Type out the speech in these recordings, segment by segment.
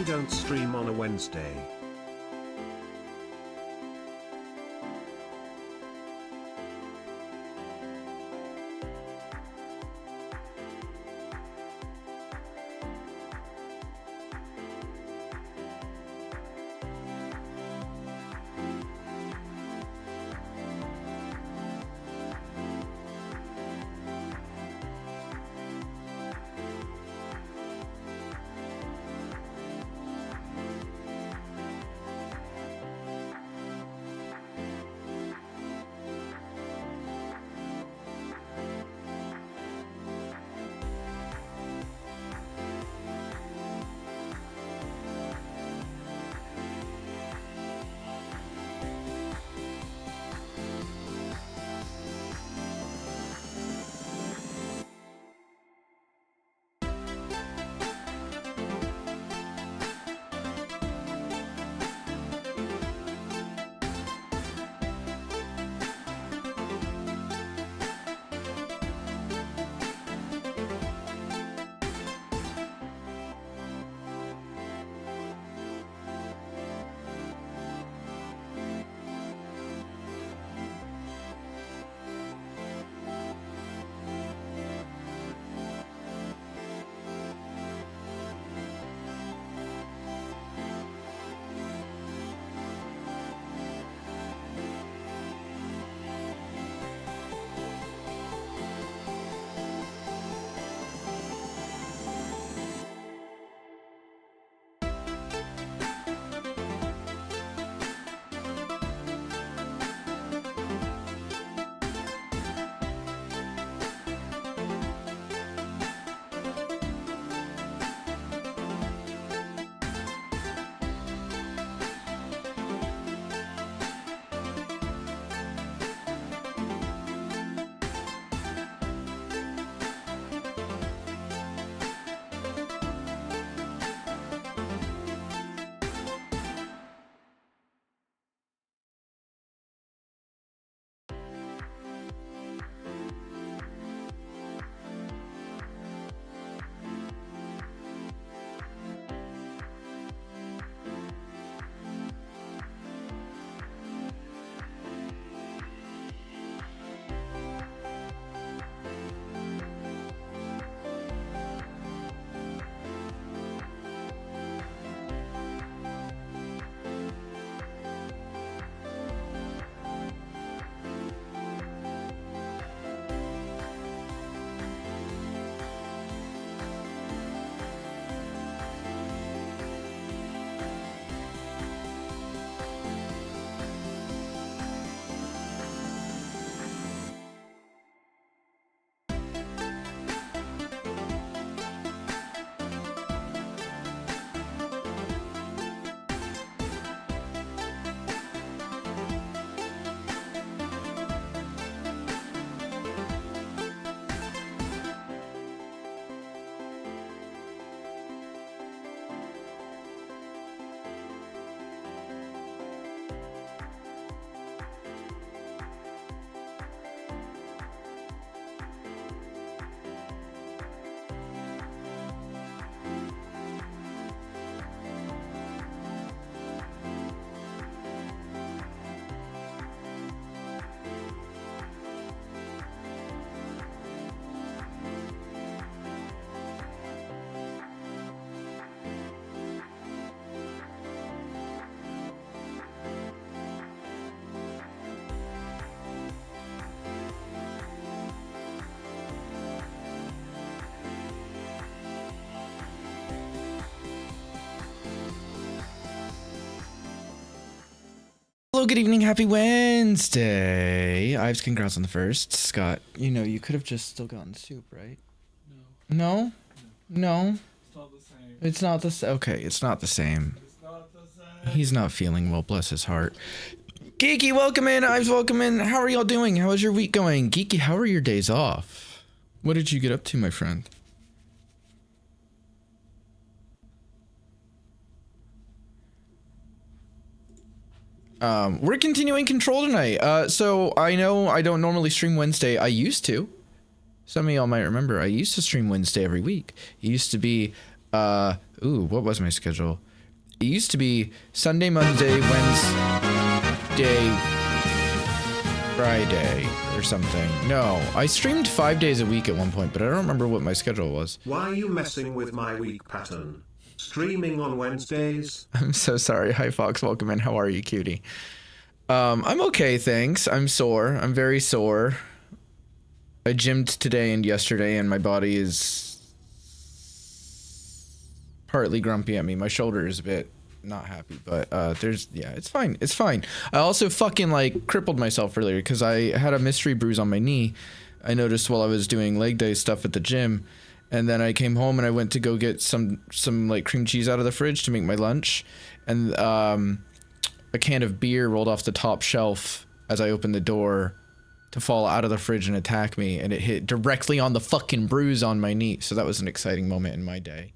you don't stream on a Wednesday? Hello, good evening, happy Wednesday. Ives, congrats on the first. Scott, you know, you could have just still gotten soup, right? No? No? It's not the same. It's not the same. Okay, it's not the same. It's not the same. He's not feeling well, bless his heart. Geeky, welcome in. Ives, welcome in. How are y'all doing? How is your week going? Geeky, how are your days off? What did you get up to, my friend? We're continuing Control tonight. So I know I don't normally stream Wednesday. I used to. Some of y'all might remember I used to stream Wednesday every week. It used to be, what was my schedule? It used to be Sunday, Monday, Wednesday, Friday or something. No, I streamed 5 days a week at one point, but I don't remember what my schedule was. Why are you messing with my week pattern? Streaming on Wednesdays? I'm so sorry. Hi, Fox. Welcome in. How are you, cutie? I'm okay, thanks. I'm sore. I'm very sore. I gymmed today and yesterday, and my body is partly grumpy at me. My shoulder is a bit not happy, but it's fine. It's fine. I also fucking like crippled myself earlier because I had a mystery bruise on my knee. I noticed while I was doing leg day stuff at the gym, and then I came home and I went to go get some like cream cheese out of the fridge to make my lunch, and a can of beer rolled off the top shelf as I opened the door to fall out of the fridge and attack me, and it hit directly on the fucking bruise on my knee. So that was an exciting moment in my day.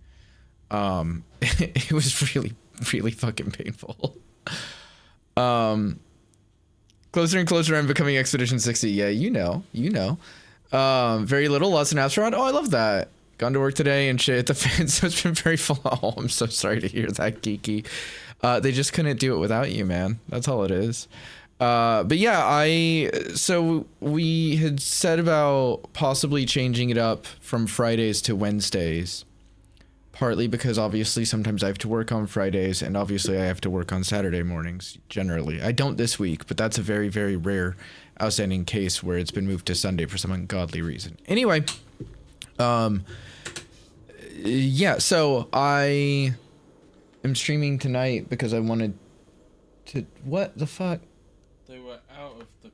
It was really, really fucking painful. Closer and closer I'm becoming Expedition 60. Yeah, you know. Very little, lots of naps around. Oh, I love that. Gone to work today and shit at the fan, so it's been very full. Oh, I'm so sorry to hear that, Geeky. They just couldn't do it without you, man. That's all it is. But yeah, so we had said about possibly changing it up from Fridays to Wednesdays. Partly because obviously sometimes I have to work on Fridays, and obviously I have to work on Saturday mornings, generally. I don't this week, but that's a very, very rare outstanding case where it's been moved to Sunday for some ungodly reason. Anyway, yeah, so I am streaming tonight because I wanted to... What the fuck? They were out of the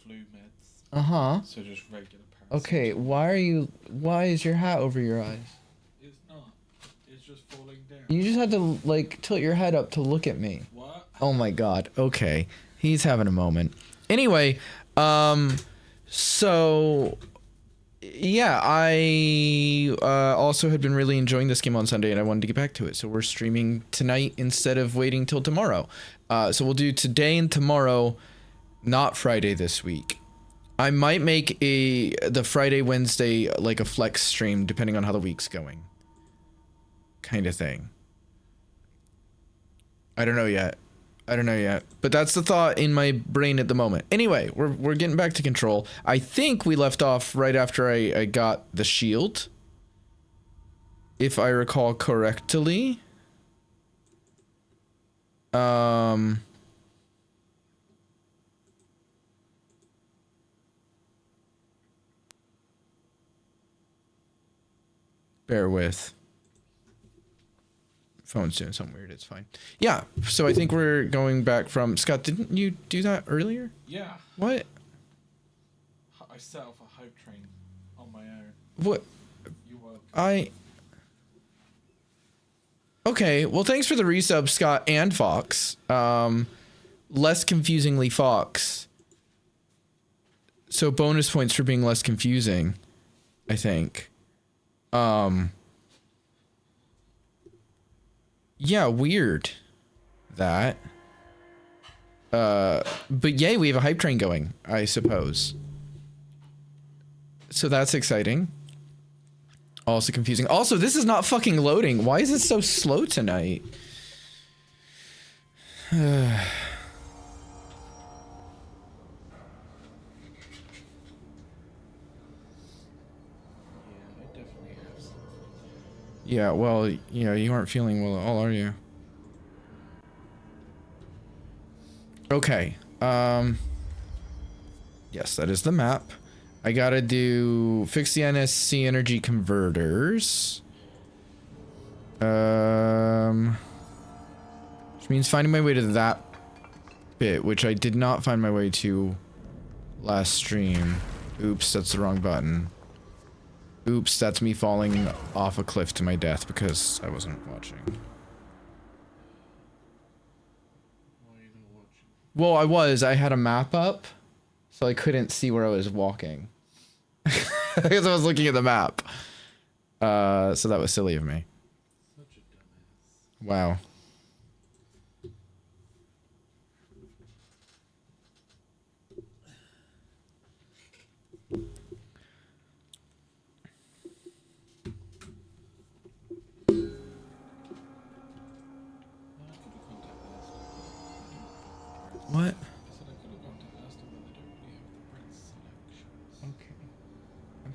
flu meds. Uh-huh. So just regular paracetamol. Okay, why is your hat over your eyes? It's not. It's just falling down. You just had to, like, tilt your head up to look at me. What? Oh my god. Okay. He's having a moment. Anyway, so... Yeah, I also had been really enjoying this game on Sunday, and I wanted to get back to it. So we're streaming tonight instead of waiting till tomorrow. So we'll do today and tomorrow, not Friday this week. I might make the Friday, Wednesday, like a flex stream, depending on how the week's going. Kind of thing. I don't know yet. But that's the thought in my brain at the moment. Anyway, we're getting back to Control. I think we left off right after I got the shield, if I recall correctly. Bear with. Phone's doing something weird. It's fine. Yeah. So I think we're going back from Scott. Didn't you do that earlier? Yeah. What? I set off a hype train on my own. What? You were. Okay. Well, thanks for the resub, Scott and Fox. Less confusingly Fox. So bonus points for being less confusing, I think. Yeah, weird. That. But yay, we have a hype train going, I suppose. So that's exciting. Also confusing. Also, this is not fucking loading. Why is it so slow tonight? Yeah, I definitely have some. Yeah, well, you know, you aren't feeling well at all, are you? Okay. Yes, that is the map. I gotta fix the NSC energy converters. Which means finding my way to that bit, which I did not find my way to last stream. Oops, that's the wrong button. Oops, that's me falling off a cliff to my death because I wasn't watching. Why are you not watching? Well, I had a map up, so I couldn't see where I was walking. Because I was looking at the map. So that was silly of me. Such a dumbass. Wow.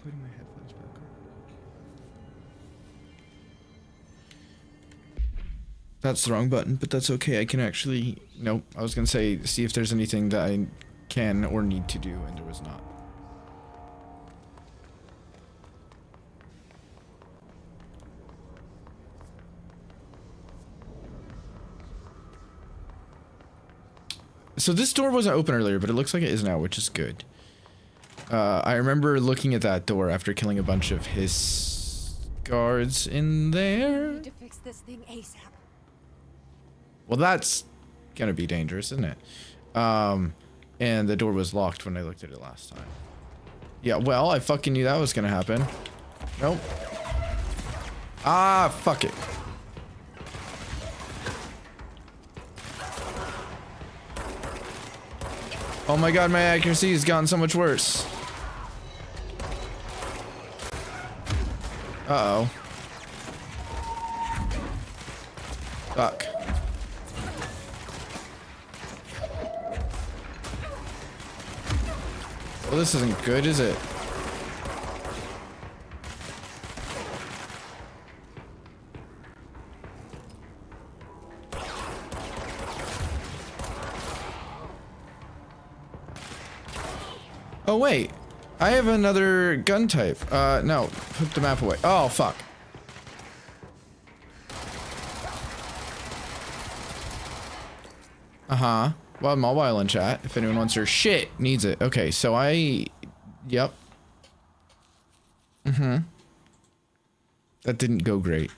putting my headphones back on? That's the wrong button, but that's okay. I can actually... Nope. I was gonna say, see if there's anything that I can or need to do, and there was not. So this door wasn't open earlier, but it looks like it is now, which is good. I remember looking at that door after killing a bunch of his guards in there. Need to fix this thing ASAP. Well, that's gonna be dangerous, isn't it? And the door was locked when I looked at it last time. Yeah, well, I fucking knew that was gonna happen. Nope. Ah, fuck it. Oh my god, my accuracy has gotten so much worse. Uh-oh. Fuck. Well, this isn't good, is it? Oh, wait. I have another gun type. No. Put the map away. Oh, fuck. Uh-huh. Well, I'm all while in chat. If anyone wants her shit, needs it. Okay, so Yep. Mm-hmm. That didn't go great.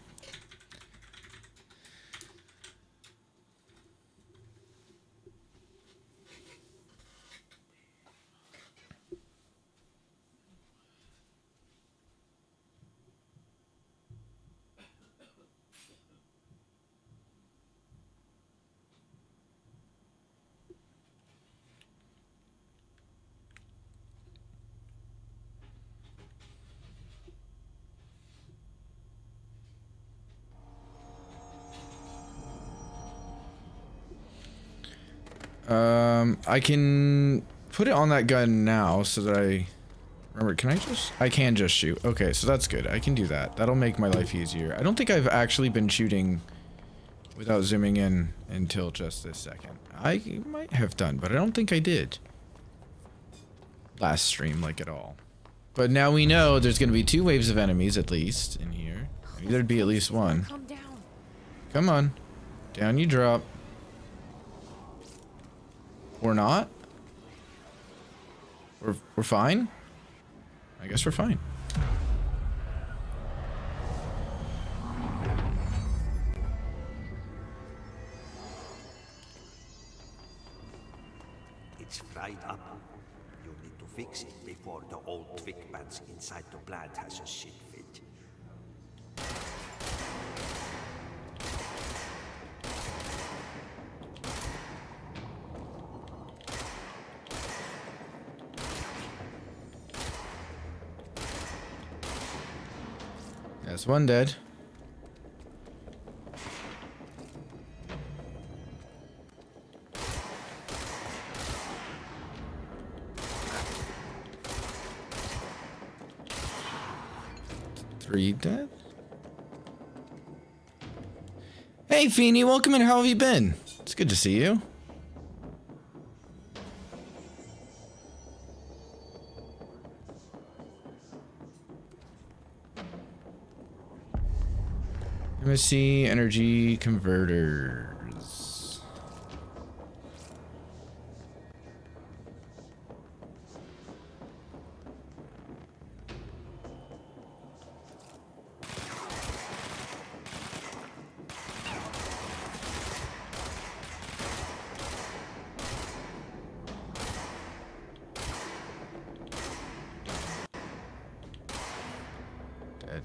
I can put it on that gun now so that I remember. I can just shoot. Okay, so that's good. I can do that. That'll make my life easier. I don't think I've actually been shooting without zooming in until just this second. I might have done, but I don't think I did last stream like at all. But now we know there's gonna be 2 waves of enemies at least in here. I knew there'd be at least one. Calm down. Come on. Down you drop. Or not? We're fine? I guess we're fine. It's fried up. You need to fix it before the old Twig pants inside the plant has a shit fit. That's one dead. Three dead? Hey Feeny, welcome in. How have you been? It's good to see you. MSC energy converters. Dead.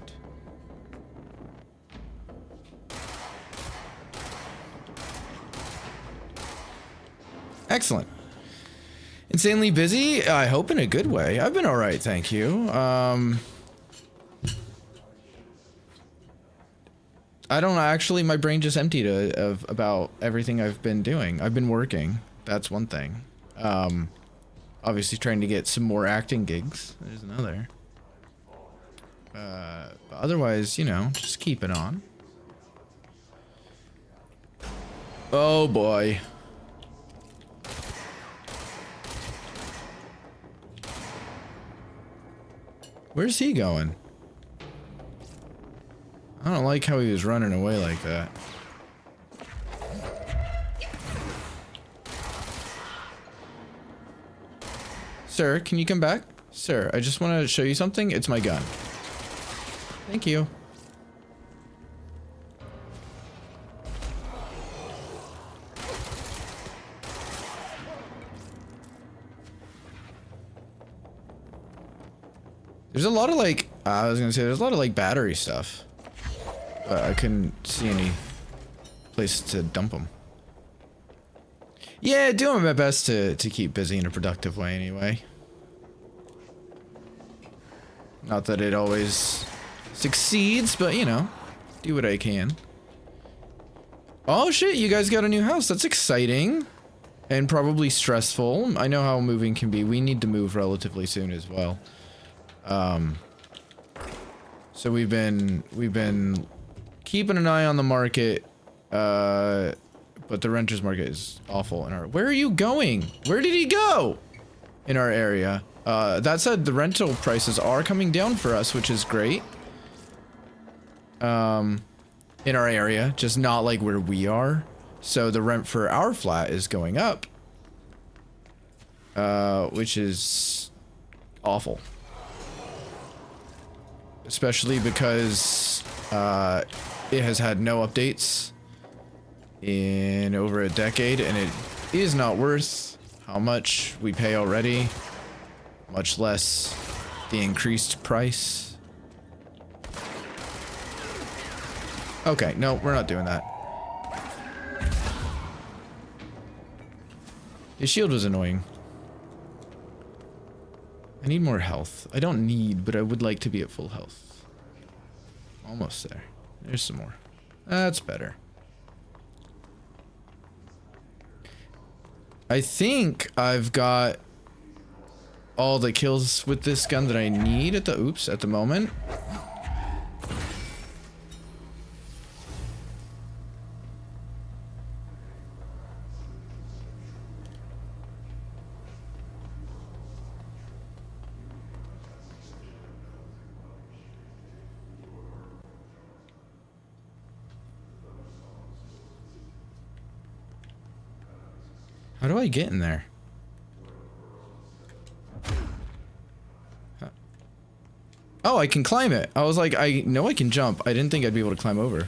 Excellent. Insanely busy? I hope in a good way. I've been alright, thank you. I don't know, actually, my brain just emptied of about everything I've been doing. I've been working. That's one thing. Obviously trying to get some more acting gigs. There's another. But otherwise, you know, just keep it on. Oh boy. Where's he going? I don't like how he was running away like that. Sir, can you come back? Sir, I just want to show you something. It's my gun. Thank you. There's a lot of like, I was gonna say there's a lot of like battery stuff. But I couldn't see any place to dump them. Yeah, doing my best to keep busy in a productive way anyway. Not that it always succeeds, but you know, do what I can. Oh shit, you guys got a new house. That's exciting. And probably stressful. I know how moving can be. We need to move relatively soon as well. So we've been keeping an eye on the market, but the renter's market is awful in our— where are you going? Where did he go? In our area. That said, the rental prices are coming down for us, which is great. In our area, just not like where we are. So the rent for our flat is going up, which is awful. Especially because it has had no updates in over a decade, and it is not worth how much we pay already, much less the increased price. Okay, no, we're not doing that. His shield was annoying. I need more health. I don't need, but I would like to be at full health. Almost there. There's some more. That's better. I think I've got all the kills with this gun that I need at the moment. How do I get in there? Oh, I can climb it. I was like, I know I can jump. I didn't think I'd be able to climb over.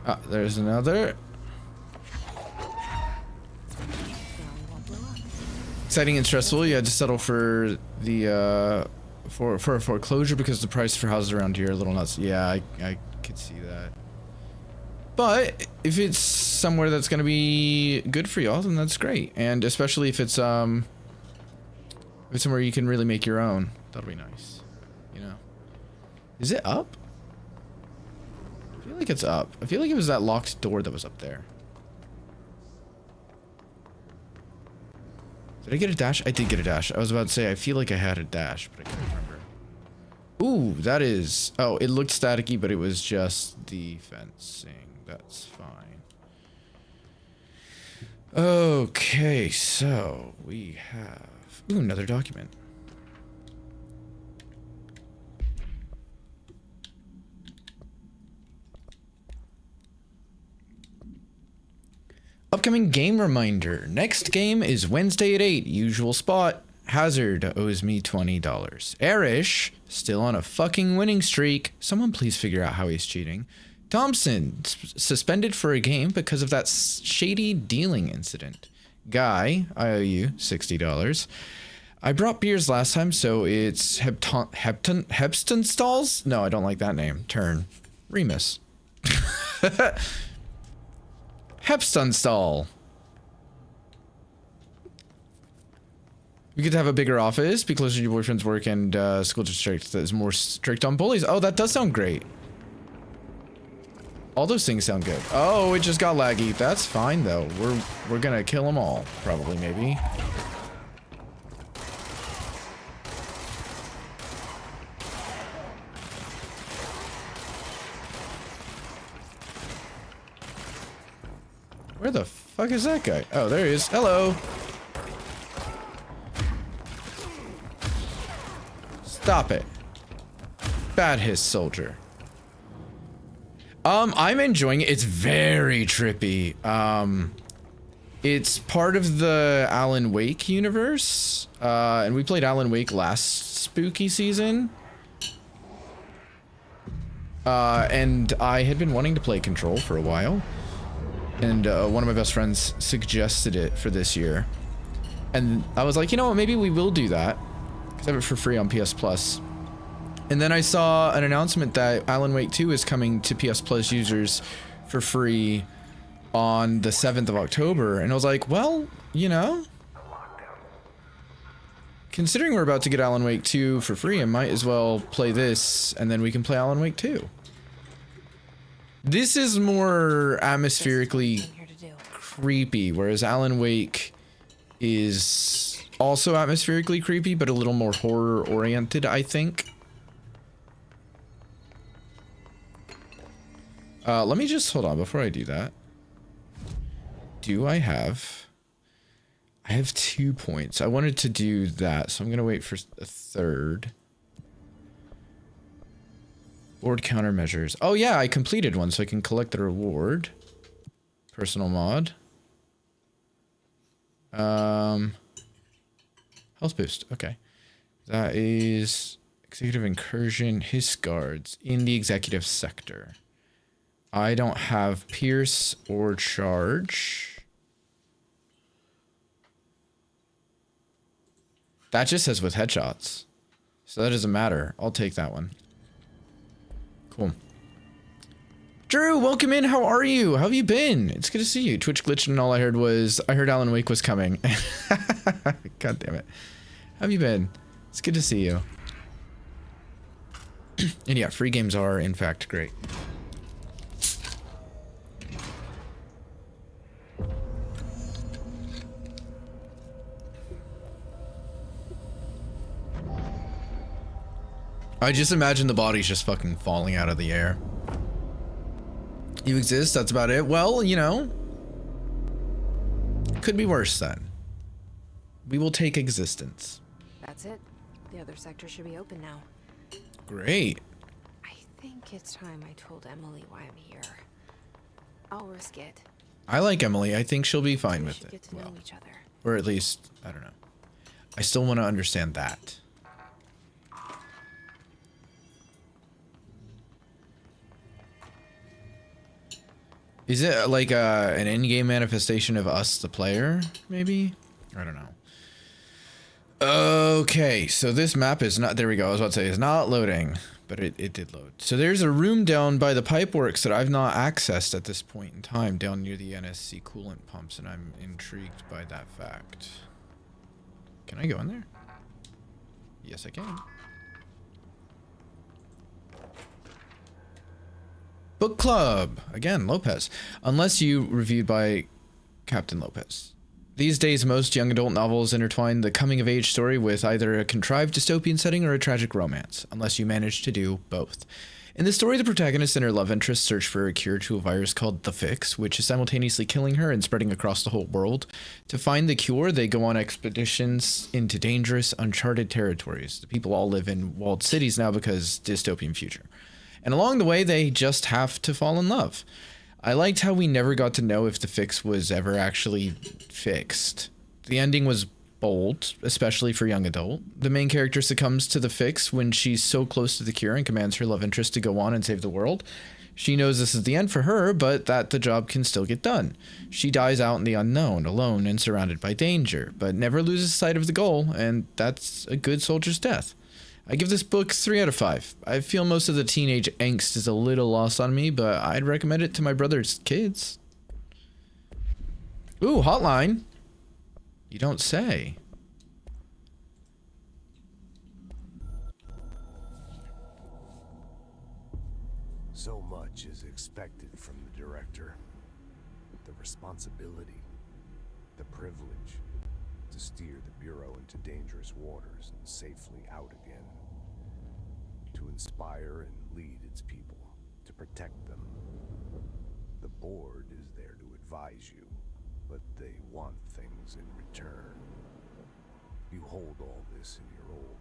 Ah, there's another. Exciting and stressful. You had to settle for the for a foreclosure because the price for houses around here are a little nuts. Yeah, I could see that. But if it's somewhere that's gonna be good for y'all, then that's great. And especially if it's somewhere you can really make your own, that'll be nice. You know. Is it up? I feel like it's up. I feel like it was that locked door that was up there. Did I get a dash? I did get a dash. I was about to say, I feel like I had a dash, but I can't remember. Ooh, that is... Oh, it looked staticky, but it was just the fencing. That's fine. Okay, so we have... Ooh, another document. Upcoming game reminder. Next game is Wednesday at 8. Usual spot. Hazard owes me $20. Arish, still on a fucking winning streak. Someone please figure out how he's cheating. Thompson, suspended for a game because of that shady dealing incident. Guy, I owe you $60. I brought beers last time, so it's Hepton Stalls? No, I don't like that name. Turn. Remus. Hepstunstall. We could have a bigger office, be closer to your boyfriend's work, and school district that is more strict on bullies. Oh, that does sound great. All those things sound good. Oh, it just got laggy. That's fine though. We're gonna kill them all, probably, maybe. Where the fuck is that guy? Oh, there he is. Hello. Stop it. Bad hiss, soldier. I'm enjoying it. It's very trippy. It's part of the Alan Wake universe. And we played Alan Wake last spooky season. And I had been wanting to play Control for a while. And one of my best friends suggested it for this year. And I was like, you know what, maybe we will do that. Because I have it for free on PS Plus. And then I saw an announcement that Alan Wake 2 is coming to PS Plus users for free on the 7th of October. And I was like, well, you know, considering we're about to get Alan Wake 2 for free, I might as well play this, and then we can play Alan Wake 2. This is more atmospherically creepy, whereas Alan Wake is also atmospherically creepy, but a little more horror-oriented, I think. Let me just hold on before I do that. Do I have 2 points. I wanted to do that, so I'm gonna wait for a third. Board countermeasures. Oh yeah, I completed one, so I can collect the reward. Personal mod. Health boost. Okay. That is executive incursion, his guards in the executive sector. I don't have pierce or charge. That just says with headshots. So that doesn't matter. I'll take that one. Cool. Drew, welcome in. How are you? How have you been? It's good to see you. Twitch glitched and all I heard was, I heard Alan Wake was coming. God damn it. How have you been? It's good to see you. And yeah, free games are in fact great. I just imagine the body's just fucking falling out of the air. You exist, that's about it. Well, you know, could be worse then. We will take existence. That's it. The other sector should be open now. Great. I think it's time I told Emily why I'm here. I'll risk it. I like Emily. I think she'll be fine We with should it. get to know each other. Or at least, I don't know. I still want to understand that. Is it like an in-game manifestation of us, the player, maybe? I don't know. Okay, so this map is not, there we go, I was about to say, it's not loading, but it did load. So there's a room down by the pipeworks that I've not accessed at this point in time, down near the NSC coolant pumps, and I'm intrigued by that fact. Can I go in there? Yes, I can. Book Club! Again, Lopez. Unless you reviewed by Captain Lopez. These days, most young adult novels intertwine the coming-of-age story with either a contrived dystopian setting or a tragic romance, unless you manage to do both. In the story, the protagonist and her love interest search for a cure to a virus called the Fix, which is simultaneously killing her and spreading across the whole world. To find the cure, they go on expeditions into dangerous, uncharted territories. The people all live in walled cities now because dystopian future. And along the way, they just have to fall in love. I liked how we never got to know if the fix was ever actually fixed. The ending was bold, especially for young adult. The main character succumbs to the fix when she's so close to the cure and commands her love interest to go on and save the world. She knows this is the end for her, but that the job can still get done. She dies out in the unknown, alone and surrounded by danger, but never loses sight of the goal, and that's a good soldier's death. I give this book 3 out of 5. I feel most of the teenage angst is a little lost on me, but I'd recommend it to my brother's kids. Ooh, hotline. You don't say. responsibility, the privilege to steer the Bureau into dangerous waters and safely out again, to inspire and lead its people, to protect them. The board is there to advise you, but they want things in return. You hold all this in your old,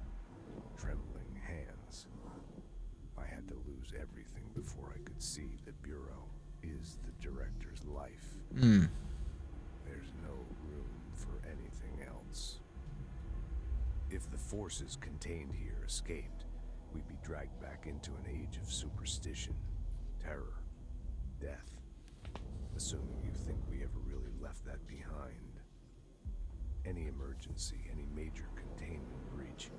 trembling hands. I had to lose everything before I could see the Bureau is the director's life. There's no room for anything else. If the forces contained here escaped, we'd be dragged back into an age of superstition, terror, death. Assuming you think we ever really left that behind. Any emergency, any major containment breach,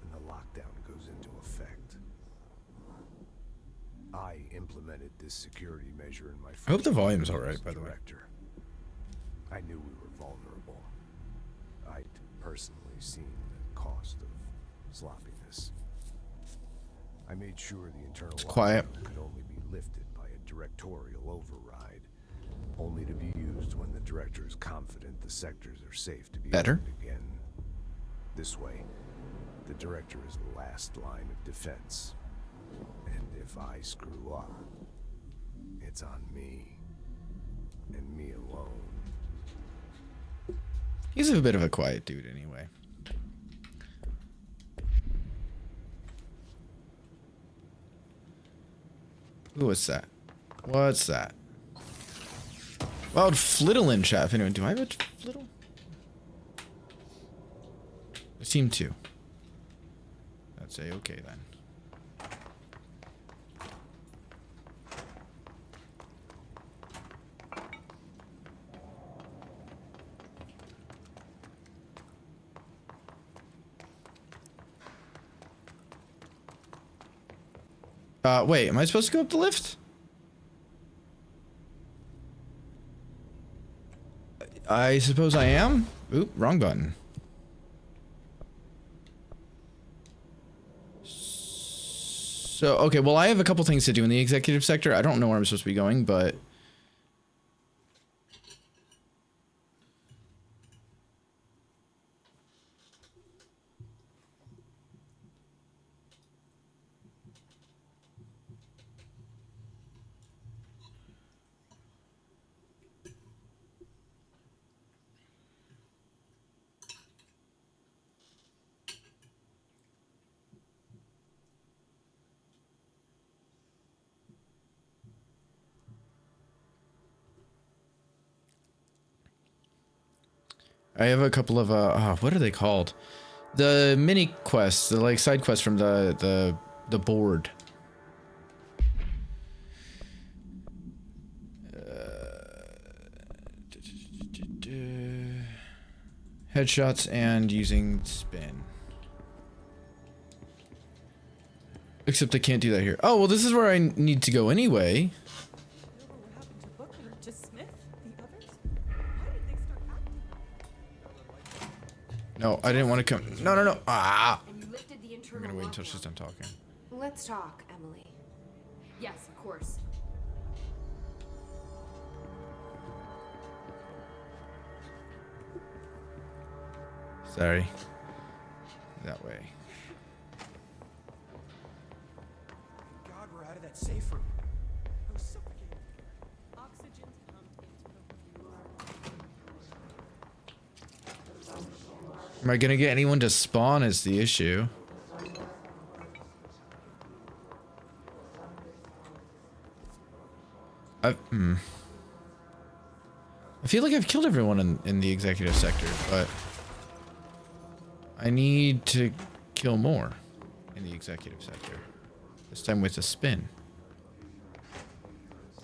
and the lockdown goes into effect. I implemented this security measure in my first I hope the volume's year alright, as by the way. director. I knew we were vulnerable. I'd personally seen the cost of sloppiness. I made sure the internal quiet. lockdown could only be lifted by a directorial override, only to be used when the director is confident the sectors are safe to be Better. opened again. This way, the director is the last line of defense. And if I screw up, it's on me. And me alone. He's a bit of a quiet dude anyway. Ooh, what's that? What's that? Wild flittle in chat. If anyone, do I have a flittle? I seem to. That's a-okay then. Wait, am I supposed to go up the lift? I suppose I am? Oop, wrong button. So, okay, well, I have a couple things to do in the executive sector. I don't know where I'm supposed to be going, but... I have a couple of what are they called? The mini quests, the like side quests from the board. Headshots and using spin. Except I can't do that here. Oh, well, this is where I need to go anyway. No, I didn't want to come. No, no, no. Ah! I'm gonna wait until she's done talking. Let's talk, Emily. Yes, of course. Sorry. That way. God, we're out of that safe room. I was suffocating. Oxygen pumped into Am I gonna get anyone to spawn is the issue. I feel like I've killed everyone in the executive sector, but I need to kill more in the executive sector. This time with a spin.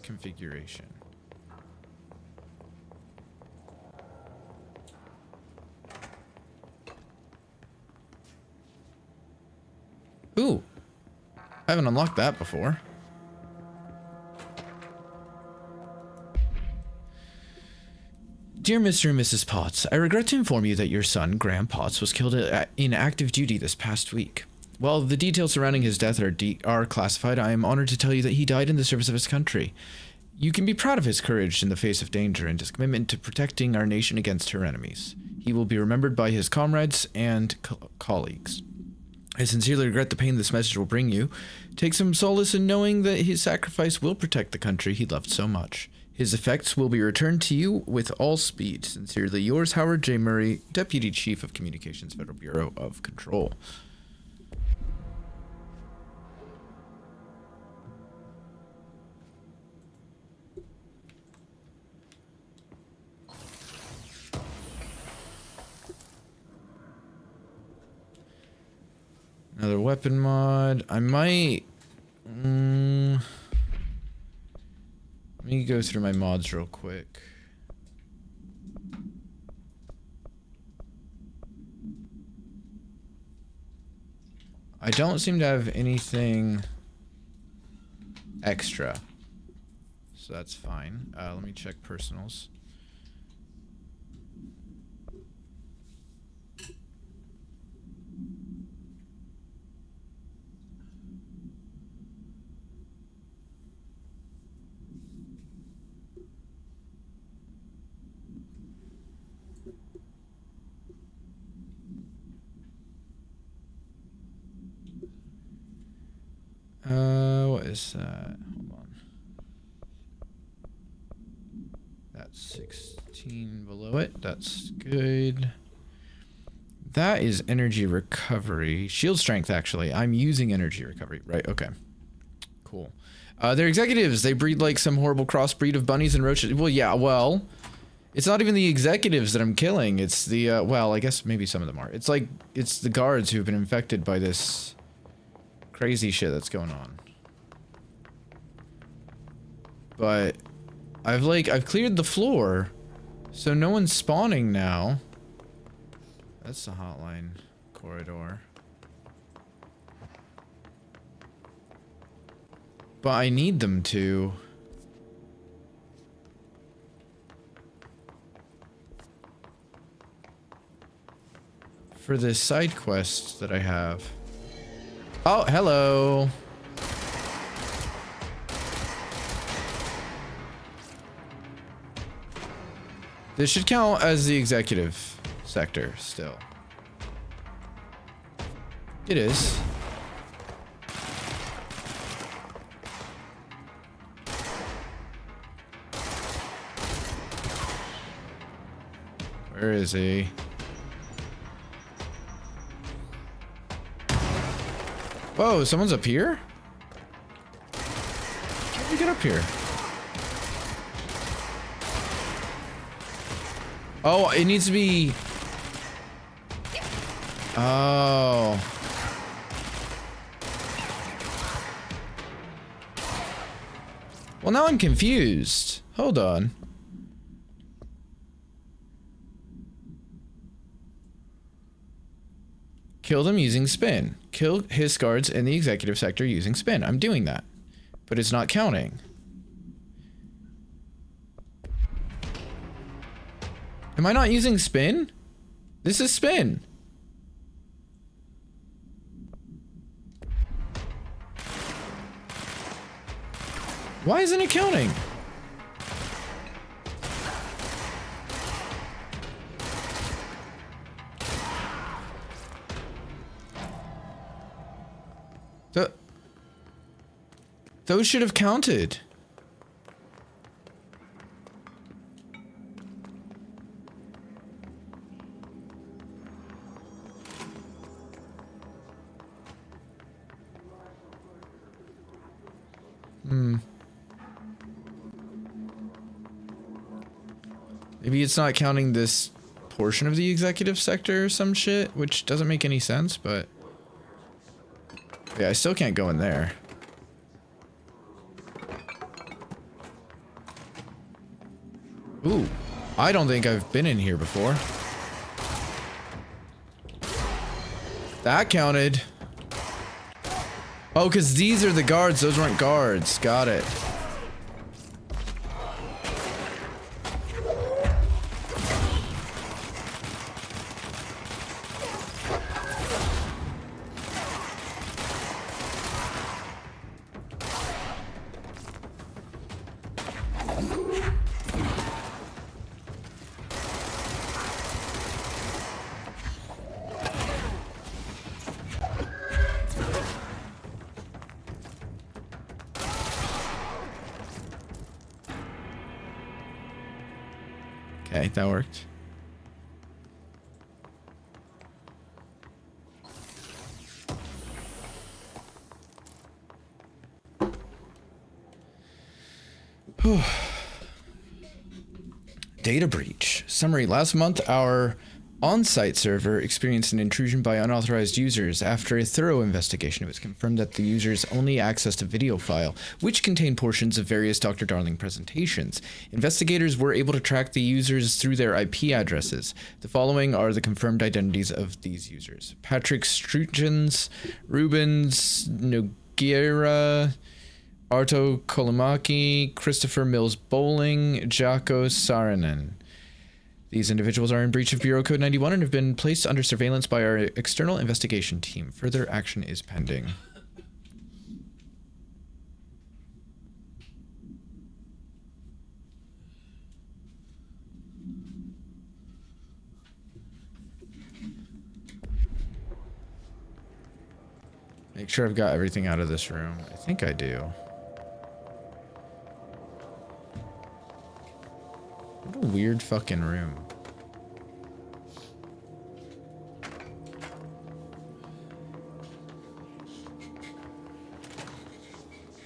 Configuration. Ooh. I haven't unlocked that before. Dear Mr. and Mrs. Potts, I regret to inform you that your son, Graham Potts, was killed in active duty this past week. While the details surrounding his death are classified, I am honored to tell you that he died in the service of his country. You can be proud of his courage in the face of danger and his commitment to protecting our nation against her enemies. He will be remembered by his comrades and colleagues. I sincerely regret the pain this message will bring you. Take some solace in knowing that his sacrifice will protect the country he loved so much. His effects will be returned to you with all speed. Sincerely yours, Howard J. Murray, Deputy Chief of Communications, Federal Bureau of Control. Another weapon mod. I might... let me go through my mods real quick. I don't seem to have anything extra. So that's fine. Let me check personals. What is that? Hold on. That's 16 below it. That's good. That is energy recovery. Shield strength, actually. I'm using energy recovery. Right, okay. Cool. They're executives. They breed like some horrible crossbreed of bunnies and roaches. Well, yeah, well... It's not even the executives that I'm killing. It's the, well, I guess maybe some of them are. It's like, it's the guards who've been infected by this crazy shit that's going on. But I've cleared the floor, so no one's spawning now. That's the hotline corridor. But I need them to. For this side quest that I have. Oh, hello. This should count as the executive sector still. It is. Where is he? Whoa, someone's up here? How did we get up here? Oh, it needs to be... Oh. Well, now I'm confused. Hold on. Kill them using spin. Kill his guards in the executive sector using spin. I'm doing that. But it's not counting. Am I not using spin? This is spin. Why isn't it counting? Those should have counted. Maybe it's not counting this portion of the executive sector or some shit, which doesn't make any sense, but... Yeah, I still can't go in there. Ooh, I don't think I've been in here before. That counted. Oh, because these are the guards. Those weren't guards. Got it. Okay, that worked. Data breach. Summary. Last month, our on-site server experienced an intrusion by unauthorized users. After a thorough investigation, it was confirmed that the users only accessed a video file, which contained portions of various Dr. Darling presentations. Investigators were able to track the users through their IP addresses. The following are the confirmed identities of these users: Patrick Strutjens, Rubens Nogueira, Arto Kolomaki, Christopher Mills Bowling, Jaco Saarinen. These individuals are in breach of Bureau Code 91 and have been placed under surveillance by our external investigation team. Further action is pending. Make sure I've got everything out of this room. I think I do. What a weird fucking room.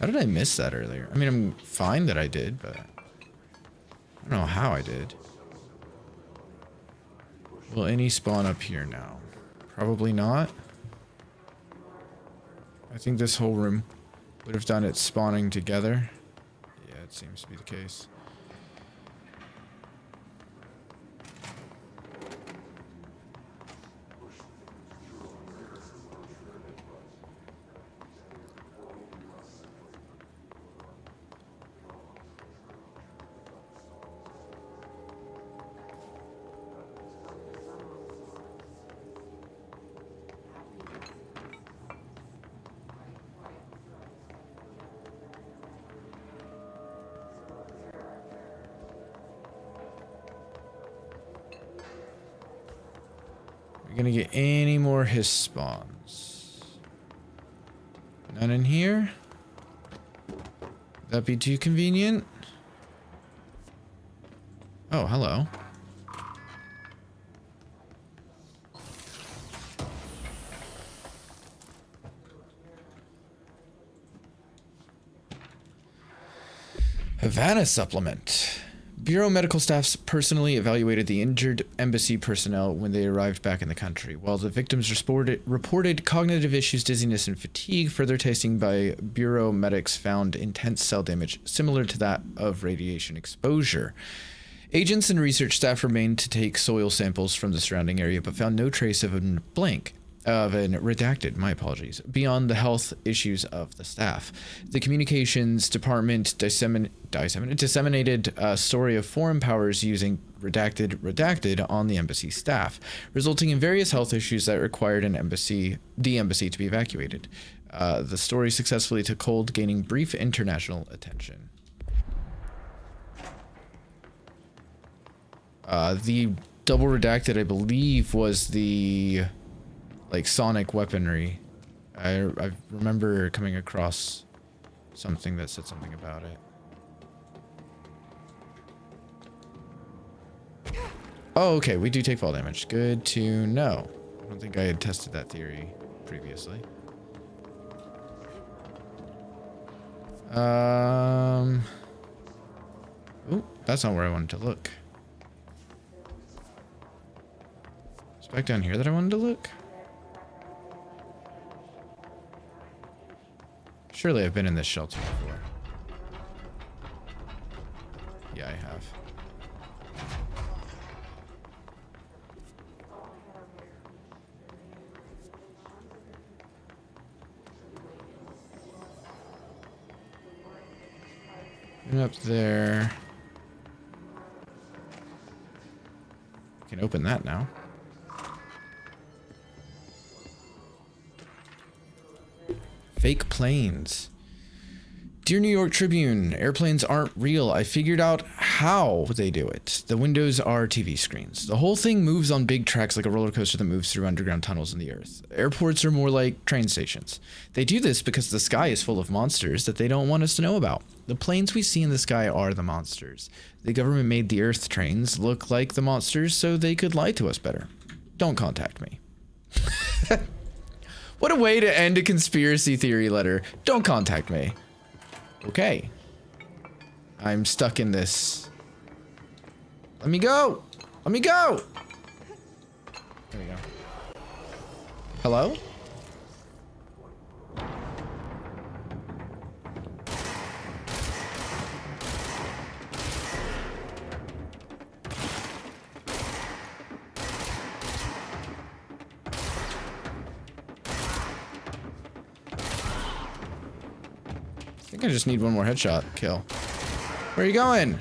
How did I miss that earlier? I mean, I'm fine that I did, but I don't know how I did. Will any spawn up here now? Probably not. I think this whole room would have done it spawning together. Yeah, it seems to be the case. Gonna get any more his spawns? None in here? Would that be too convenient? Oh, hello. Havana supplement. Bureau medical staffs personally evaluated the injured embassy personnel when they arrived back in the country. While the victims reported cognitive issues, dizziness, and fatigue, further testing by Bureau medics found intense cell damage similar to that of radiation exposure. Agents and research staff remained to take soil samples from the surrounding area, but found no trace of an redacted, my apologies, beyond the health issues of the staff. The communications department disseminated a story of foreign powers using redacted on the embassy staff, resulting in various health issues that required the embassy to be evacuated. The story successfully took hold, gaining brief international attention. The double redacted, I believe, was the sonic weaponry. I remember coming across something that said something about it. Oh, okay, we do take fall damage. Good to know. I don't think I had tested that theory previously. Oh, that's not where I wanted to look. It's back down here that I wanted to look. Surely I've been in this shelter before. Yeah, I have. And up there. I can open that now. Fake planes. Dear New York Tribune, airplanes aren't real. I figured out how they do it. The windows are TV screens. The whole thing moves on big tracks like a roller coaster that moves through underground tunnels in the earth. Airports are more like train stations. They do this because the sky is full of monsters that they don't want us to know about. The planes we see in the sky are the monsters. The government made the earth trains look like the monsters so they could lie to us better. Don't contact me. What a way to end a conspiracy theory letter. Don't contact me. Okay. I'm stuck in this. Let me go. Let me go. There we go. Hello? I think I just need one more headshot kill. Where are you going?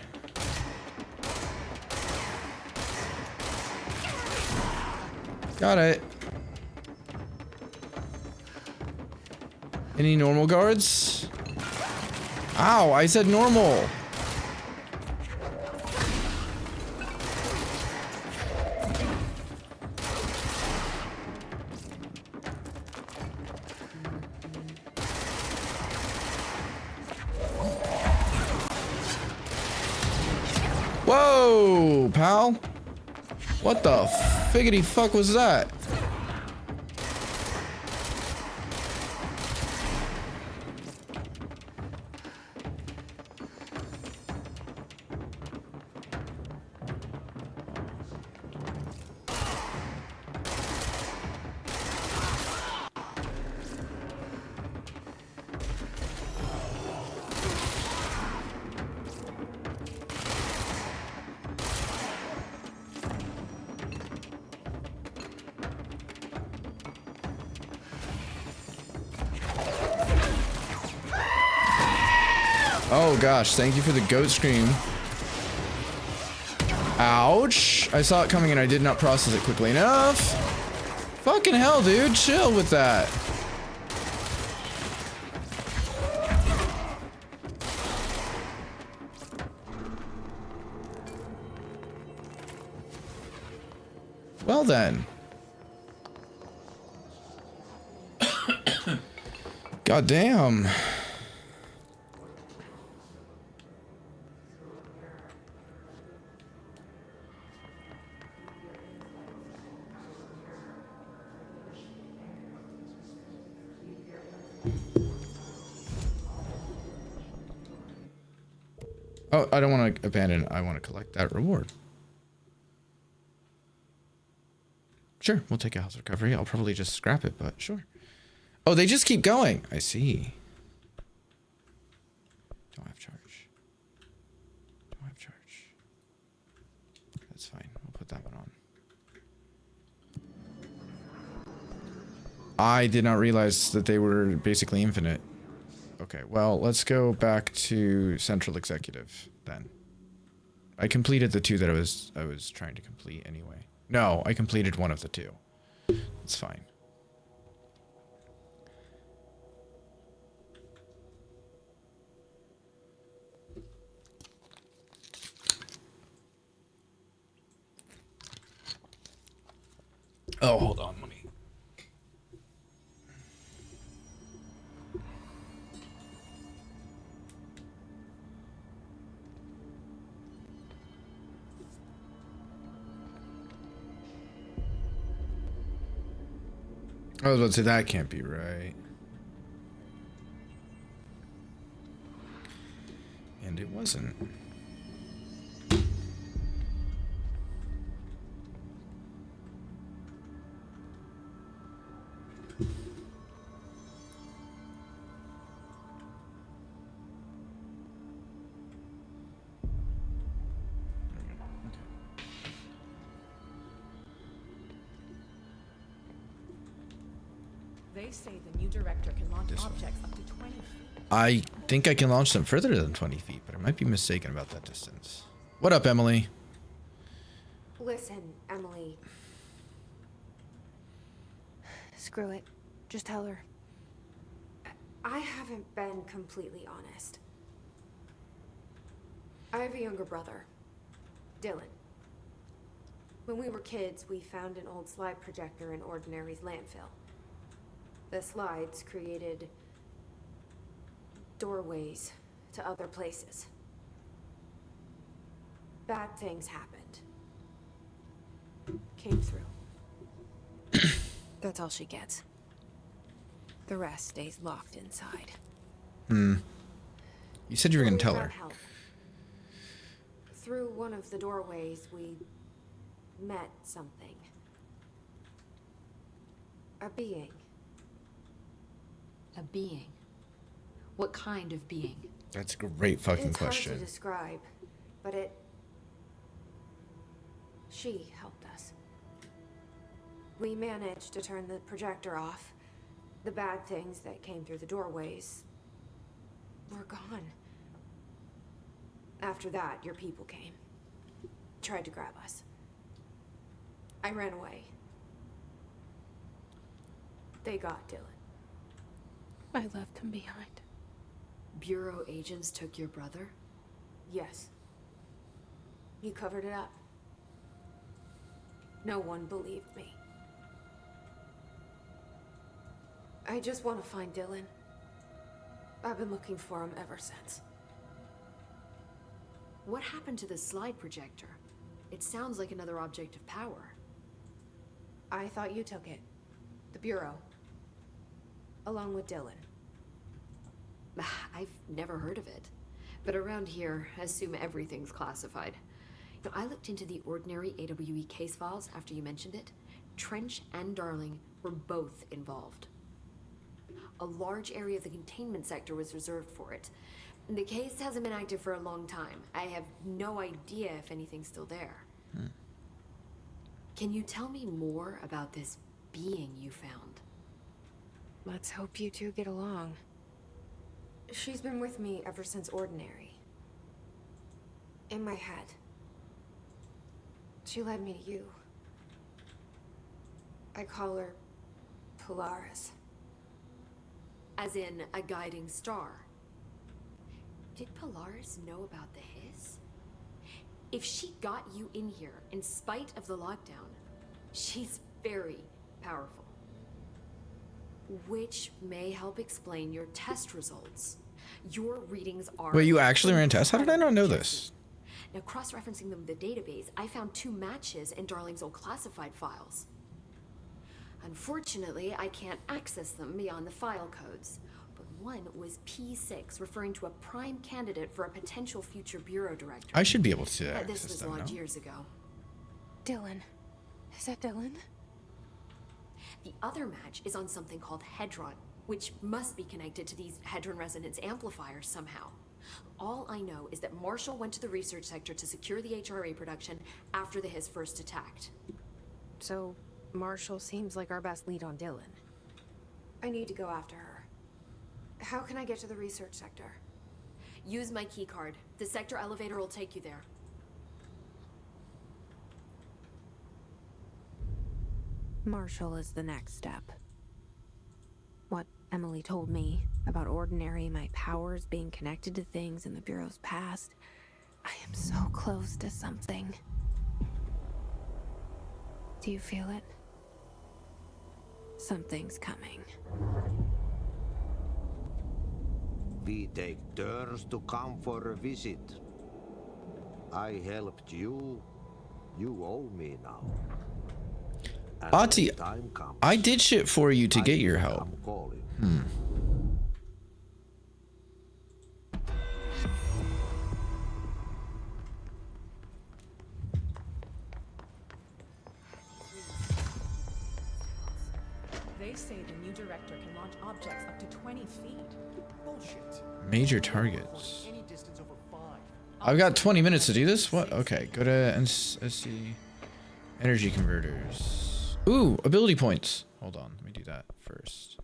Got it. Any normal guards? Ow, I said normal. Whoa, pal. What the figgity fuck was that? Oh gosh, thank you for the goat scream. Ouch! I saw it coming and I did not process it quickly enough. Fucking hell, dude, chill with that. Well then. God damn. Oh, I don't want to abandon. I want to collect that reward. Sure, we'll take a house recovery. I'll probably just scrap it, but sure. Oh, they just keep going. I see. Don't have charge. Don't have charge. That's fine. We'll put that one on. I did not realize that they were basically infinite. Okay, well, let's go back to Central Executive then. I completed the two that I was trying to complete anyway. No, I completed one of the two. It's fine. Oh, hold on, let me. I was about to say that can't be right. And it wasn't. They say the new director can launch objects up to 20 feet. I think I can launch them further than 20 feet, but I might be mistaken about that distance. What up, Emily? Listen, Emily. Screw it. Just tell her. I haven't been completely honest. I have a younger brother, Dylan. When we were kids, we found an old slide projector in Ordinary's landfill. The slides created doorways to other places. Bad things happened. Came through. That's all she gets. The rest stays locked inside. You said you were gonna tell Without her. help. Through one of the doorways, we met something. A being. A being? What kind of being? That's a great fucking It's question. hard to describe, but she helped us. We managed to turn the projector off. The bad things that came through the doorways were gone. After that, your people came. Tried to grab us. I ran away. They got Dylan. I left him behind. Bureau agents took your brother? Yes. You covered it up. No one believed me. I just want to find Dylan. I've been looking for him ever since. What happened to the slide projector? It sounds like another object of power. I thought you took it. The Bureau. Along with Dylan. I've never heard of it. But around here, I assume everything's classified. You know, I looked into the Ordinary AWE case files after you mentioned it. Trench and Darling were both involved. A large area of the containment sector was reserved for it. The case hasn't been active for a long time. I have no idea if anything's still there. Can you tell me more about this being you found? Let's hope you two get along. She's been with me ever since Ordinary. In my head. She led me to you. I call her Polaris. As in a guiding star. Did Polaris know about the hiss? If she got you in here in spite of the lockdown, she's very powerful. Which may help explain your test results. Your readings are... Wait, you actually ran tests? How did I not know this? Now, cross-referencing them with the database, I found 2 matches in Darling's old classified files. Unfortunately, I can't access them beyond the file codes. But one was P6, referring to a prime candidate for a potential future bureau director. I should be able to This access was them now. logged years ago. Dylan. Is that Dylan? The other match is on something called Hedron, which must be connected to these Hedron resonance amplifiers somehow. All I know is that Marshall went to the research sector to secure the HRA production after the hiss first attacked. So, Marshall seems like our best lead on Dylan. I need to go after her. How can I get to the research sector? Use my key card. The sector elevator will take you there. Marshall is the next step. What Emily told me about Ordinary, my powers being connected to things in the Bureau's past. I am so close to something. Do you feel it? Something's coming. We take turns to come for a visit. I helped you. You owe me now. And Ati, when time comes, I did shit for you to get your I'm help. calling. They say the new director can launch objects up to 20 feet. Bullshit. Major targets. Any distance over 5. I've got 20 minutes to do this? What? Okay, go to SC. Energy converters. Ooh, ability points. Hold on, let me do that first.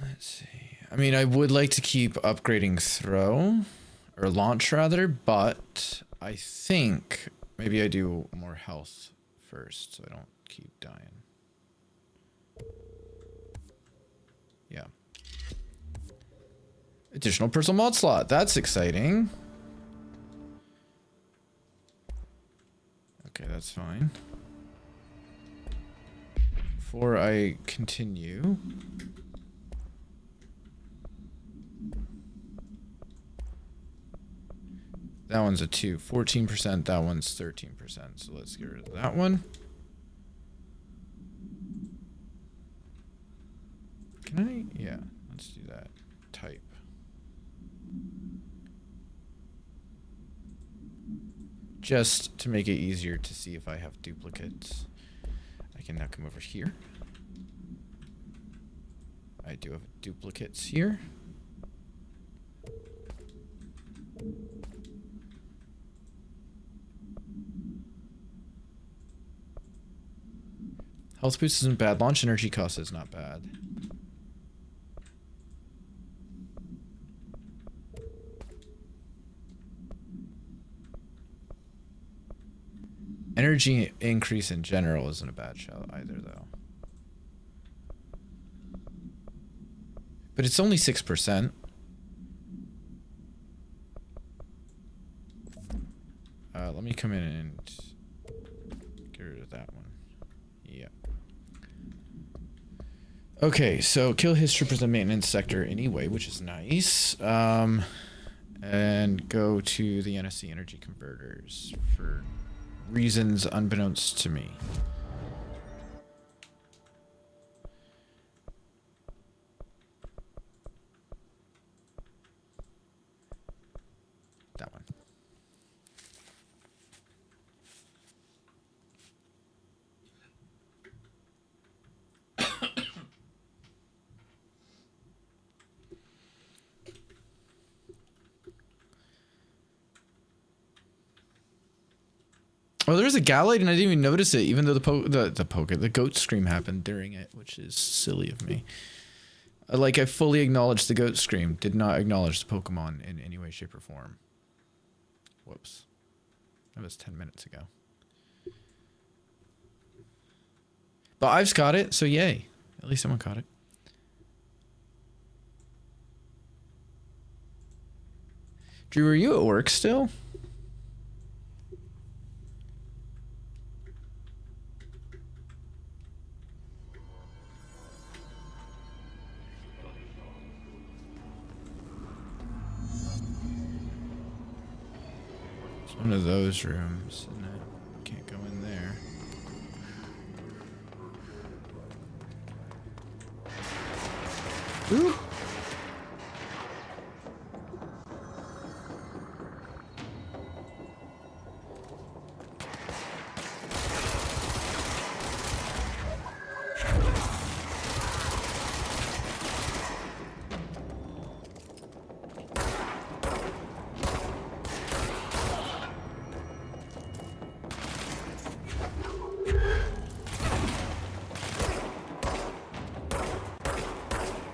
Let's see. I mean, I would like to keep upgrading throw, or launch rather, but I think maybe I do more health first so I don't keep dying. Yeah. Additional personal mod slot. That's exciting. Okay, that's fine. Before I continue, that one's a 2, 14%, that one's 13%. So let's get rid of that one. Can I? Yeah, let's do that. Type. Just to make it easier to see if I have duplicates. I can now come over here. I do have duplicates here. Health boost isn't bad. Launch energy cost is not bad. Energy increase in general isn't a bad shout either, though. But it's only 6%. Let me come in and get rid of that one. Yeah. Okay, so kill history for the maintenance sector anyway, which is nice. And go to the NSC energy converters for reasons unbeknownst to me. That one. Oh, there's a Galite and I didn't even notice it, even though the goat scream happened during it, which is silly of me. Like, I fully acknowledged the goat scream, did not acknowledge the Pokemon in any way, shape, or form. Whoops. That was 10 minutes ago. But Ives caught it, so yay. At least someone caught it. Drew, are you at work still? One of those rooms, and I can't go in there. Ooh.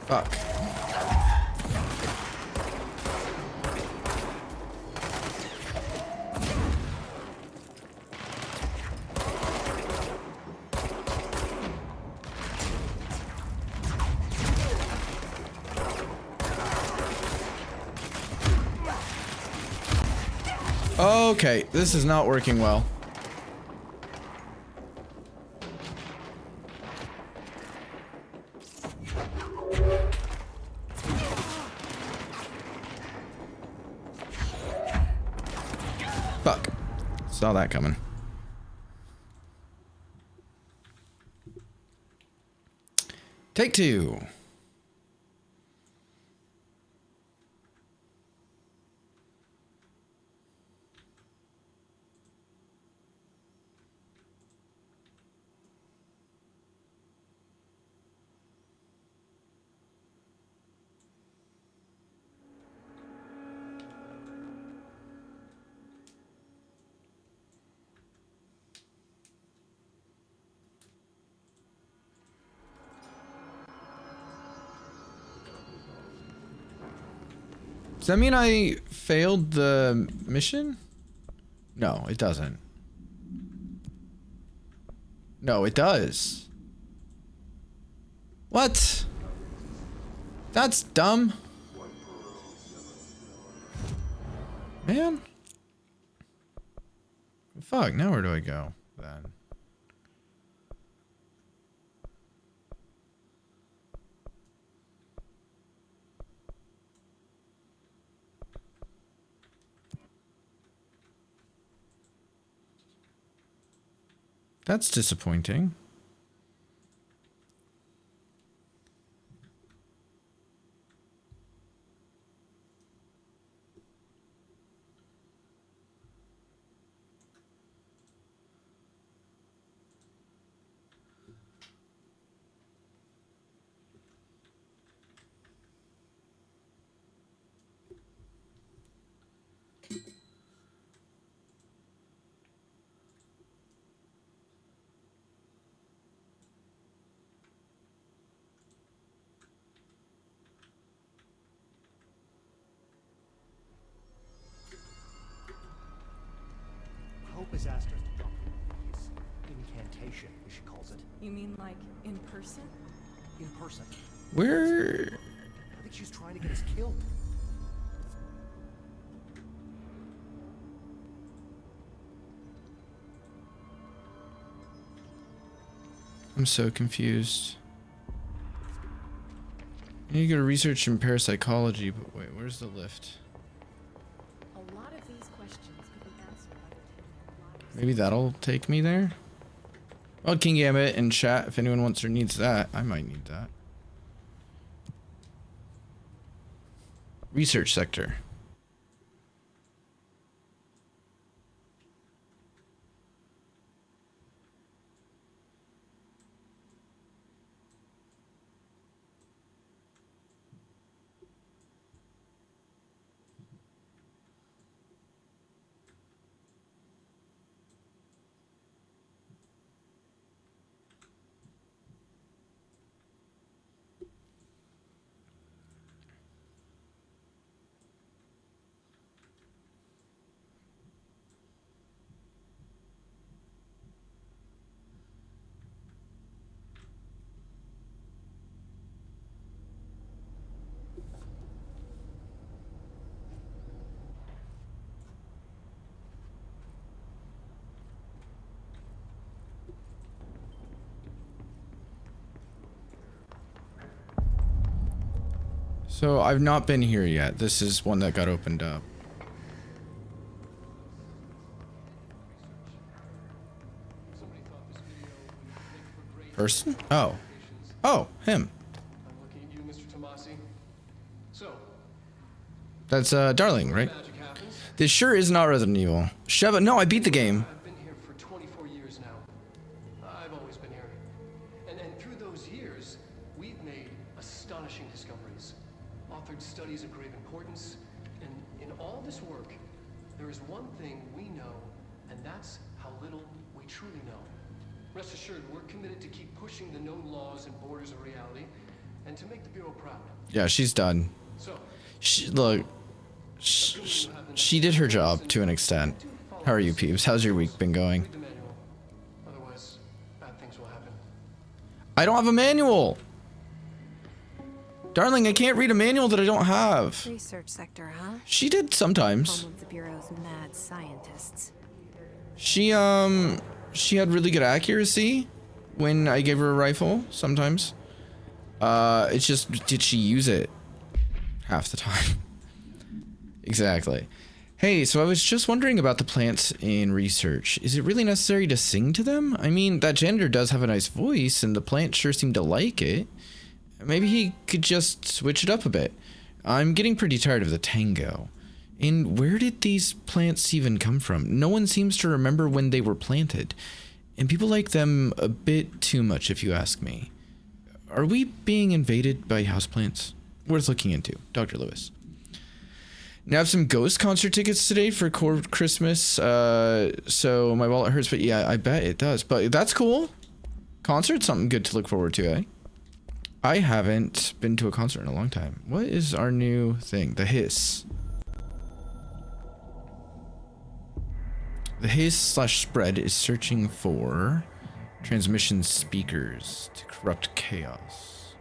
Fuck. Okay, this is not working well. Fuck. Saw that coming. Take two. Does that mean I failed the mission? No, it doesn't. No, it does. What? That's dumb. Man. Fuck, now where do I go then? That's disappointing. Hope has asked us to drop his incantation, as she calls it. You mean like in person? In person. Where? I think she's trying to get us killed. I'm so confused. I need to go to research in parapsychology, but wait, where's the lift? A lot of these questions could be answered by the 10 lives. Maybe that'll take me there? Well, King Gambit in chat, if anyone wants or needs that. I might need that. Research sector. So I've not been here yet. This is one that got opened up. Person? Oh. Oh, him. I'm looking at you, Mr. Tomasi. So, That's Darling, right? magic happens. This sure is not Resident Evil. Sheva, no, I beat the game. I've been here for 24 years now. I've always been here. And through those years, we've made astonishing discoveries, authored studies of grave importance, and in all this work, there is one thing we know, and that's how little we truly know. Rest assured, we're committed to keep pushing the known laws and borders of reality, and to make the Bureau proud. Yeah, she's done. So, Look, she did her job to an extent. How are you, peeps? How's your week been going? read the manual. Otherwise, bad things will happen. I don't have a manual. Darling, I can't read a manual that I don't have. Research sector, huh? She did sometimes. Home of the Bureau's mad scientists. She had really good accuracy when I gave her a rifle sometimes. It's just, did she use it half the time? Exactly. Hey, so I was just wondering about the plants in research. Is it really necessary to sing to them? I mean, that janitor does have a nice voice and the plants sure seem to like it. Maybe he could just switch it up a bit. I'm getting pretty tired of the tango. And where did these plants even come from? No one seems to remember when they were planted. And people like them a bit too much, if you ask me. Are we being invaded by houseplants? Worth looking into. Dr. Lewis. Now I have some Ghost concert tickets today for Christmas. So my wallet hurts, but yeah, I bet it does. But that's cool. Concert, something good to look forward to, eh? I haven't been to a concert in a long time. What is our new thing? The hiss. The hiss/spread is searching for Transmission speakers to corrupt chaos.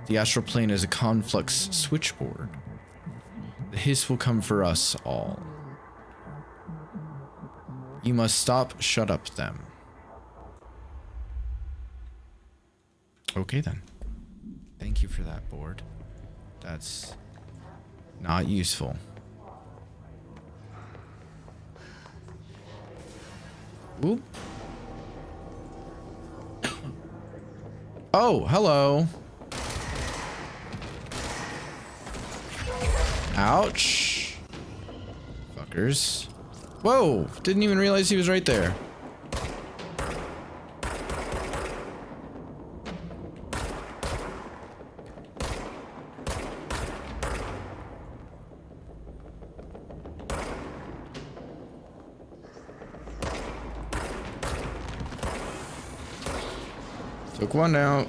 The astral plane is a conflux switchboard. The hiss will come for us all. You must stop, shut up them. Okay then. Thank you for that, board. That's not useful. Oop. Oh, hello. Ouch. Fuckers. Whoa, didn't even realize he was right there. Took one out.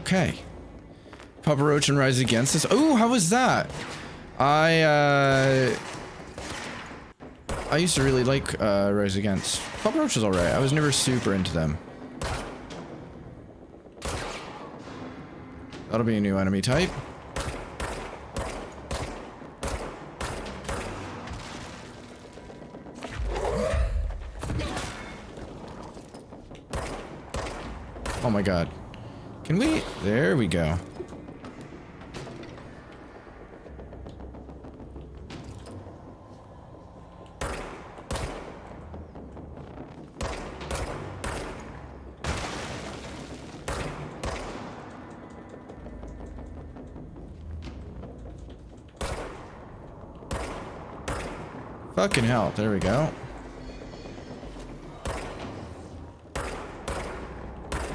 Okay. Papa Roach and Rise Against us. Oh, how was that? I used to really like Rise Against. Papa Roach was alright. I was never super into them. That'll be a new enemy type. Oh my god. Can we? There we go. Fucking hell, there we go.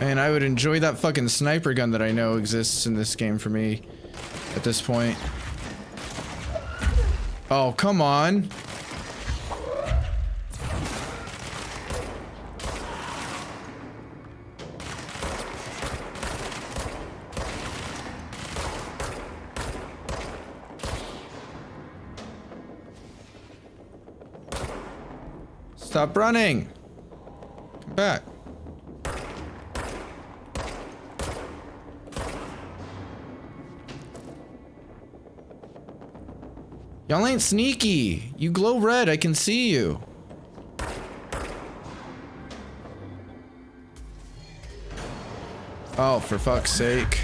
Man, I would enjoy that fucking sniper gun that I know exists in this game for me at this point. Oh, come on. Stop running. Come back. Y'all ain't sneaky. You glow red. I can see you. Oh, for fuck's sake.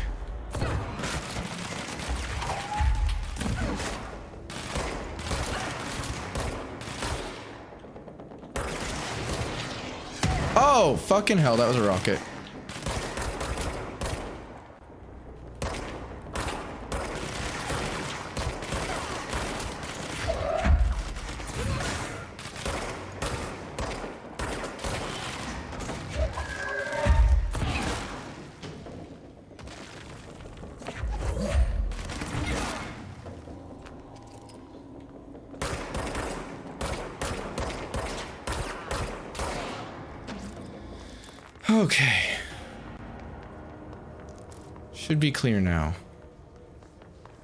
Oh, fucking hell. That was a rocket. Okay. Should be clear now.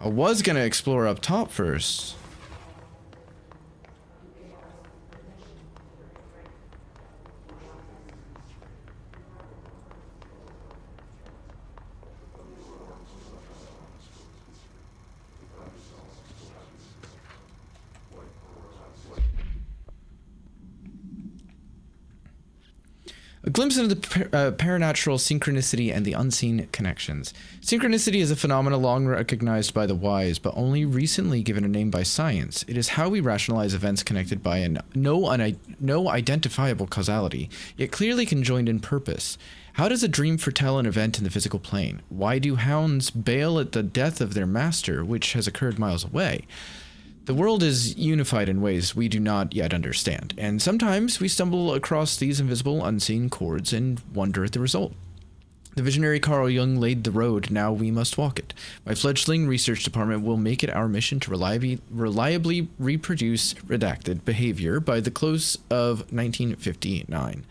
I was gonna explore up top first. A glimpse into the paranatural synchronicity and the unseen connections. Synchronicity is a phenomenon long recognized by the wise, but only recently given a name by science. It is how we rationalize events connected by no identifiable causality, yet clearly conjoined in purpose. How does a dream foretell an event in the physical plane? Why do hounds bail at the death of their master, which has occurred miles away? The world is unified in ways we do not yet understand, and sometimes we stumble across these invisible, unseen chords and wonder at the result. The visionary Carl Jung laid the road, now we must walk it. My fledgling research department will make it our mission to reliably reproduce redacted behavior by the close of 1959.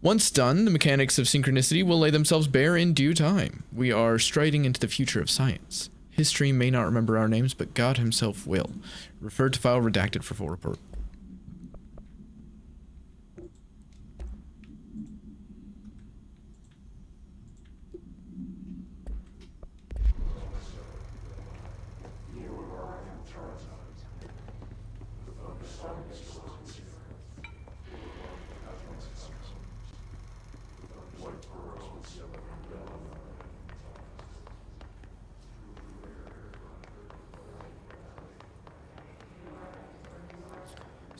Once done, the mechanics of synchronicity will lay themselves bare in due time. We are striding into the future of science. History may not remember our names, but God himself will. Refer to file redacted for full report.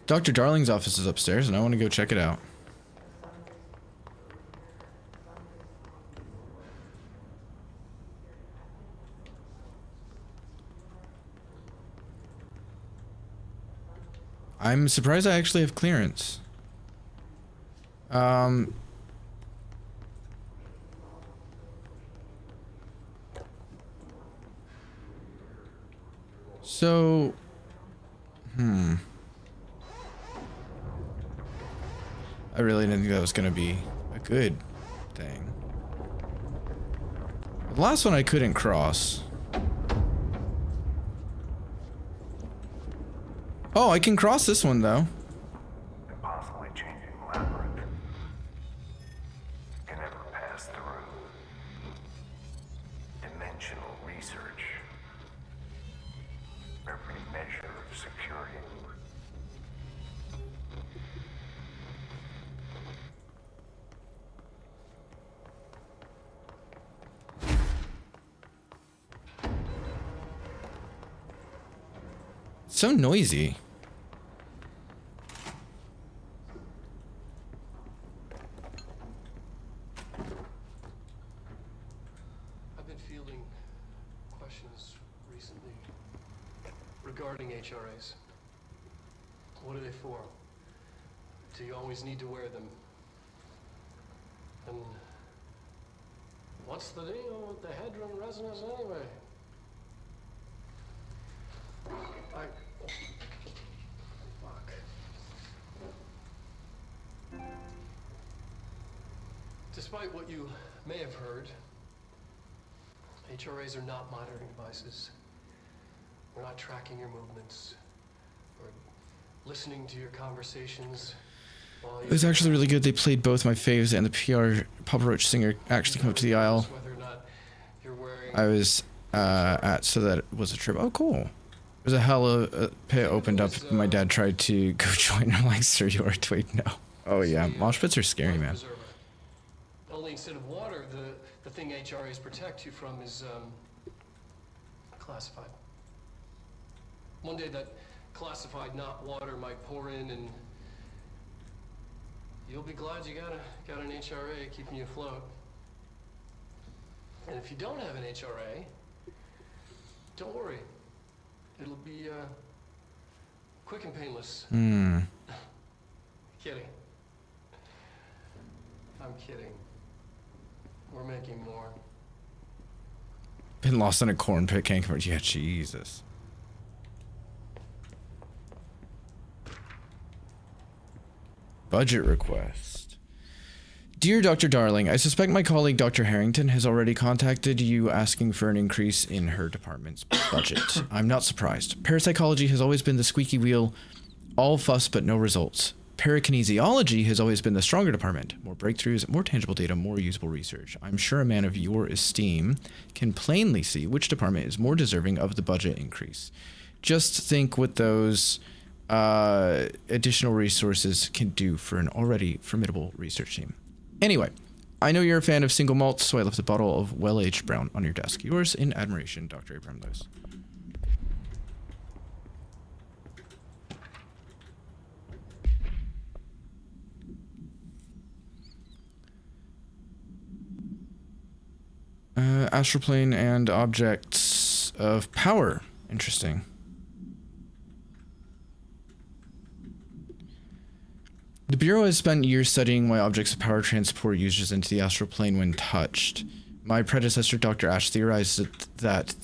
Dr. Darling's office is upstairs, and I want to go check it out. I'm surprised I actually have clearance. So, I really didn't think that was going to be a good thing. The last one I couldn't cross. Oh, I can cross this one though. Impossibly changing labyrinth. Can never pass through. Dimensional research. Every measure of security. So noisy. I've been fielding questions recently regarding HRAs. What are they for? Do you always need to wear them? And what's the deal with the headroom resonance anyway? Fuck. Despite what you may have heard, HRAs are not monitoring devices. We're not tracking your movements or listening to your conversations. It was actually really good. They played both my faves, and the PR Papa Roach singer actually came up to the aisle I was at, so that it was a trip. Oh, cool. There's a hella pit opened up. My dad tried to go join. I'm like, sir, you are tweet now. Oh yeah, mosh pits are scary, man. Only instead of water, the thing HRAs protect you from is classified. One day that classified not water might pour in, and you'll be glad you got an HRA keeping you afloat. And if you don't have an HRA, don't worry. It'll be quick and painless. Kidding. I'm kidding. We're making more. Been lost in a corn pit, can't come. Yeah, Jesus. Budget request. Dear Dr. Darling, I suspect my colleague Dr. Harrington has already contacted you asking for an increase in her department's budget. I'm not surprised. Parapsychology has always been the squeaky wheel, all fuss but no results. Parakinesiology has always been the stronger department. More breakthroughs, more tangible data, more usable research. I'm sure a man of your esteem can plainly see which department is more deserving of the budget increase. Just think what those additional resources can do for an already formidable research team. Anyway, I know you're a fan of single malts, so I left a bottle of well-aged brown on your desk. Yours in admiration, Dr. Abraham Lewis. Astral plane and objects of power. Interesting. The Bureau has spent years studying why objects of power transport users into the astral plane when touched. My predecessor, Dr. Ash, theorized that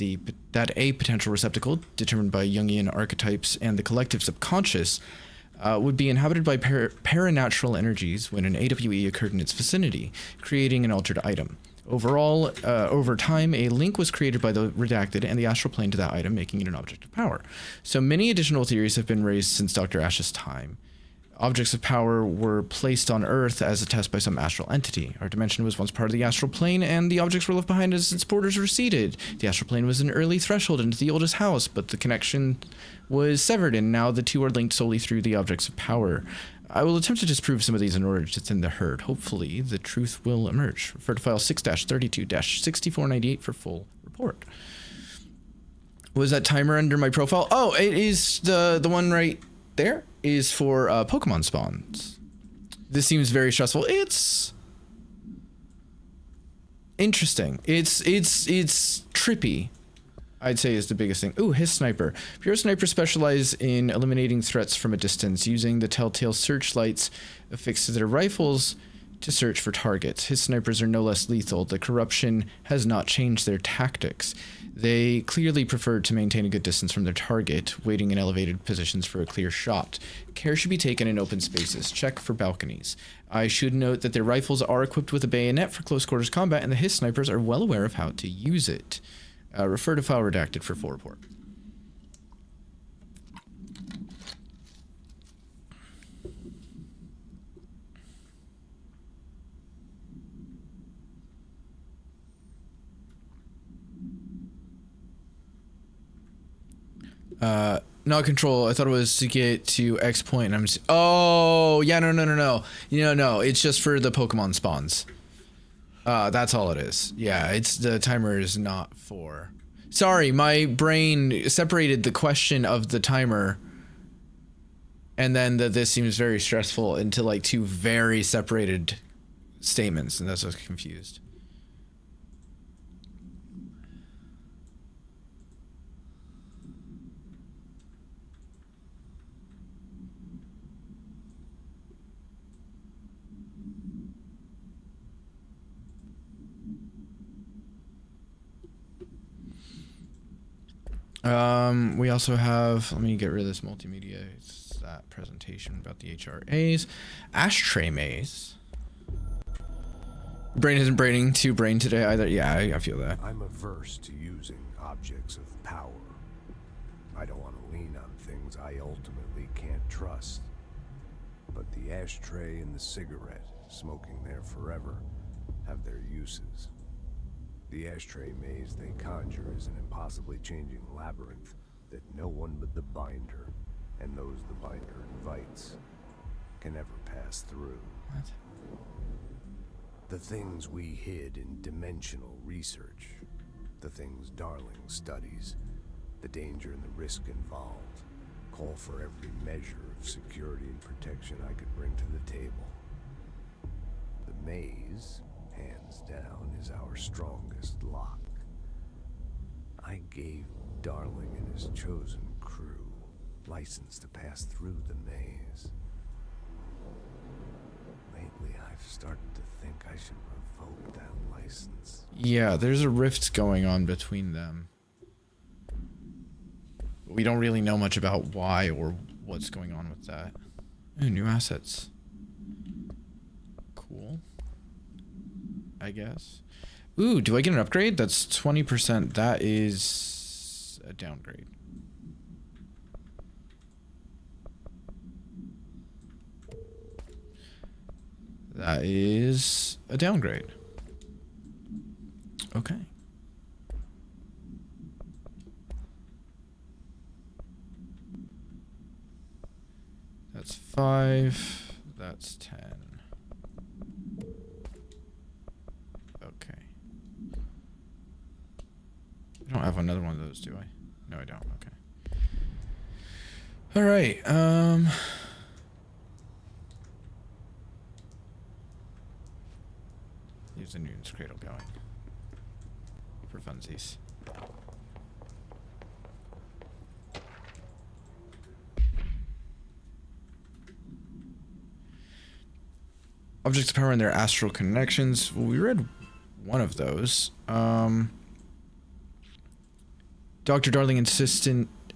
a potential receptacle, determined by Jungian archetypes and the collective subconscious, would be inhabited by paranatural energies when an AWE occurred in its vicinity, creating an altered item. Overall, over time, a link was created by the redacted and the astral plane to that item, making it an object of power. So many additional theories have been raised since Dr. Ash's time. Objects of power were placed on Earth as a test by some astral entity. Our dimension was once part of the astral plane, and the objects were left behind as its borders receded. The astral plane was an early threshold into the oldest house, but the connection was severed, and now the two are linked solely through the objects of power. I will attempt to disprove some of these in order to thin the herd. Hopefully, the truth will emerge. Refer to file 6-32-6498 for full report. Was that timer under my profile? Oh, it is the one right there is for Pokemon spawns. This seems very stressful. It's interesting. It's trippy, I'd say, is the biggest thing. Ooh, his sniper. Bureau snipers specialize in eliminating threats from a distance, using the telltale searchlights affixed to their rifles to search for targets. His snipers are no less lethal. The corruption has not changed their tactics. They clearly prefer to maintain a good distance from their target, waiting in elevated positions for a clear shot. Care should be taken in open spaces. Check for balconies. I should note that their rifles are equipped with a bayonet for close quarters combat, and the HISS snipers are well aware of how to use it. Refer to file redacted for full report. Not control. I thought it was to get to X point, and I'm just, oh yeah, no. No, it's just for the Pokemon spawns. That's all it is. Yeah, it's the timer is not for. Sorry, my brain separated the question of the timer, and then that this seems very stressful into like two very separated statements, and that's what's confused. We also have, let me get rid of this multimedia. It's that presentation about the HRAs. Ashtray maze. Brain isn't braining to brain today either. Yeah, I feel that. I'm averse to using objects of power. I don't want to lean on things I ultimately can't trust. But the ashtray and the cigarette, smoking there forever, have their uses. The ashtray maze they conjure is an impossibly changing labyrinth that no one but the binder, and those the binder invites, can ever pass through. What? The things we hid in dimensional research, the things Darling studies, the danger and the risk involved, call for every measure of security and protection I could bring to the table. The maze, hands down, is our strongest lock. I gave Darling and his chosen crew license to pass through the maze. Lately, I've started to think I should revoke that license. Yeah, there's a rift going on between them. We don't really know much about why or what's going on with that. Ooh, new assets. Cool. I guess. Ooh, do I get an upgrade? That's 20%. That is a downgrade. That is a downgrade. Okay. That's 5. That's 10. Okay. I don't have another one of those, do I? No, I don't. Okay. All right. Use the Newton's Cradle going. For funsies. Objects of power and their astral connections. Well, we read one of those. Dr. Darling is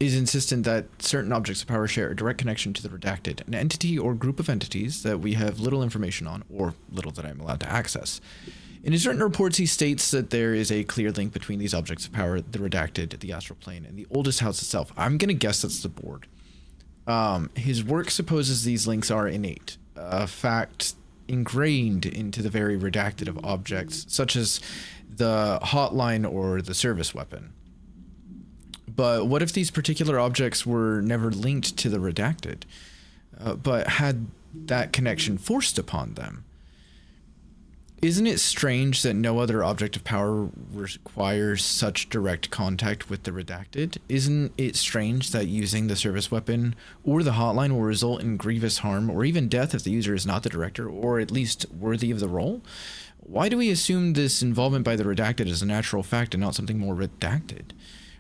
insistent that certain objects of power share a direct connection to the redacted, an entity or group of entities that we have little information on, or little that I'm allowed to access. In his written reports, he states that there is a clear link between these objects of power, the redacted, the astral plane, and the oldest house itself. I'm gonna guess that's the board. His work supposes these links are innate, a fact ingrained into the very redacted of objects, such as the hotline or the service weapon. But what if these particular objects were never linked to the redacted, but had that connection forced upon them? Isn't it strange that no other object of power requires such direct contact with the redacted? Isn't it strange that using the service weapon or the hotline will result in grievous harm or even death if the user is not the director or at least worthy of the role? Why do we assume this involvement by the redacted is a natural fact and not something more redacted?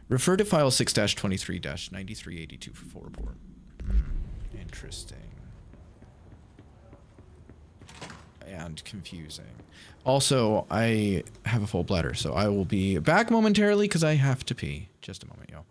Refer to file 6-23-9382 for full report. Interesting. And confusing. Also, I have a full bladder, so I will be back momentarily because I have to pee. Just a moment, y'all.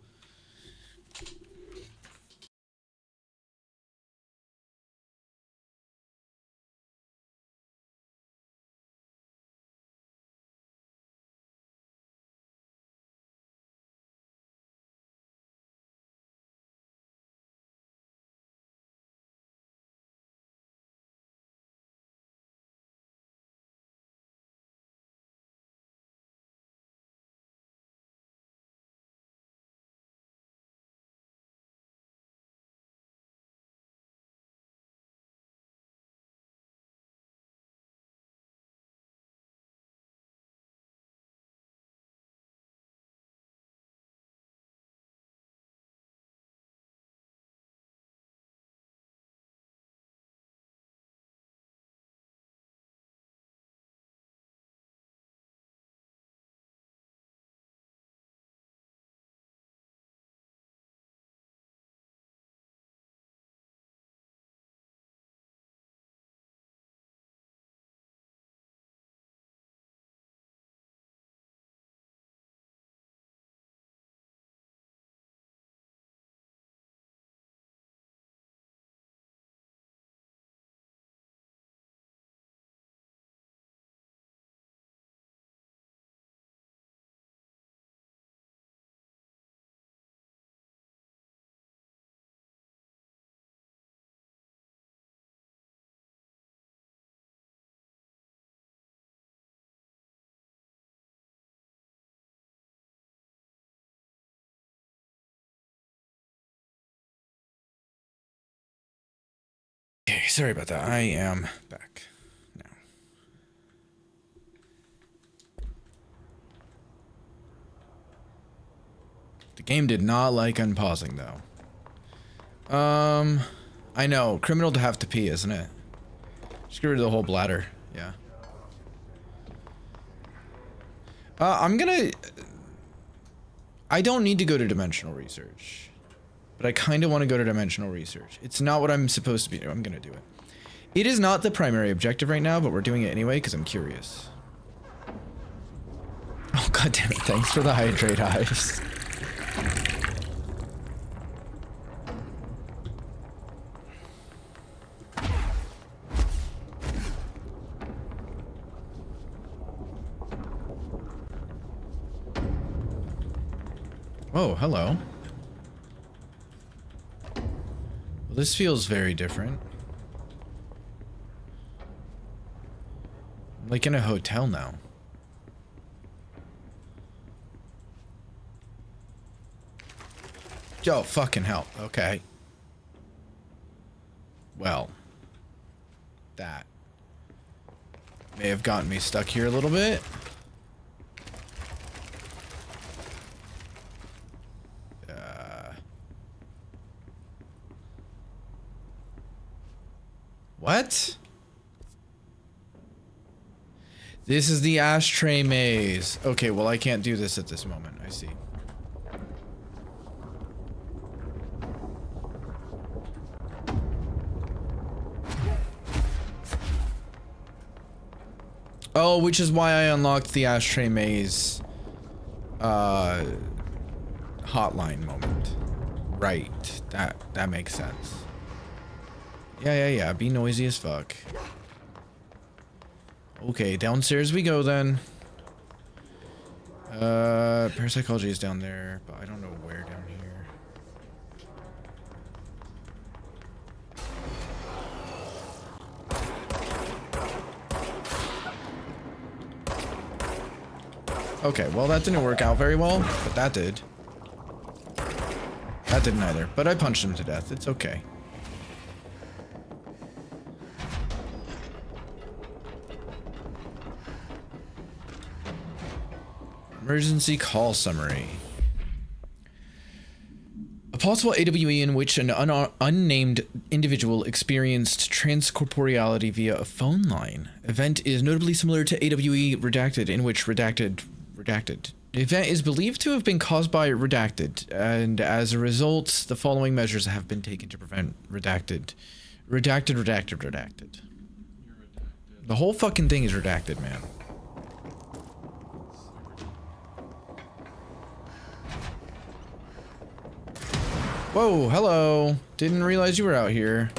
Okay, sorry about that. I am back now. The game did not like unpausing though. I know, criminal to have to pee, isn't it? Just get rid of the whole bladder. Yeah. I don't need to go to dimensional research, but I kind of want to go to dimensional research. It's not what I'm supposed to be doing. I'm gonna do it. It is not the primary objective right now, but we're doing it anyway because I'm curious. Oh, god damn it. Thanks for the hydrate eyes. Oh, hello. Well, this feels very different. I'm like in a hotel now. Oh, fucking hell. Okay. Well, that may have gotten me stuck here a little bit. What? This is the ashtray maze. Okay, well, I can't do this at this moment. I see. Oh, which is why I unlocked the Ashtray Maze hotline moment. Right. That makes sense. Yeah. Be noisy as fuck. Okay, downstairs we go then. Parapsychology is down there, but I don't know where down here. Okay, well that didn't work out very well, but that did. That didn't either, but I punched him to death. It's okay. Emergency call summary. A possible AWE in which an unnamed individual experienced transcorporeality via a phone line. Event is notably similar to AWE Redacted, in which Redacted. The event is believed to have been caused by Redacted, and as a result, the following measures have been taken to prevent Redacted. Redacted. The whole fucking thing is redacted, man. Whoa, hello. Didn't realize you were out here.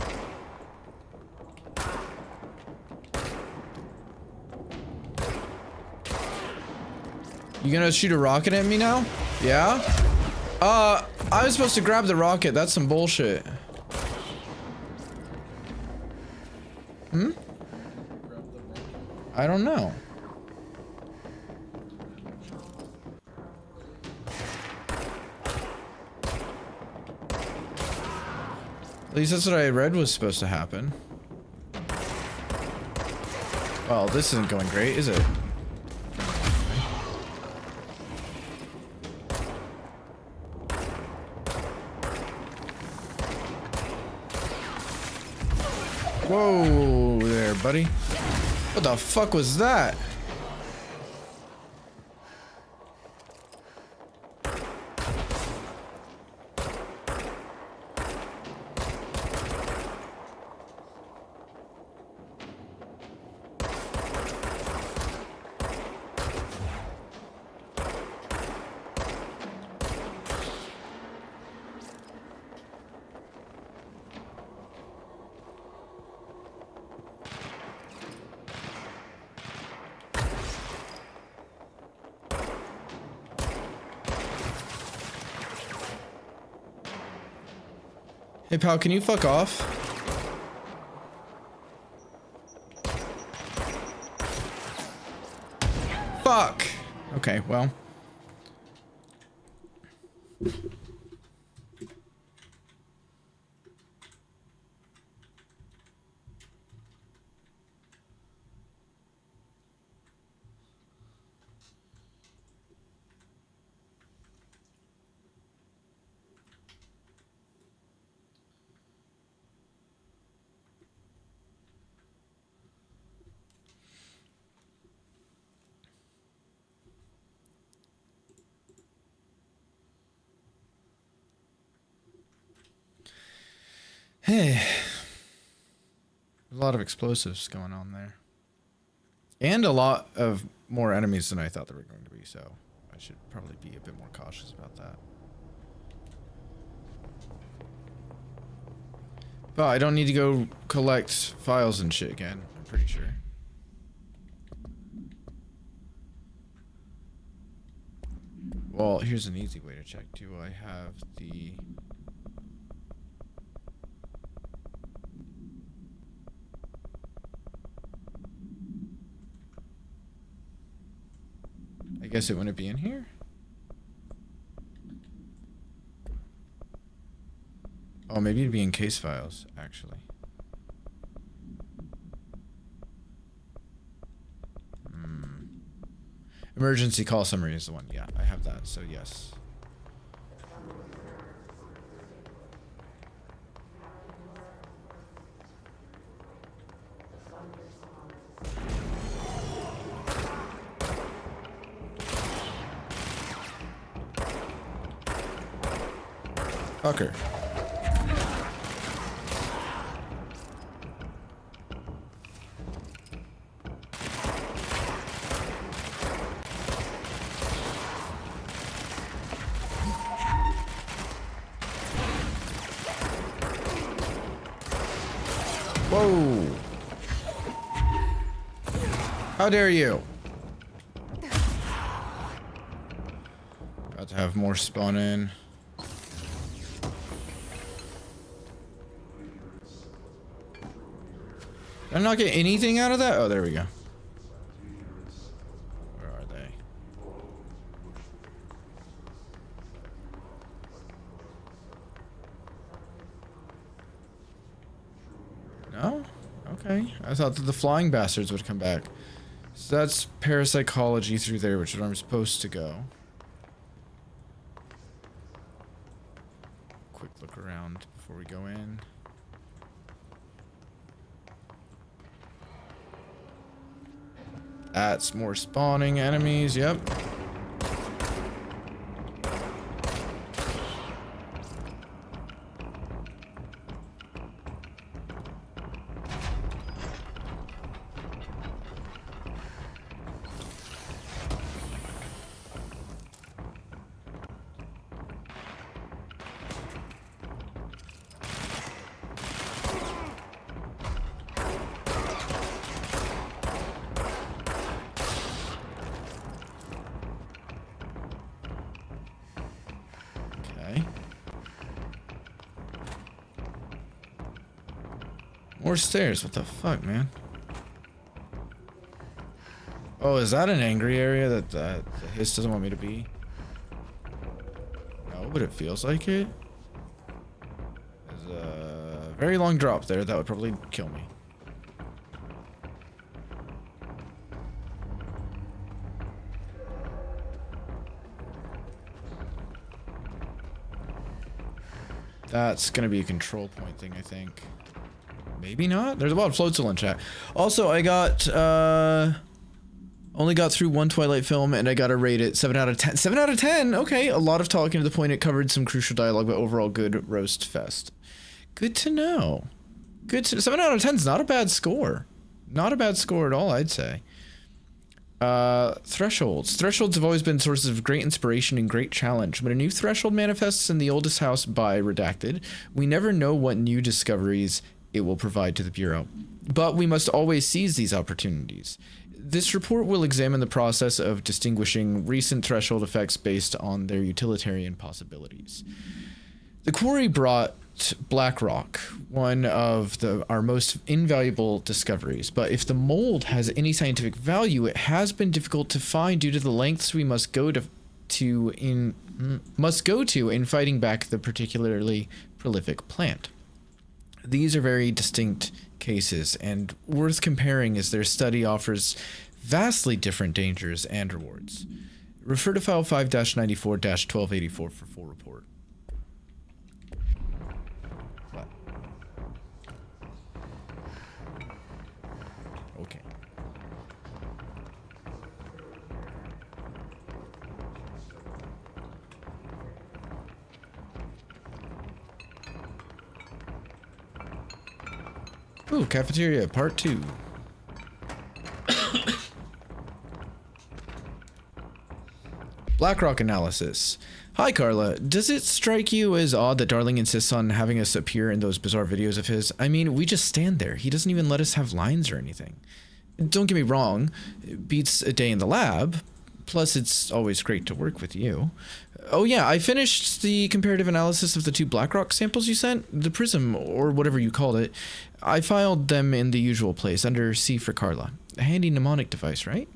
You gonna shoot a rocket at me now? Yeah? I was supposed to grab the rocket. That's some bullshit. I don't know. At least that's what I read was supposed to happen. Well, this isn't going great, is it? Whoa there, buddy. What the fuck was that? Hey pal, can you fuck off? Fuck! Okay, well. Hey. There's a lot of explosives going on there. And a lot of more enemies than I thought there were going to be, so I should probably be a bit more cautious about that. But I don't need to go collect files and shit again, I'm pretty sure. Well, here's an easy way to check. Do I have the... I guess it wouldn't be in here? Oh, maybe it'd be in case files, actually. Emergency call summary is the one. Yeah, I have that, so yes. Fucker. Whoa! How dare you? About to have more spawn in. Did I not get anything out of that? Oh, there we go. Where are they? No? Okay. I thought that the flying bastards would come back. So that's parapsychology through there, which is where I'm supposed to go. Quick look around before we go in. That's more spawning enemies, yep. More stairs, what the fuck, man? Oh, is that an angry area that the hiss doesn't want me to be? No, but it feels like it. There's a very long drop there that would probably kill me. That's gonna be a control point thing, I think. Maybe not? There's a lot of floats still in chat. Also, I got, only got through one Twilight film and I got to rate it 7 out of 10. 7 out of 10? Okay, a lot of talking to the point it covered some crucial dialogue, but overall good roast fest. Good to know. Good to 7 out of 10 is not a bad score. Not a bad score at all, I'd say. Thresholds. Thresholds have always been sources of great inspiration and great challenge. When a new threshold manifests in the oldest house by Redacted, we never know what new discoveries it will provide to the Bureau. But we must always seize these opportunities. This report will examine the process of distinguishing recent threshold effects based on their utilitarian possibilities. The quarry brought Blackrock, one of our most invaluable discoveries, but if the mold has any scientific value, it has been difficult to find due to the lengths we must go to in fighting back the particularly prolific plant. These are very distinct cases, and worth comparing as their study offers vastly different dangers and rewards. Refer to file 5-94-1284 for full report. What? Okay. Ooh, cafeteria, part 2. Blackrock analysis. Hi, Carla. Does it strike you as odd that Darling insists on having us appear in those bizarre videos of his? I mean, we just stand there. He doesn't even let us have lines or anything. Don't get me wrong. It beats a day in the lab. Plus, it's always great to work with you. Oh yeah, I finished the comparative analysis of the 2 Blackrock samples you sent, the Prism, or whatever you called it. I filed them in the usual place, under C for Carla. A handy mnemonic device, right?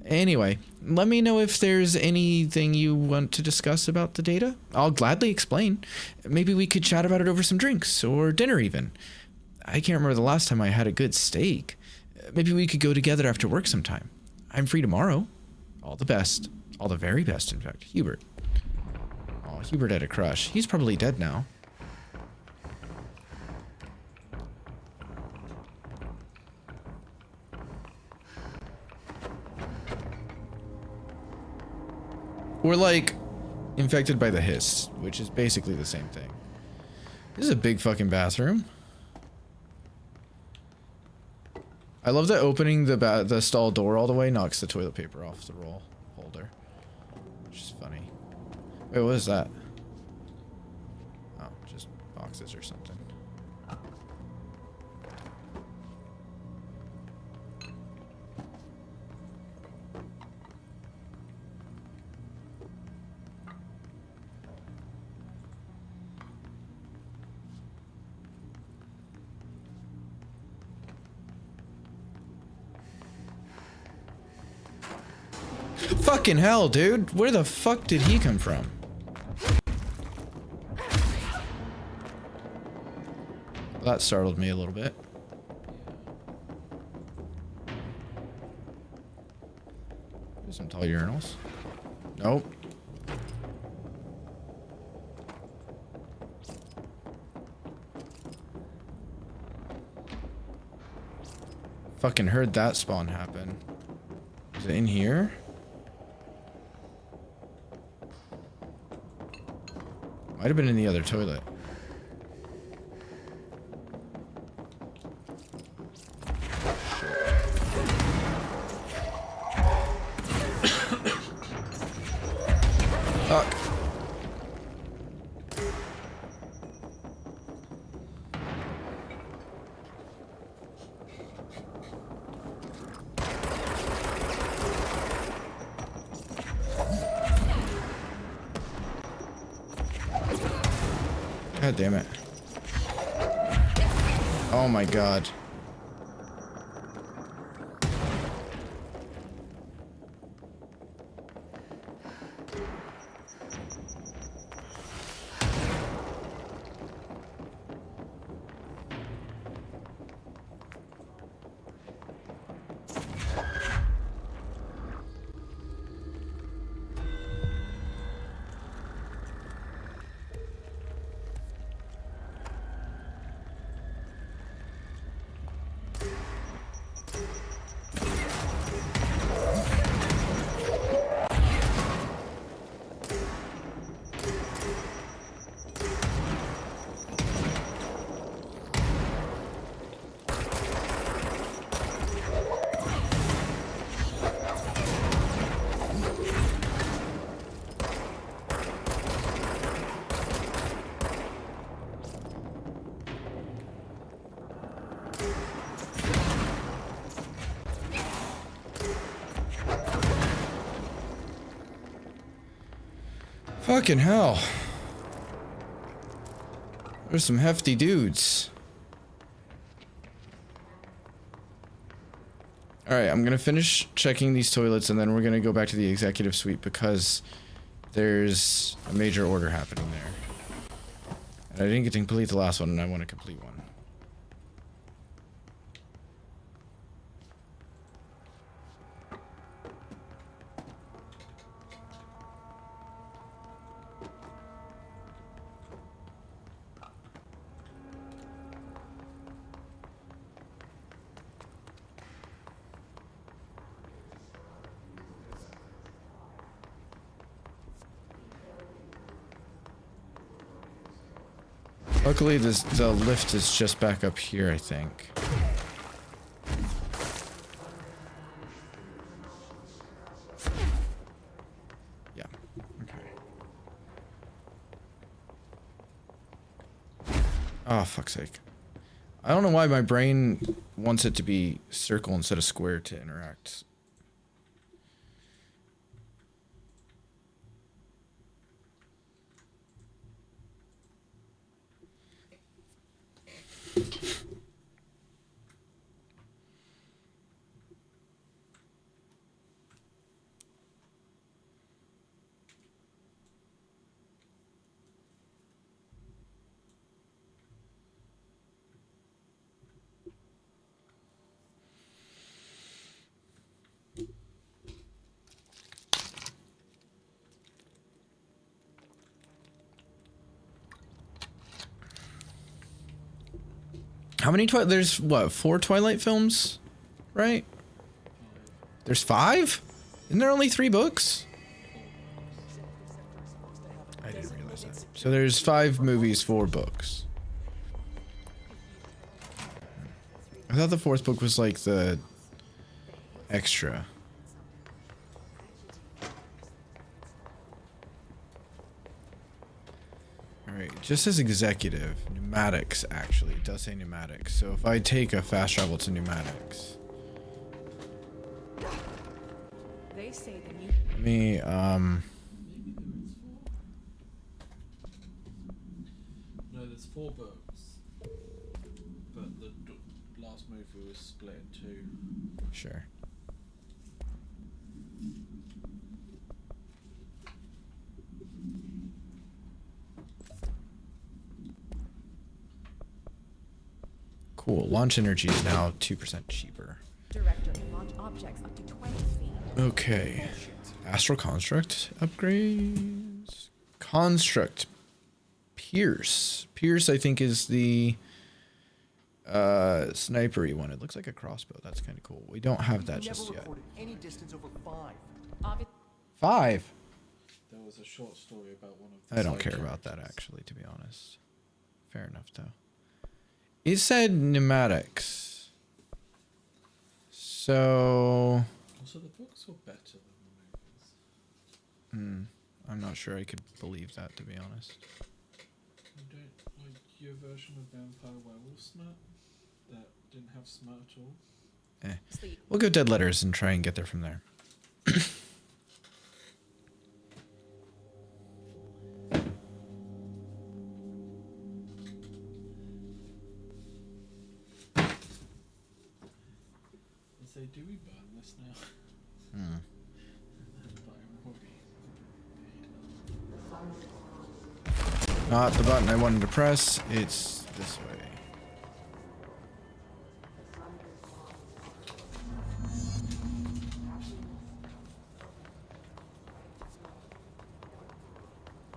Anyway, let me know if there's anything you want to discuss about the data. I'll gladly explain. Maybe we could chat about it over some drinks, or dinner even. I can't remember the last time I had a good steak. Maybe we could go together after work sometime. I'm free tomorrow. All the best. All the very best, in fact. Hubert. Oh, Hubert had a crush. He's probably dead now. We're like infected by the hiss, which is basically the same thing. This is a big fucking bathroom. I love that opening the stall door all the way knocks the toilet paper off the roll holder. Which is funny. Wait, what is that? Oh, just boxes or something. Fucking hell, dude. Where the fuck did he come from? That startled me a little bit. There's some tall urinals. Nope. Fucking heard that spawn happen. Is it in here? Might have been in the other toilet. Fuck. God damn it. Oh my god. Fucking hell. There's some hefty dudes. Alright, I'm gonna finish checking these toilets and then we're gonna go back to the executive suite because there's a major order happening there. And I didn't get to complete the last one and I want to complete one. Luckily, the lift is just back up here, I think. Yeah, okay. Oh, fuck's sake. I don't know why my brain wants it to be circle instead of square to interact. How many there's what, 4 Twilight films, right? There's 5? Isn't there only 3 books? I didn't realize that. So there's 5 movies, 4 books. I thought the 4th book was like the extra. Alright, it just says executive. Pneumatics, actually. It does say pneumatics. So if I take a fast travel to pneumatics. They say the new Let me, No, there's 4 books, but the last movie was split in 2. sure. Cool. Launch energy is now 2% cheaper. director can launch objects up to 20 feet. Okay. Astral construct upgrades. Construct. Pierce. Pierce, I think, is the snipery one. It looks like a crossbow. That's kind of cool. We don't have that just yet. Any distance over 5. 5. There was a short story about one of the I don't care about that, actually, to be honest. Fair enough, though. It said pneumatics. So... Also, the books were better than the movies. I'm not sure I could believe that, to be honest. You don't like your version of Vampire Werewolf smut that didn't have smut at all? We'll go Dead Letters and try and get there from there. Say, do we burn this now? Not the button I wanted to press. It's this way.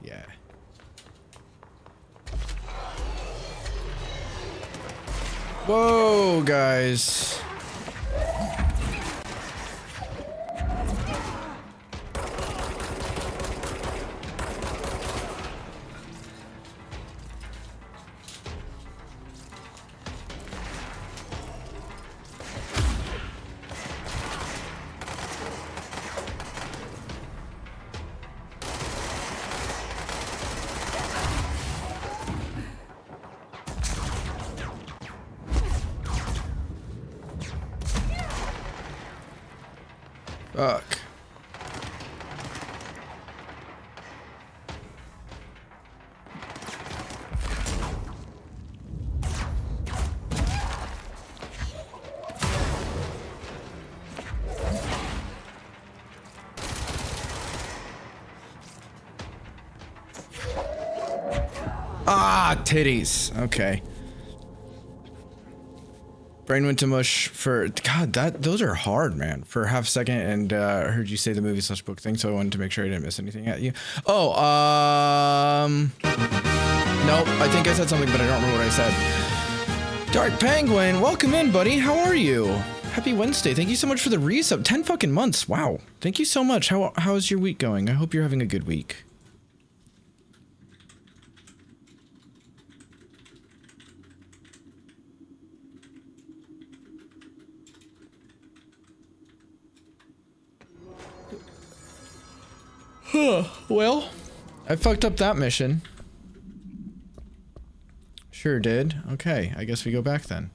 Yeah. Whoa, guys. Fuck. Ah, titties. Okay. Brain went to mush for God. Those are hard, man. For half a second, and I heard you say the movie / book thing, so I wanted to make sure I didn't miss anything at you. Oh, nope. I think I said something, but I don't remember what I said. Dark Penguin, welcome in, buddy. How are you? Happy Wednesday. Thank you so much for the resub. 10 fucking months. Wow. Thank you so much. How's your week going? I hope you're having a good week. Well, I fucked up that mission. Sure did. Okay, I guess we go back then.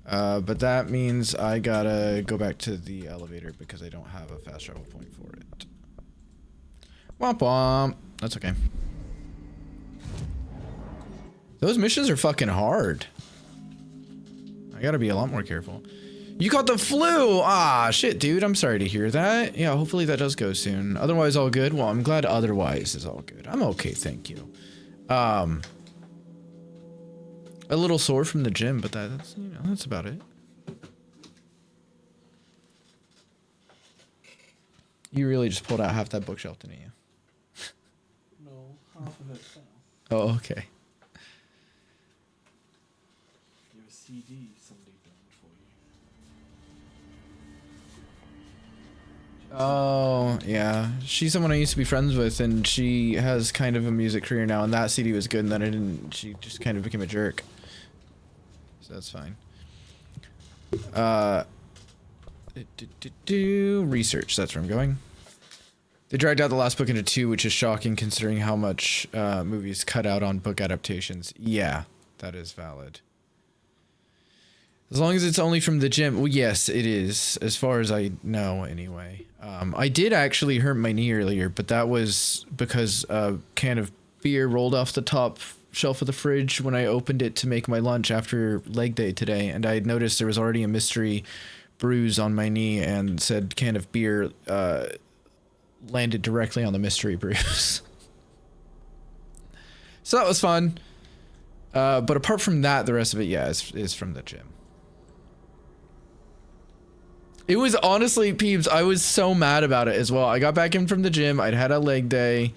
But that means I gotta go back to the elevator because I don't have a fast travel point for it. Womp womp. That's okay. Those missions are fucking hard. I gotta be a lot more careful. You got the flu! Ah, shit, dude. I'm sorry to hear that. Yeah, hopefully that does go soon. Otherwise, all good. Well, I'm glad otherwise is all good. I'm okay, thank you. A little sore from the gym, but that's, you know, that's about it. You really just pulled out half that bookshelf, didn't you? No, half of it fell. Oh, okay. Your CD somebody burned for you. Oh, yeah. She's someone I used to be friends with, and she has kind of a music career now, and that CD was good, and then she just kind of became a jerk. So that's fine. Research, that's where I'm going. They dragged out the last book into 2, which is shocking considering how much movies cut out on book adaptations. Yeah, that is valid. As long as it's only from the gym. Well, yes, it is, as far as I know, anyway. I did actually hurt my knee earlier, but that was because a can of beer rolled off the top shelf of the fridge when I opened it to make my lunch after leg day today, and I had noticed there was already a mystery bruise on my knee, and said can of beer landed directly on the mystery bruise. So that was fun. But apart from that, the rest of it, yeah, is from the gym. It was honestly, peeps, I was so mad about it as well. I got back in from the gym. I'd had a leg day.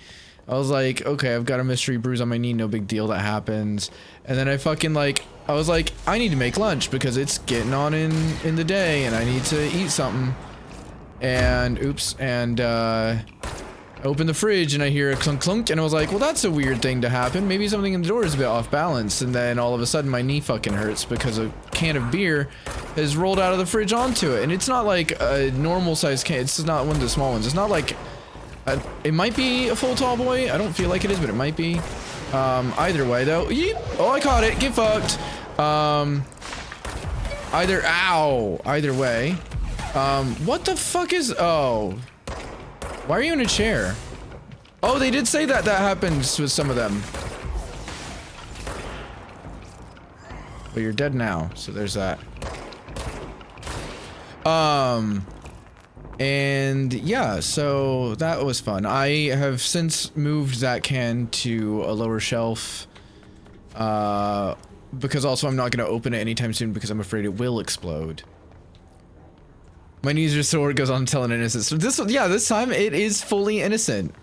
I was like, okay, I've got a mystery bruise on my knee. No big deal. That happens. And then I fucking I was like, I need to make lunch because it's getting on in the day and I need to eat something. And oops. And, I open the fridge and I hear a clunk clunk and I was like, well, that's a weird thing to happen. Maybe something in the door is a bit off balance. And then all of a sudden my knee fucking hurts because a can of beer has rolled out of the fridge onto it. And it's not like a normal size can. It's not one of the small ones. It's not like, it might be a full tall boy. I don't feel like it is, but it might be. Either way though. Yeep. Oh, I caught it. Get fucked. Either way. What the fuck is, oh. Why are you in a chair? Oh, they did say that happens with some of them. Well, you're dead now, so there's that. And yeah, so that was fun. I have since moved that can to a lower shelf. Because also I'm not going to open it anytime soon because I'm afraid it will explode. My knees are sore, goes on telling innocence. So this time it is fully innocent.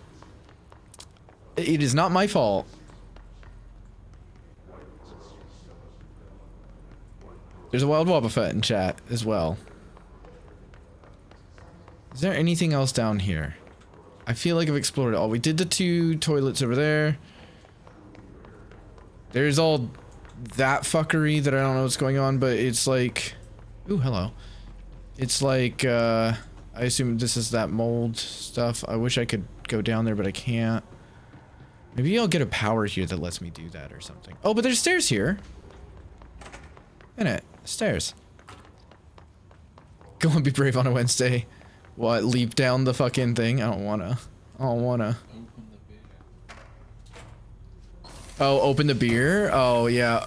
It is not my fault. There's a wild Wobbuffet in chat as well. Is there anything else down here? I feel like I've explored it all. We did the 2 toilets over there. There's all that fuckery that I don't know what's going on, but it's like... Ooh, hello. It's like, I assume this is that mold stuff. I wish I could go down there, but I can't. Maybe I'll get a power here that lets me do that or something. Oh, but there's stairs here. In it. Stairs. Go and be brave on a Wednesday. What, leap down the fucking thing? I don't wanna. Oh, open the beer? Oh, yeah.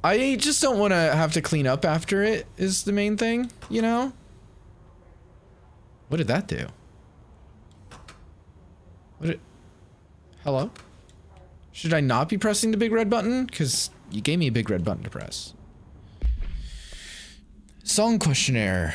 I just don't want to have to clean up after it, is the main thing, you know? What did that do? Hello? Should I not be pressing the big red button? Because you gave me a big red button to press. Song questionnaire.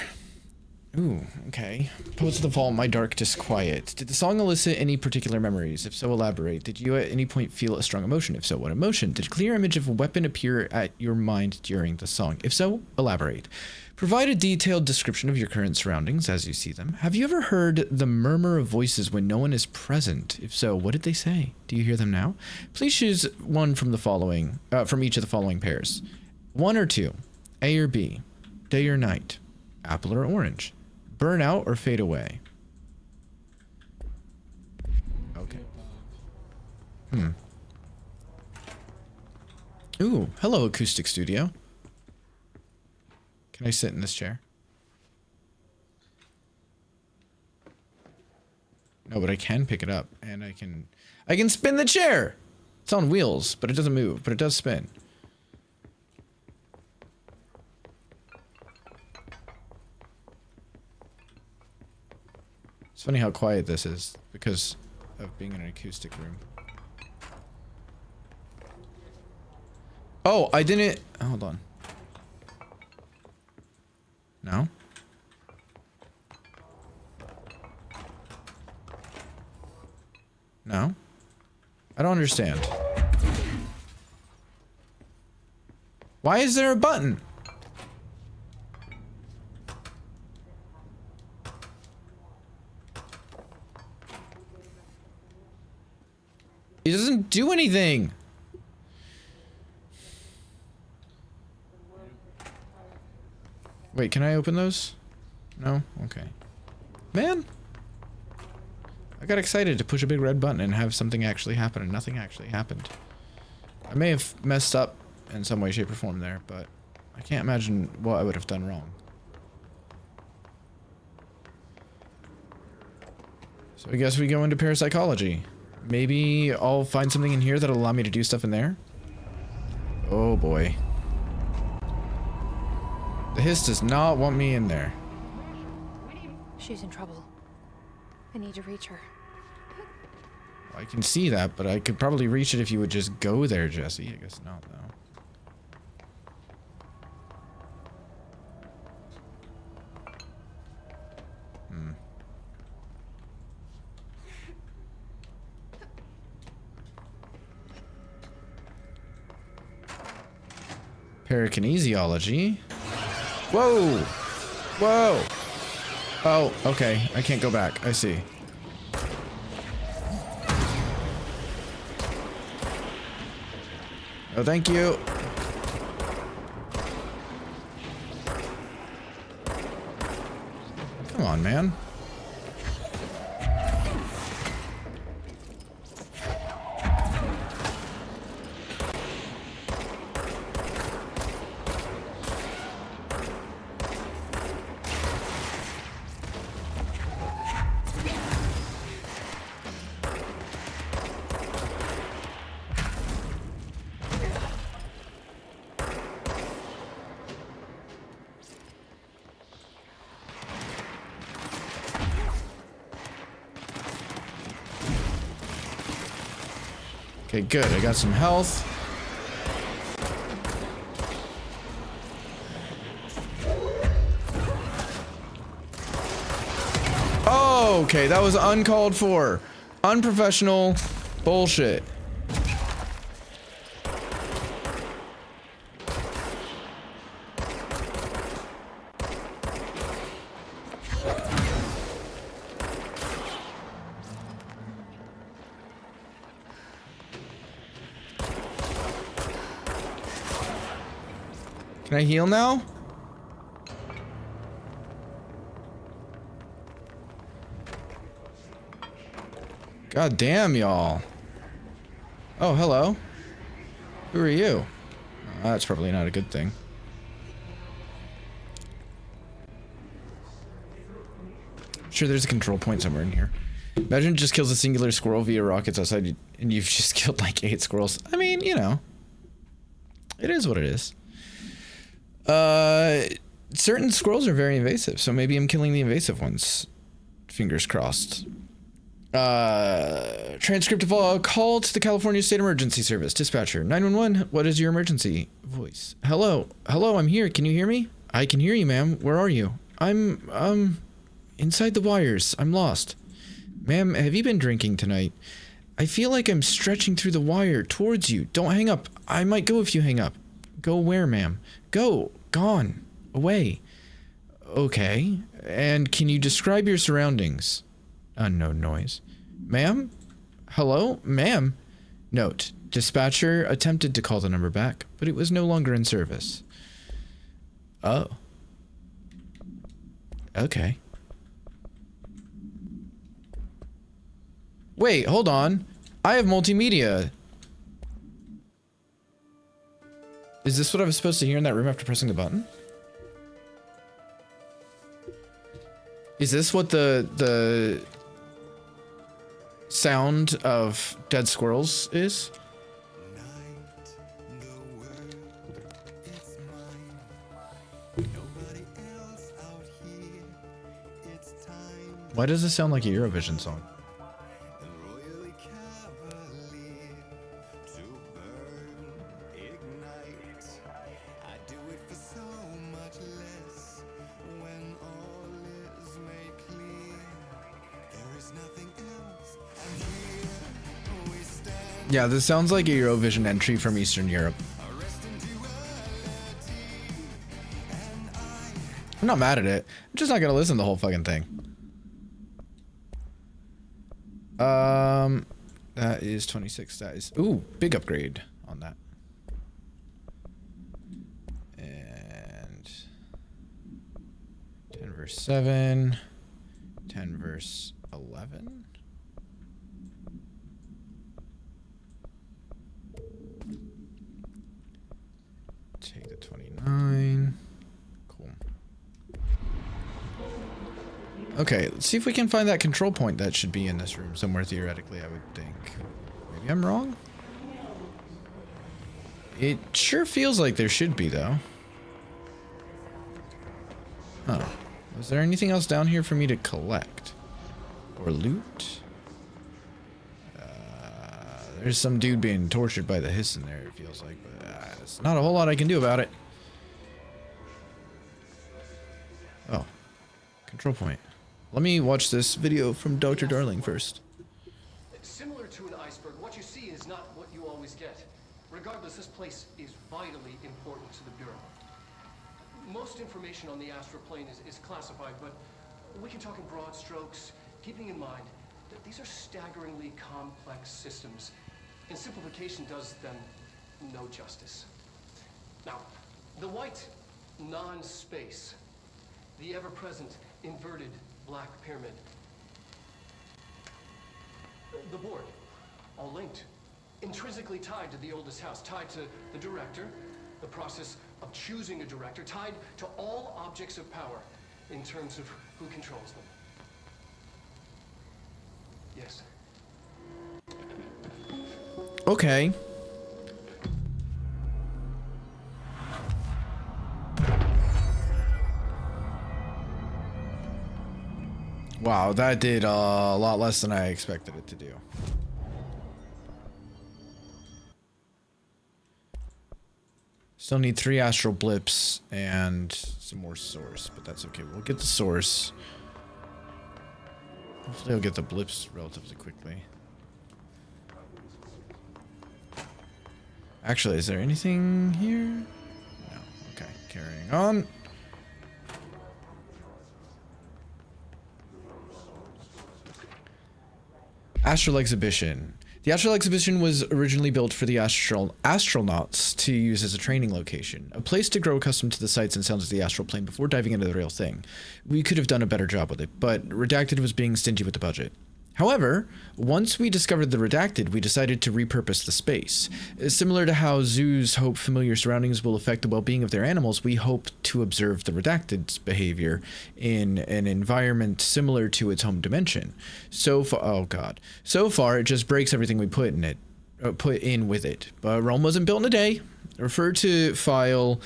Ooh, okay. Post the fall, my dark disquiet. Did the song elicit any particular memories? If so, elaborate. Did you at any point feel a strong emotion? If so, what emotion? Did a clear image of a weapon appear at your mind during the song? If so, elaborate. Provide a detailed description of your current surroundings as you see them. Have you ever heard the murmur of voices when no one is present? If so, what did they say? Do you hear them now? Please choose one from the following, from each of the following pairs. 1 or 2, A or B, day or night, apple or orange, burn out or fade away. Okay. Ooh, hello, acoustic studio. Can I sit in this chair? No, but I can pick it up and I can spin the chair. It's on wheels, but it doesn't move, but it does spin. It's funny how quiet this is because of being in an acoustic room. Oh, I didn't... Hold on. No? No? I don't understand. Why is there a button? It doesn't do anything. Wait, can I open those? No? Okay. Man! I got excited to push a big red button and have something actually happen, and nothing actually happened. I may have messed up in some way, shape, or form there, but I can't imagine what I would have done wrong. So I guess we go into parapsychology. Maybe I'll find something in here that'll allow me to do stuff in there. Oh boy. The hiss does not want me in there. She's in trouble. I need to reach her. I can see that, but I could probably reach it if you would just go there, Jesse. I guess not, though. Parakinesiology. Whoa! Whoa! Oh, okay. I can't go back. I see. Oh, thank you. Come on, man. Okay, good. I got some health. Oh, okay. That was uncalled for. Unprofessional bullshit. Can I heal now? God damn, y'all. Oh, hello. Who are you? Oh, that's probably not a good thing. Sure, there's a control point somewhere in here. Imagine it just kills a singular squirrel via rockets outside and you've just killed like 8 squirrels. I mean, you know. It is what it is. Certain squirrels are very invasive, so maybe I'm killing the invasive ones. Fingers crossed. Transcript of all call to the California State Emergency Service. Dispatcher, 911, what is your emergency? Voice. Hello, I'm here. Can you hear me? I can hear you, ma'am. Where are you? I'm, inside the wires. I'm lost. Ma'am, have you been drinking tonight? I feel like I'm stretching through the wire towards you. Don't hang up. I might go if you hang up. Go where, ma'am? Go. Gone. Away. Okay. And can you describe your surroundings? Unknown noise. Ma'am? Hello? Ma'am? Note. Dispatcher attempted to call the number back, but it was no longer in service. Oh. Okay. Wait, hold on. I have multimedia. Is this what I was supposed to hear in that room after pressing the button? Is this what the sound of dead squirrels is? Why does this sound like a Eurovision song? Yeah, this sounds like a Eurovision entry from Eastern Europe. I'm not mad at it. I'm just not gonna listen to the whole fucking thing. That is 26. That is, ooh, big upgrade on that. And 10 verse 7, 10 verse 11. Okay, let's see if we can find that control point that should be in this room somewhere theoretically, I would think. Maybe I'm wrong? It sure feels like there should be, though. Huh. Was there anything else down here for me to collect? Or loot? There's some dude being tortured by the hiss in there, it feels like, but there's not a whole lot I can do about it. Oh. Control point. Let me watch this video from Dr. Darling first. Similar to an iceberg, what you see is not what you always get. Regardless, this place is vitally important to the Bureau. Most information on the astral plane is classified, but we can talk in broad strokes, keeping in mind that these are staggeringly complex systems, and simplification does them no justice. Now, the white non-space, the ever-present inverted black pyramid, the board, all linked, intrinsically tied to the oldest house, tied to the director, the process of choosing a director, tied to all objects of power in terms of who controls them. Yes. Okay. Wow, that did a lot less than I expected it to do. Still need 3 astral blips and some more source, but that's okay. We'll get the source. Hopefully I'll get the blips relatively quickly. Actually, is there anything here? No. Okay, carrying on. Astral Exhibition. The Astral Exhibition was originally built for the astronauts to use as a training location, a place to grow accustomed to the sights and sounds of the astral plane before diving into the real thing. We could have done a better job with it, but Redacted was being stingy with the budget. However, once we discovered the Redacted, we decided to repurpose the space. Similar to how zoos hope familiar surroundings will affect the well-being of their animals, we hope to observe the Redacted's behavior in an environment similar to its home dimension. So far, oh god. So far, it just breaks everything we put in with it. But Rome wasn't built in a day. Refer to file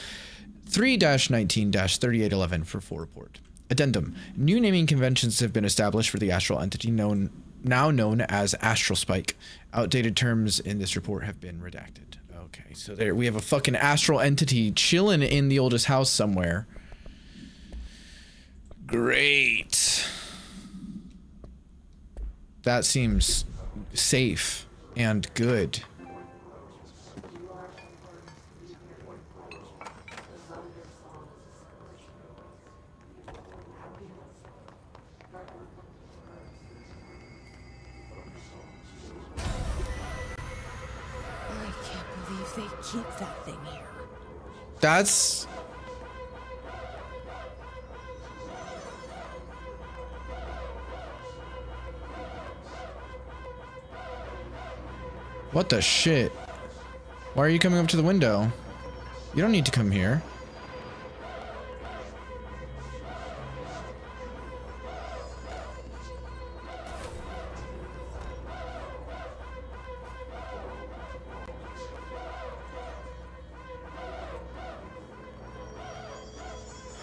3-19-3811 for full report. Addendum. New naming conventions have been established for the astral entity now known as Astral Spike. Outdated terms in this report have been redacted. Okay, so there we have a fucking astral entity chilling in the oldest house somewhere. Great. That seems safe and good. They keep that thing here. That's... What the shit? Why are you coming up to the window? You don't need to come here.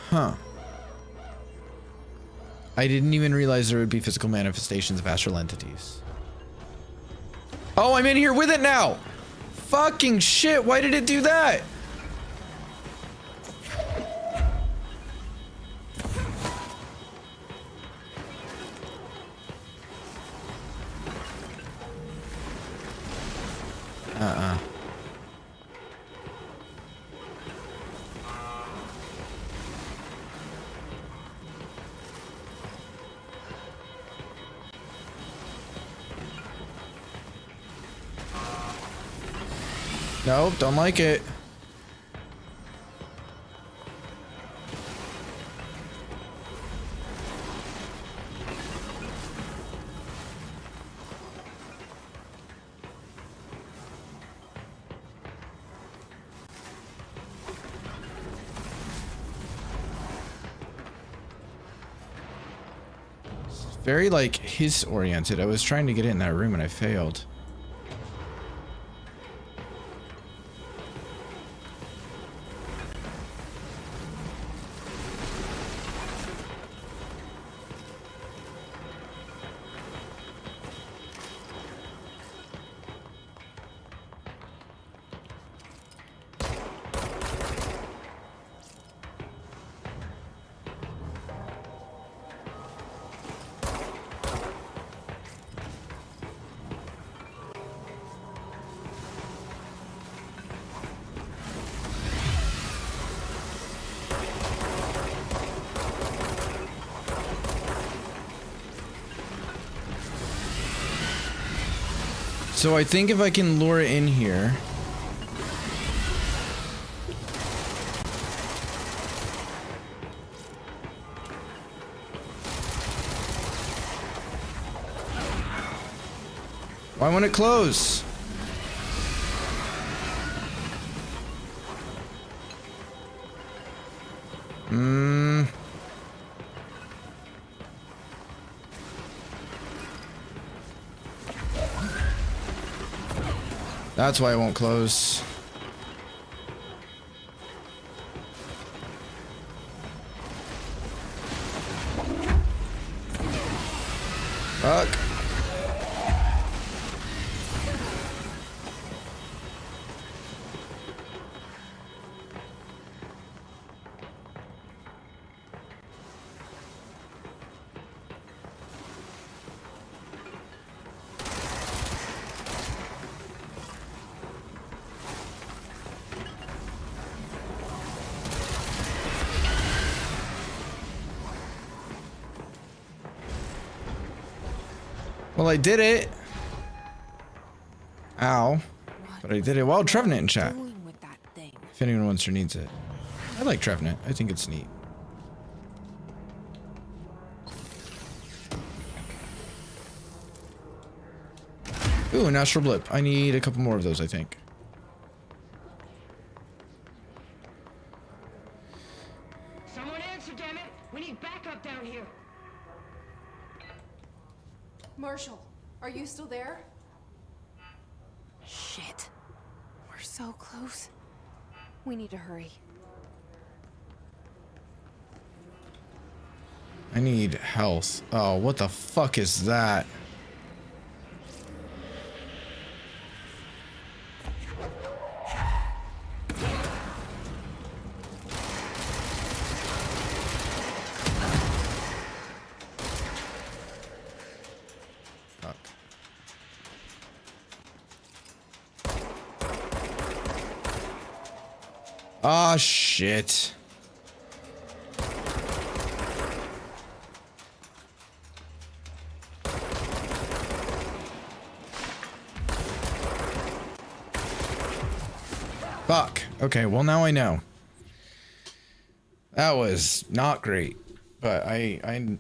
Huh. I didn't even realize there would be physical manifestations of astral entities. Oh, I'm in here with it now! Fucking shit, why did it do that? Nope, don't like it. Very like his oriented. I was trying to get it in that room and I failed. So I think if I can lure it in here. Why won't it close? That's why it won't close. Fuck. Well, I did it. Ow. But I did it. Well, Trevenant in chat. If anyone wants or needs it. I like Trevenant. I think it's neat. Ooh, an astral blip. I need a couple more of those, I think. Someone answer, damn it! We need backup down here. Marshall, are you still there? Shit. We're so close. We need to hurry. I need health. Oh, what the fuck is that? Ah, shit. Fuck. Okay, well now I know. That was not great, but I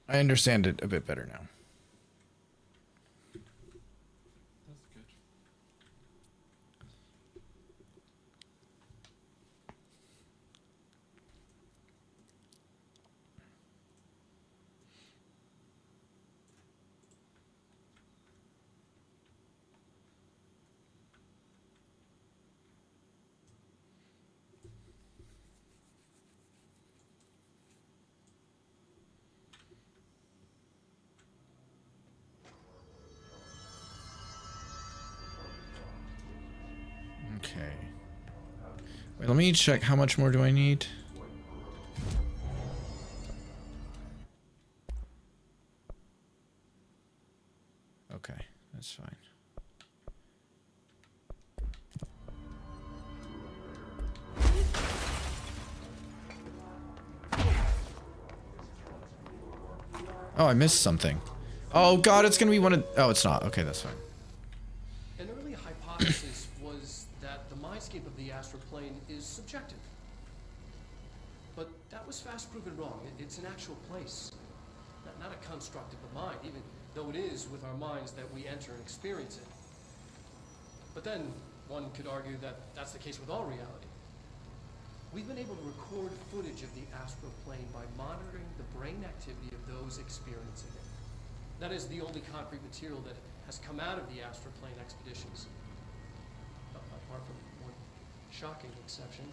understand it a bit better now. Okay. Wait, let me check how much more do I need? Okay, that's fine. Oh, I missed something. Oh god, it's gonna be one of... Oh, it's not. Okay, that's fine. An early hypothesis was that the mindscape of the astral plane is subjective. But that was fast proven wrong. It's an actual place. Not a construct of the mind, even though it is with our minds that we enter and experience it. But then, one could argue that that's the case with all reality. We've been able to record footage of the astral plane by monitoring the brain activity of those experiencing it. That is the only concrete material that has come out of the astral plane expeditions, apart from one shocking exception.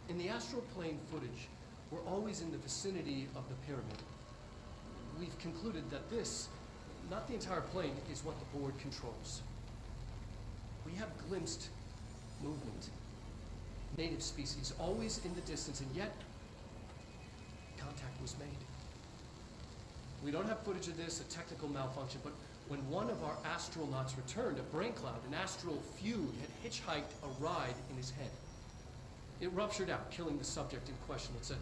In the astral plane footage, we're always in the vicinity of the pyramid. We've concluded that this, not the entire plane, is what the board controls. We have glimpsed movement, native species, always in the distance, and yet contact was made. We don't have footage of this, a technical malfunction, but when one of our astronauts returned, a brain cloud, an astral feud, had hitchhiked a ride in his head. It ruptured out, killing the subject in question. It's a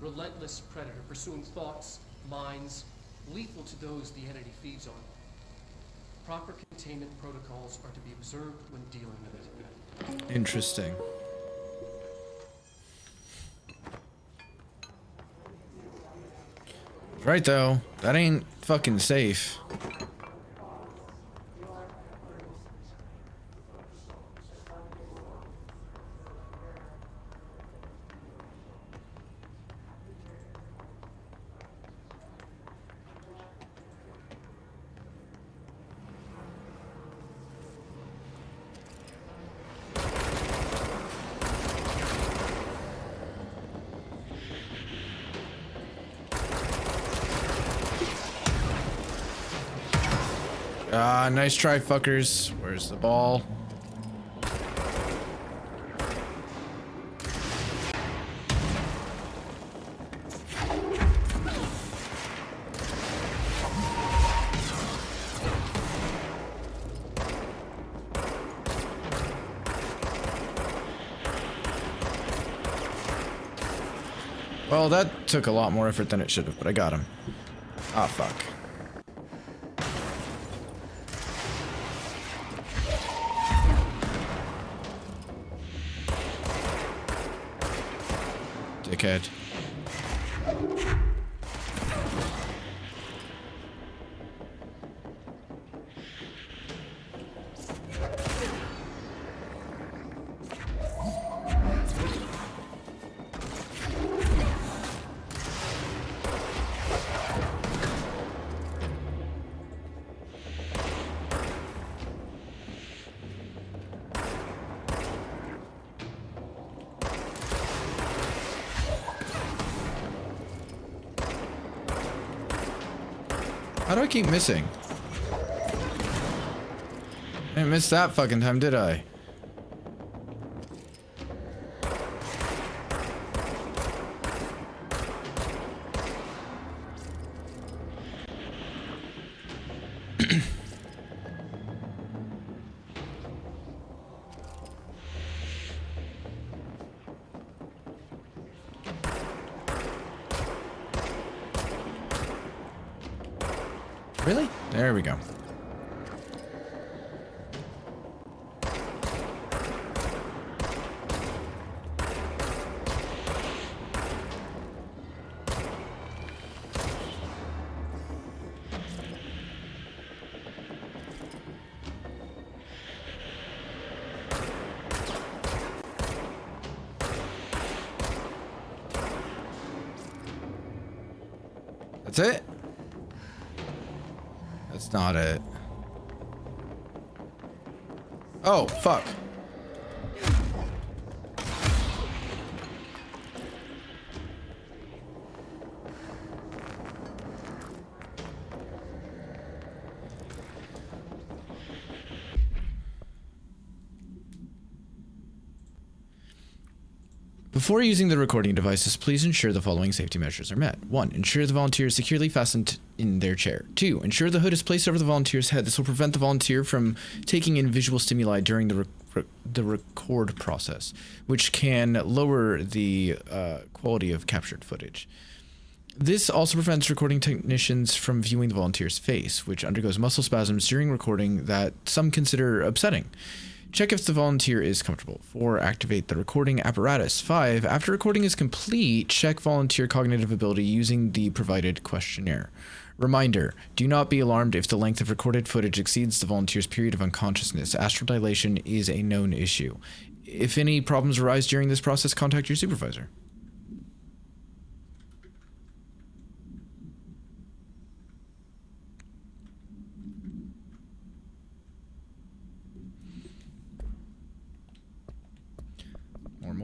relentless predator, pursuing thoughts, minds, lethal to those the entity feeds on. Proper containment protocols are to be observed when dealing with it. Interesting. Right though, that ain't fucking safe. Ah, nice try, fuckers. Where's the ball? Well, that took a lot more effort than it should have, but I got him. Ah, fuck. Dickhead. How do I keep missing? I didn't miss that fucking time, did I? Really? There we go. That's it? That's not it. Oh, fuck. Before using the recording devices, please ensure the following safety measures are met. 1. Ensure the volunteer is securely fastened in their chair. 2. Ensure the hood is placed over the volunteer's head. This will prevent the volunteer from taking in visual stimuli during the record process, which can lower the quality of captured footage. This also prevents recording technicians from viewing the volunteer's face, which undergoes muscle spasms during recording that some consider upsetting. Check if the volunteer is comfortable. 4. Activate the recording apparatus. 5. After recording is complete, check volunteer cognitive ability using the provided questionnaire. Reminder, do not be alarmed if the length of recorded footage exceeds the volunteer's period of unconsciousness. Astral dilation is a known issue. If any problems arise during this process, contact your supervisor.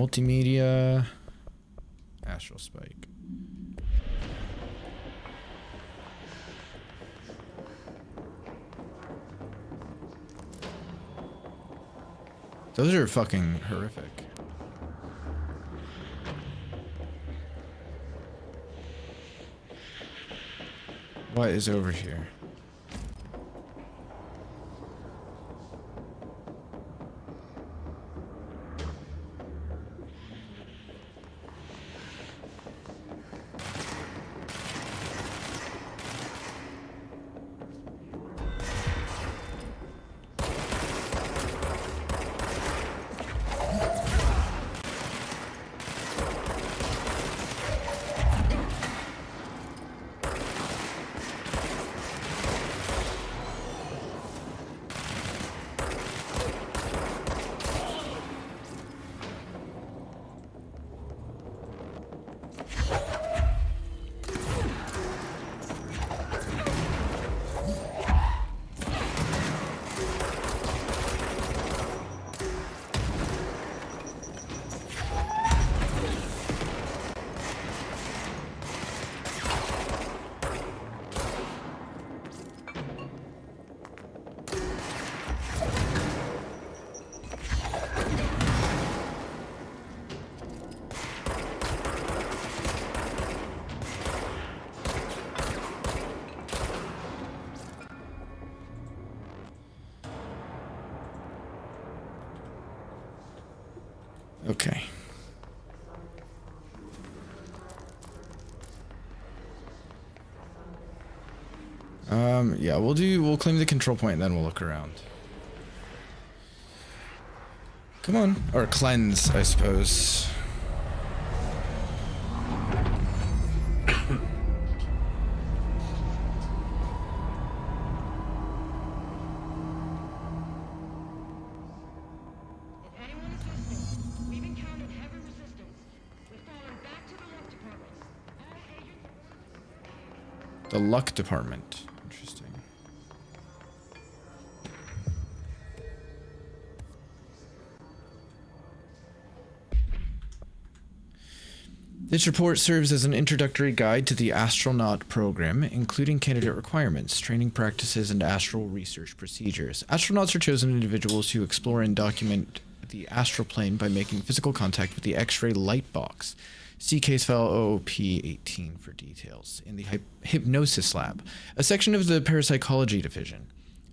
Multimedia. Astral Spike. Those are fucking horrific. What is over here? Okay. Yeah, we'll claim the control point and then we'll look around. Come on. Or cleanse, I suppose. The luck department. Interesting. This report serves as an introductory guide to the astronaut program, including candidate requirements, training practices, and astral research procedures. Astronauts are chosen individuals who explore and document the astral plane by making physical contact with the X-ray light box. See case file OOP-18 for details. In the hypnosis lab, a section of the parapsychology division.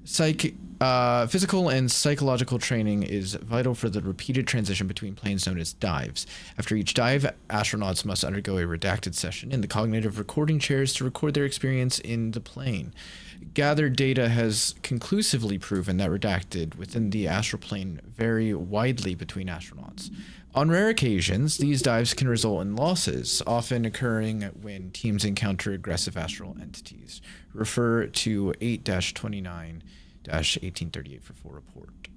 Physical and psychological training is vital for the repeated transition between planes known as dives. After each dive, astronauts must undergo a redacted session in the cognitive recording chairs to record their experience in the plane. Gathered data has conclusively proven that redacted within the astral plane vary widely between astronauts. On rare occasions, these dives can result in losses, often occurring when teams encounter aggressive astral entities. Refer to 8-29-1838 for full report.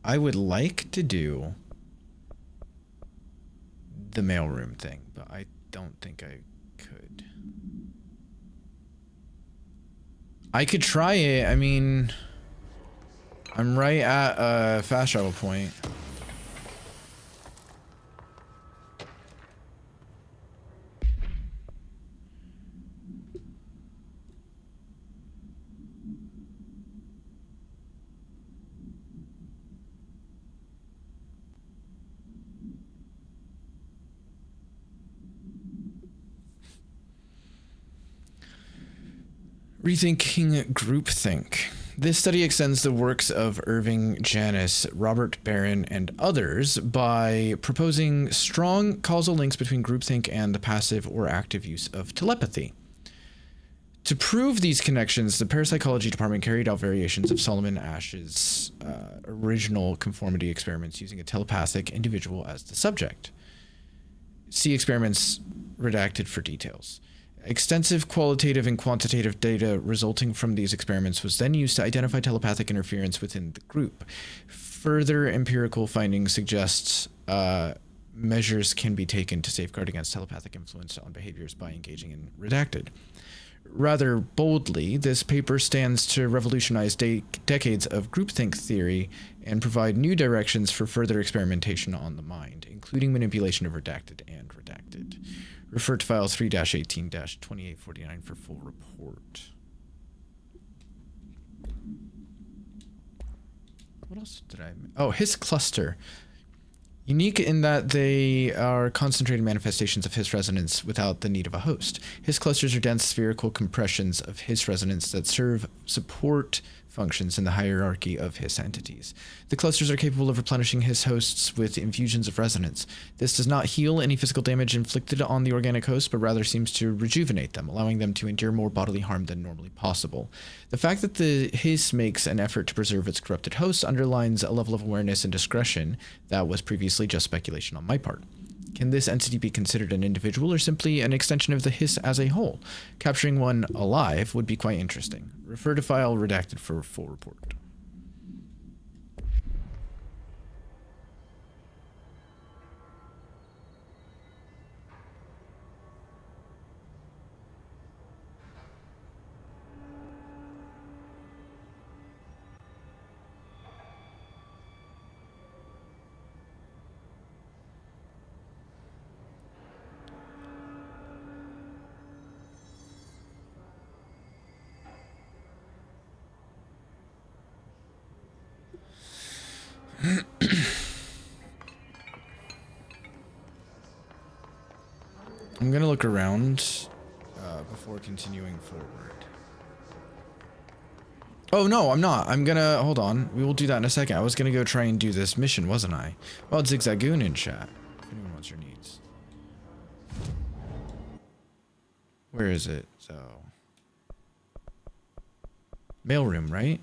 I would like to do the mailroom thing, but I don't think I could. I could try it. I mean, I'm right at a fast travel point. Rethinking groupthink. This study extends the works of Irving Janis, Robert Barron, and others by proposing strong causal links between groupthink and the passive or active use of telepathy. To prove these connections, the parapsychology department carried out variations of Solomon Asch's original conformity experiments using a telepathic individual as the subject. See experiments redacted for details. Extensive qualitative and quantitative data resulting from these experiments was then used to identify telepathic interference within the group. Further empirical findings suggests measures can be taken to safeguard against telepathic influence on behaviors by engaging in redacted. Rather boldly, this paper stands to revolutionize decades of groupthink theory and provide new directions for further experimentation on the mind, including manipulation of redacted and redacted. Refer to file 3-18-2849 for full report. What else did I... Oh, his cluster. Unique in that they are concentrated manifestations of his resonance without the need of a host. His clusters are dense spherical compressions of his resonance that serve support functions in the hierarchy of his entities. The clusters are capable of replenishing his hosts with infusions of resonance. This does not heal any physical damage inflicted on the organic host, but rather seems to rejuvenate them, allowing them to endure more bodily harm than normally possible. The fact that the Hiss makes an effort to preserve its corrupted hosts underlines a level of awareness and discretion that was previously just speculation on my part. Can this entity be considered an individual or simply an extension of the Hiss as a whole? Capturing one alive would be quite interesting. Refer to file redacted for full report. I'm gonna look around before continuing forward. Oh no, I'm not. I'm gonna hold on. We will do that in a second. I was gonna go try and do this mission, wasn't I? Well, Zigzagoon in chat. If anyone wants your needs. Where is it? So mailroom, right?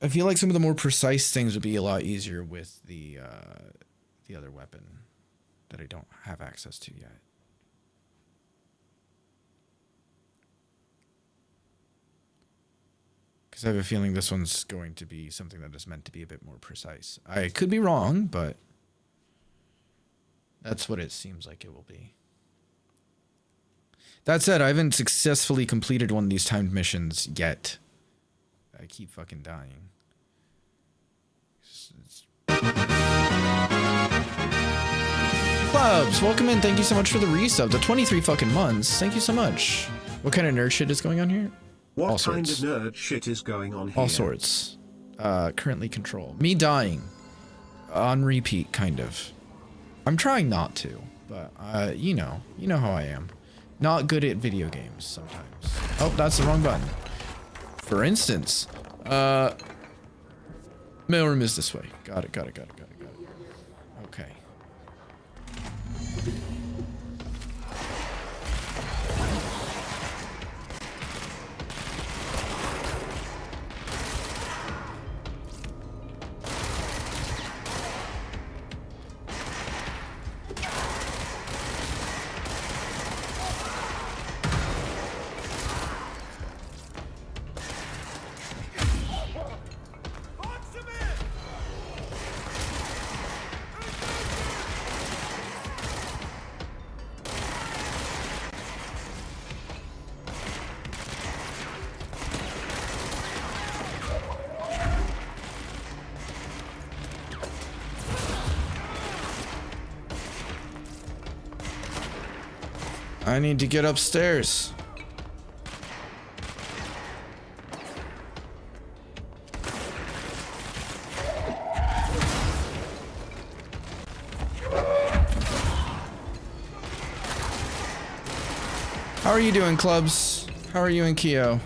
I feel like some of the more precise things would be a lot easier with the other weapon that I don't have access to yet. Because I have a feeling this one's going to be something that is meant to be a bit more precise. I could be wrong, but that's what it seems like it will be. That said, I haven't successfully completed one of these timed missions yet. I keep fucking dying. Clubs, welcome in. Thank you so much for the resub. The 23 fucking months. Thank you so much. What kind of nerd shit is going on here? What All kind sorts. of nerd shit is going on here? All sorts. Currently control. Me dying. On repeat, kind of. I'm trying not to, but you know how I am. Not good at video games sometimes. Oh, that's the wrong button. For instance, mailroom is this way. Got it. Okay. I need to get upstairs. How are you doing, Clubs? How are you and Keo?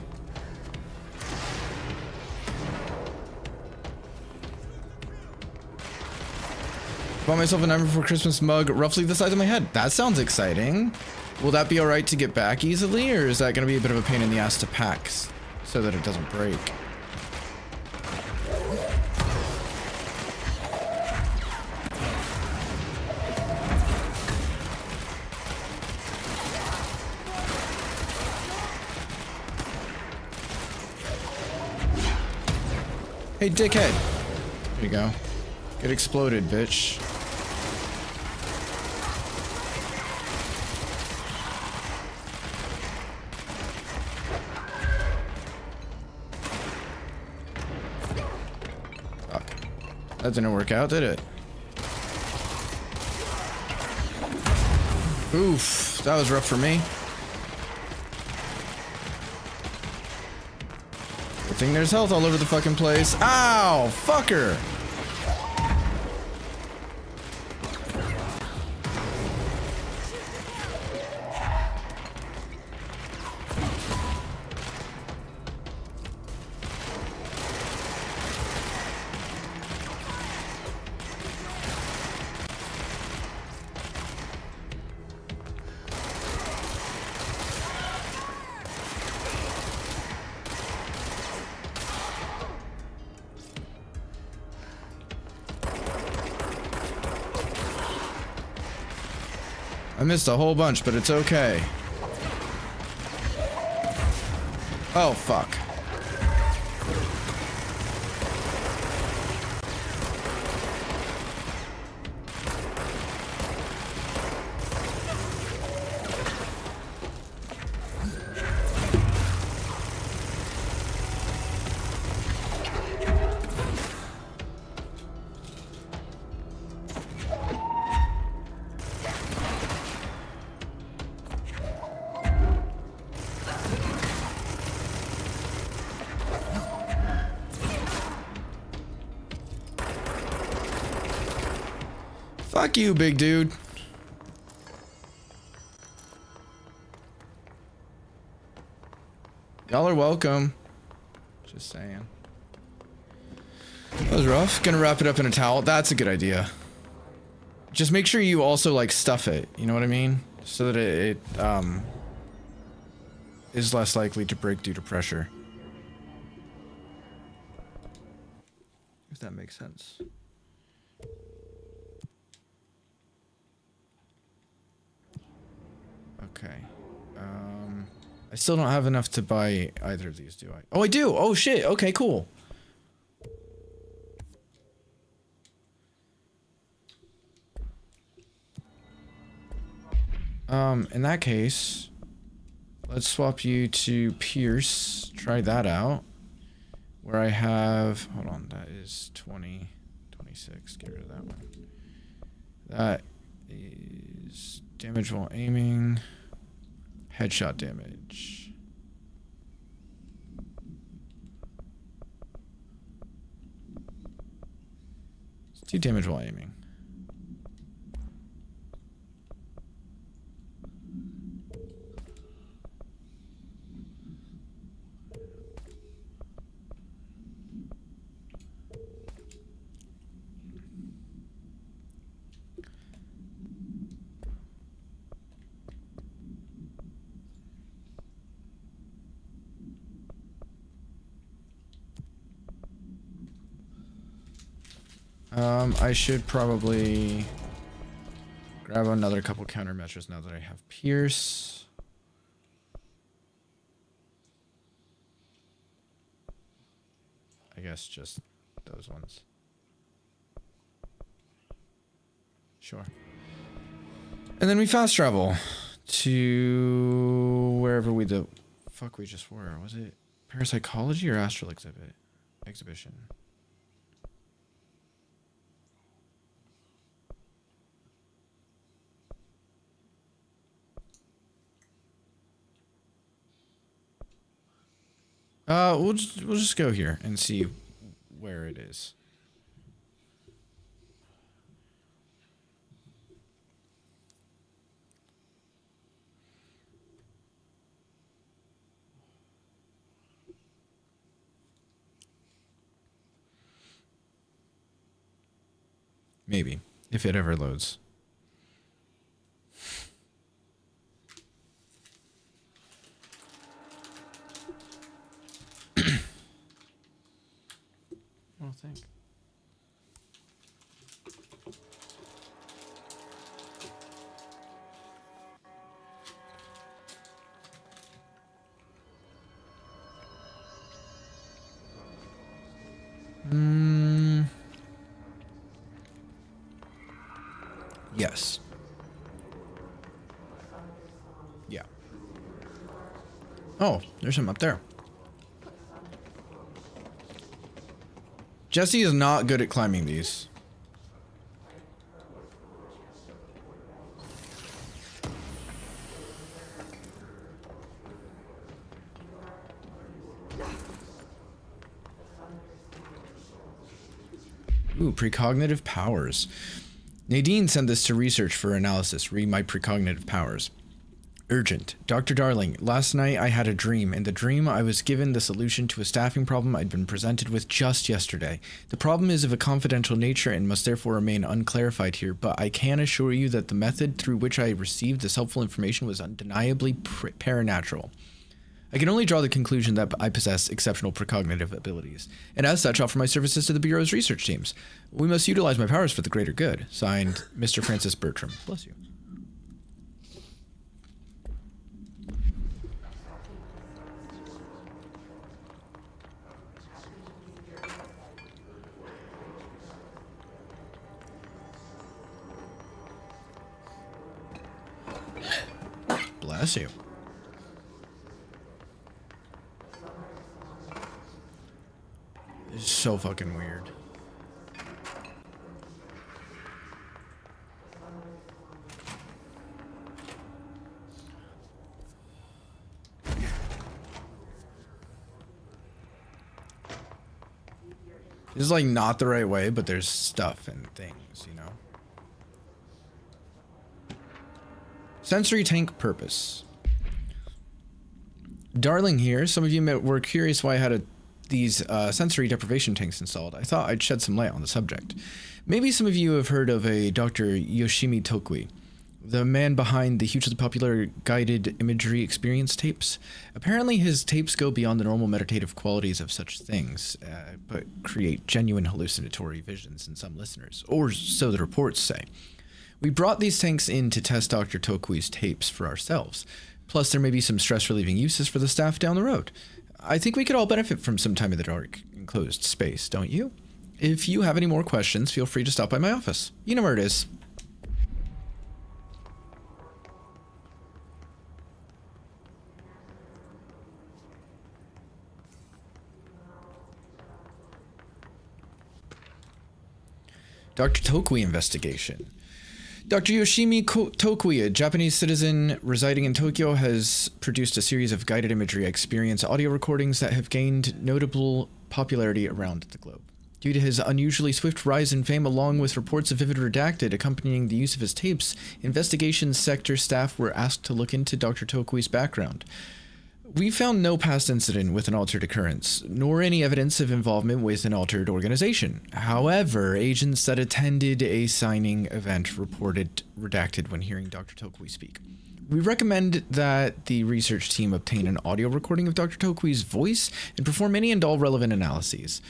Bought myself a Nightmare Before Christmas mug roughly the size of my head. That sounds exciting. Will that be alright to get back easily, or is that going to be a bit of a pain in the ass to pack so that it doesn't break? Hey, dickhead. There you go. Get exploded, bitch. That didn't work out, did it? Oof, that was rough for me. Good thing there's health all over the fucking place. Ow, fucker! I missed a whole bunch, but it's okay. Oh, fuck. Fuck you, big dude. Y'all are welcome. Just saying. That was rough. Gonna wrap it up in a towel. That's a good idea. Just make sure you also like stuff it. You know what I mean? So that it is less likely to break due to pressure. If that makes sense. Okay. I still don't have enough to buy either of these, do I? Oh, I do! Oh, shit! Okay, cool. In that case, let's swap you to Pierce. Try that out. Where I have... Hold on, that is 20, 26. Get rid of that one. That is damage while aiming. Headshot damage. Let's do damage while aiming. I should probably grab another couple countermeasures now that I have Pierce. I guess just those ones. Sure. And then we fast travel to wherever the fuck we just were. Was it parapsychology or astral exhibition? We'll just go here and see where it is. Maybe, if it ever loads. I think. Yes. Yeah. Oh, there's some up there. Jesse is not good at climbing these. Ooh, precognitive powers. Nadine sent this to research for analysis. Read my precognitive powers. Urgent. Dr. Darling, last night I had a dream. In the dream, I was given the solution to a staffing problem I'd been presented with just yesterday. The problem is of a confidential nature and must therefore remain unclarified here, but I can assure you that the method through which I received this helpful information was undeniably paranatural. I can only draw the conclusion that I possess exceptional precognitive abilities, and as such offer my services to the Bureau's research teams. We must utilize my powers for the greater good. Signed, Mr. Francis Bertram. Bless you. Bless you. It's so fucking weird. This is like not the right way, but there's stuff and things, you know. Sensory tank purpose. Darling here. Some of you were curious why I had these sensory deprivation tanks installed. I thought I'd shed some light on the subject. Maybe some of you have heard of a Dr. Yoshimi Tokui, the man behind the hugely popular guided imagery experience tapes. Apparently his tapes go beyond the normal meditative qualities of such things, but create genuine hallucinatory visions in some listeners, or so the reports say. We brought these tanks in to test Dr. Tokui's tapes for ourselves. Plus, there may be some stress-relieving uses for the staff down the road. I think we could all benefit from some time in the dark, enclosed space, don't you? If you have any more questions, feel free to stop by my office. You know where it is. Dr. Tokui investigation. Dr. Yoshimi Tokui, a Japanese citizen residing in Tokyo, has produced a series of guided imagery experience audio recordings that have gained notable popularity around the globe. Due to his unusually swift rise in fame, along with reports of vivid redacted accompanying the use of his tapes, investigations sector staff were asked to look into Dr. Tokui's background. We found no past incident with an altered occurrence, nor any evidence of involvement with an altered organization. However, agents that attended a signing event reported redacted when hearing Dr. Tokui speak. We recommend that the research team obtain an audio recording of Dr. Tokui's voice and perform any and all relevant analyses.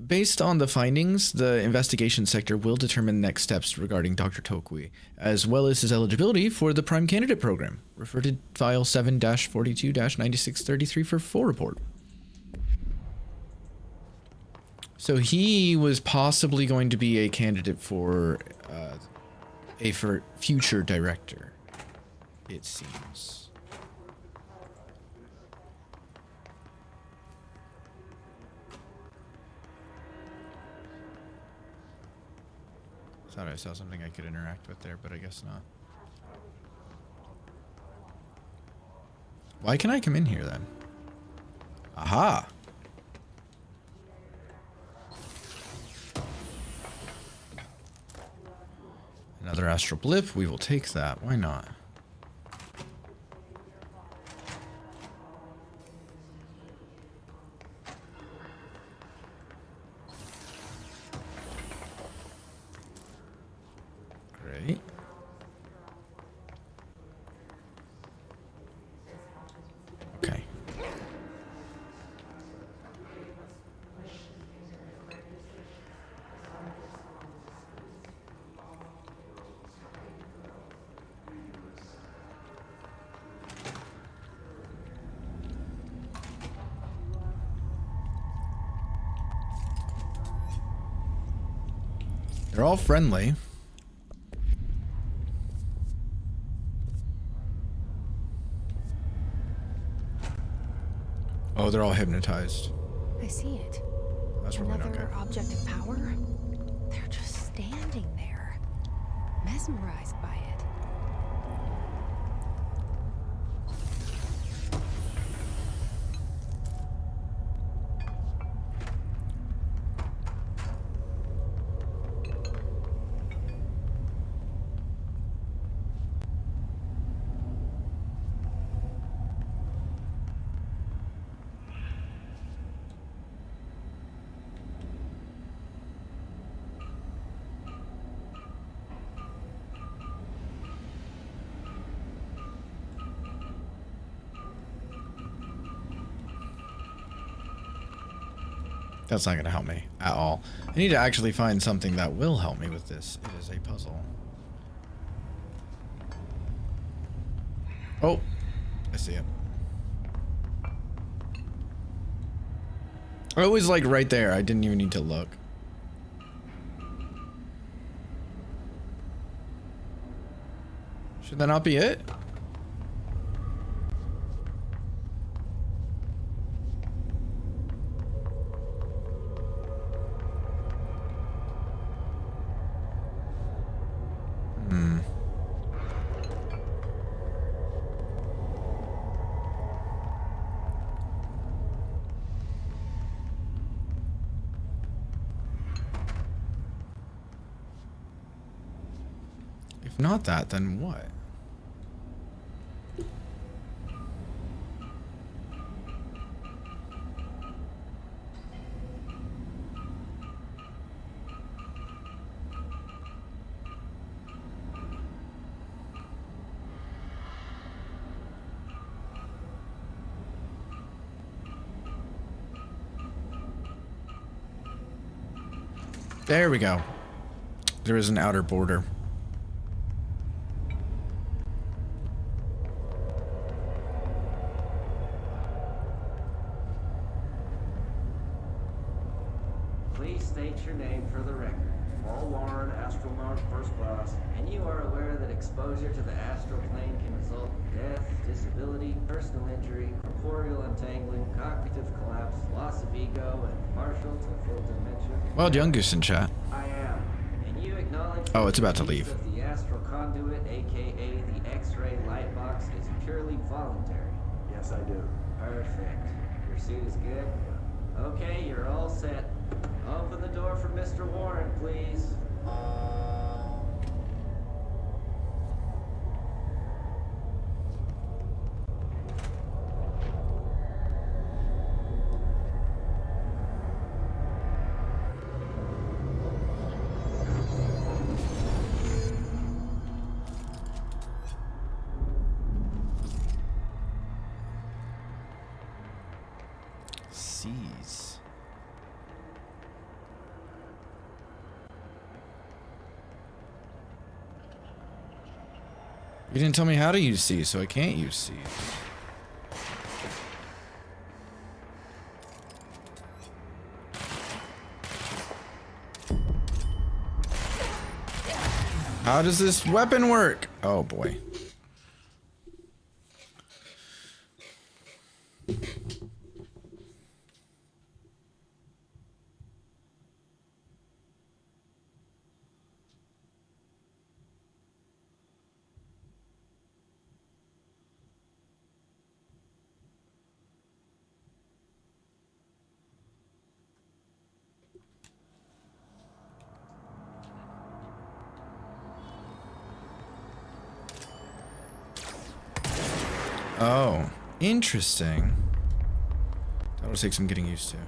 Based on the findings, the investigation sector will determine next steps regarding Dr. Tokui, as well as his eligibility for the Prime Candidate Program. Refer to File 7-42-9633 for full report. So he was possibly going to be a candidate for a future director, it seems. Thought I saw something I could interact with there, but I guess not. Why can I come in here then? Aha! Another astral blip. We will take that. Why not? Great. Okay. They're all friendly. Oh, they're all hypnotized. I see it. That's really not good. Another object of power? They're just standing there, mesmerized by it. That's not going to help me at all. I need to actually find something that will help me with this. It is a puzzle. Oh, I see it. Oh, it was like right there. I didn't even need to look. Should that not be it? If not that, then what? There we go. There is an outer border. Please state your name for the record. Paul Warren, astronaut first class, and you are aware that exposure to the astral plane can result in death, disability, personal injury, corporeal untangling, cognitive collapse, loss of ego, and partial to full dementia. Well, Younggoose in chat. I am. And you acknowledge Oh, it's that about to the use leave. of the astral conduit, aka the X-ray light box, is purely voluntary. Yes, I do. Perfect. Your suit is good? Okay, you're all set. Open the door for Mr. Warren, please. C's. You didn't tell me how to use C, so I can't use C. How does this weapon work? Oh boy. Oh, interesting. That'll take some getting used to.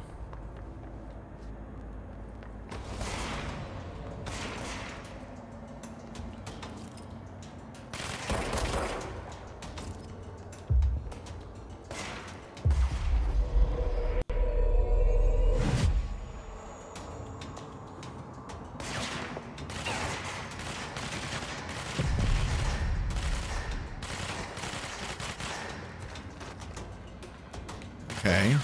Okay.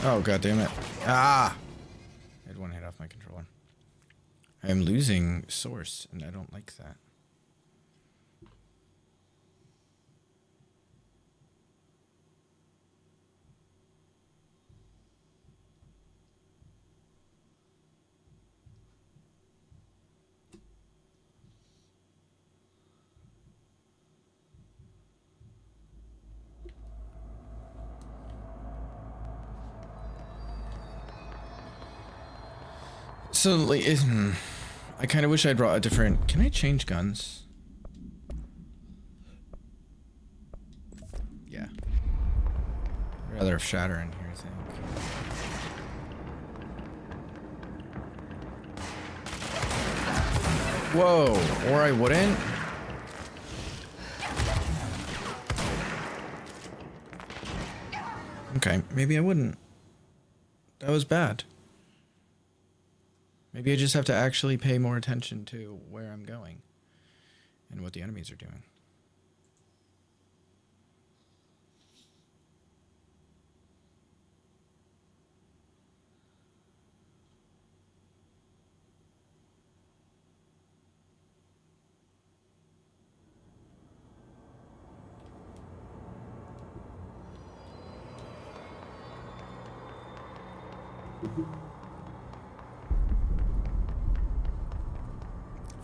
Oh, god damn it. Ah! I had one hit off my controller. I am losing source, and I don't like that. So, like, I kind of wish I'd brought a different... Can I change guns? Yeah. I'd rather have Shatter in here, I think. Whoa, or I wouldn't? Okay, maybe I wouldn't. That was bad. Maybe I just have to actually pay more attention to where I'm going and what the enemies are doing.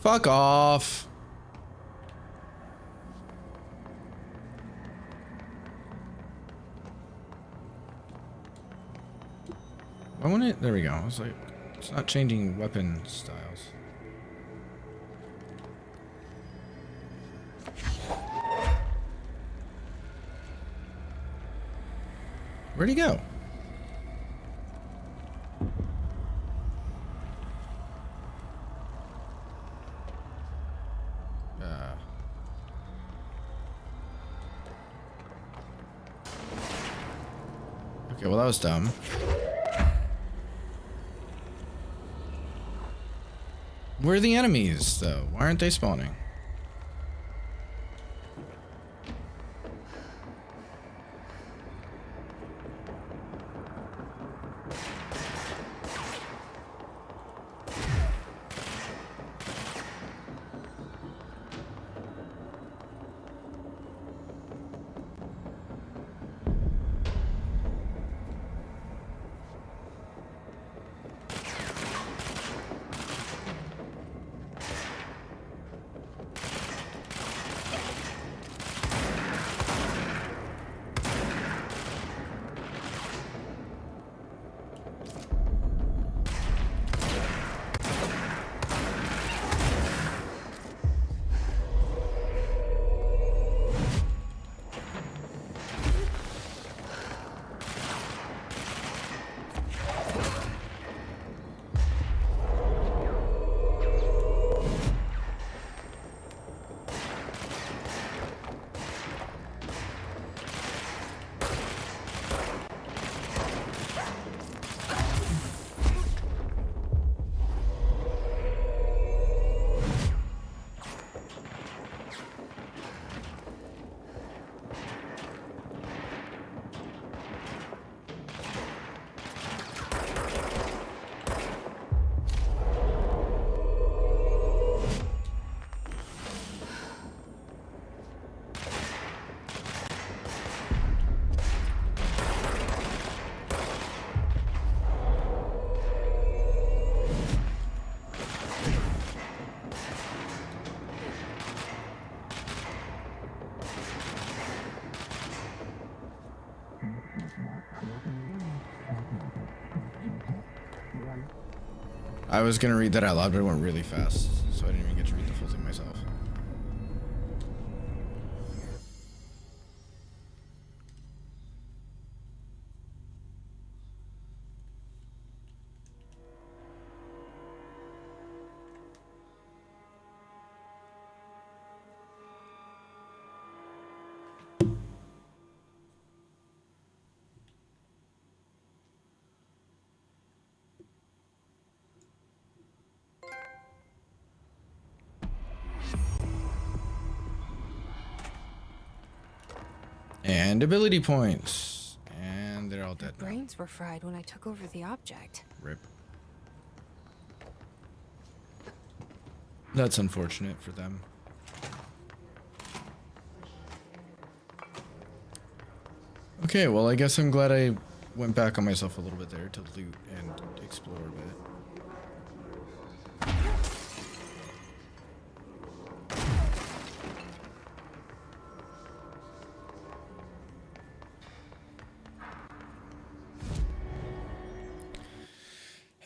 Fuck off. I want it. There we go. I was like, it's not changing weapon styles. Where'd he go? Okay, well that was dumb. Where are the enemies, though? Why aren't they spawning? I was gonna read that out loud, but it went really fast, so I didn't even get to read the full thing myself. And ability points. And they're all dead now. Brains were fried when I took over the object. Rip. That's unfortunate for them. Okay, well, I guess I'm glad I went back on myself a little bit there to loot and explore a bit.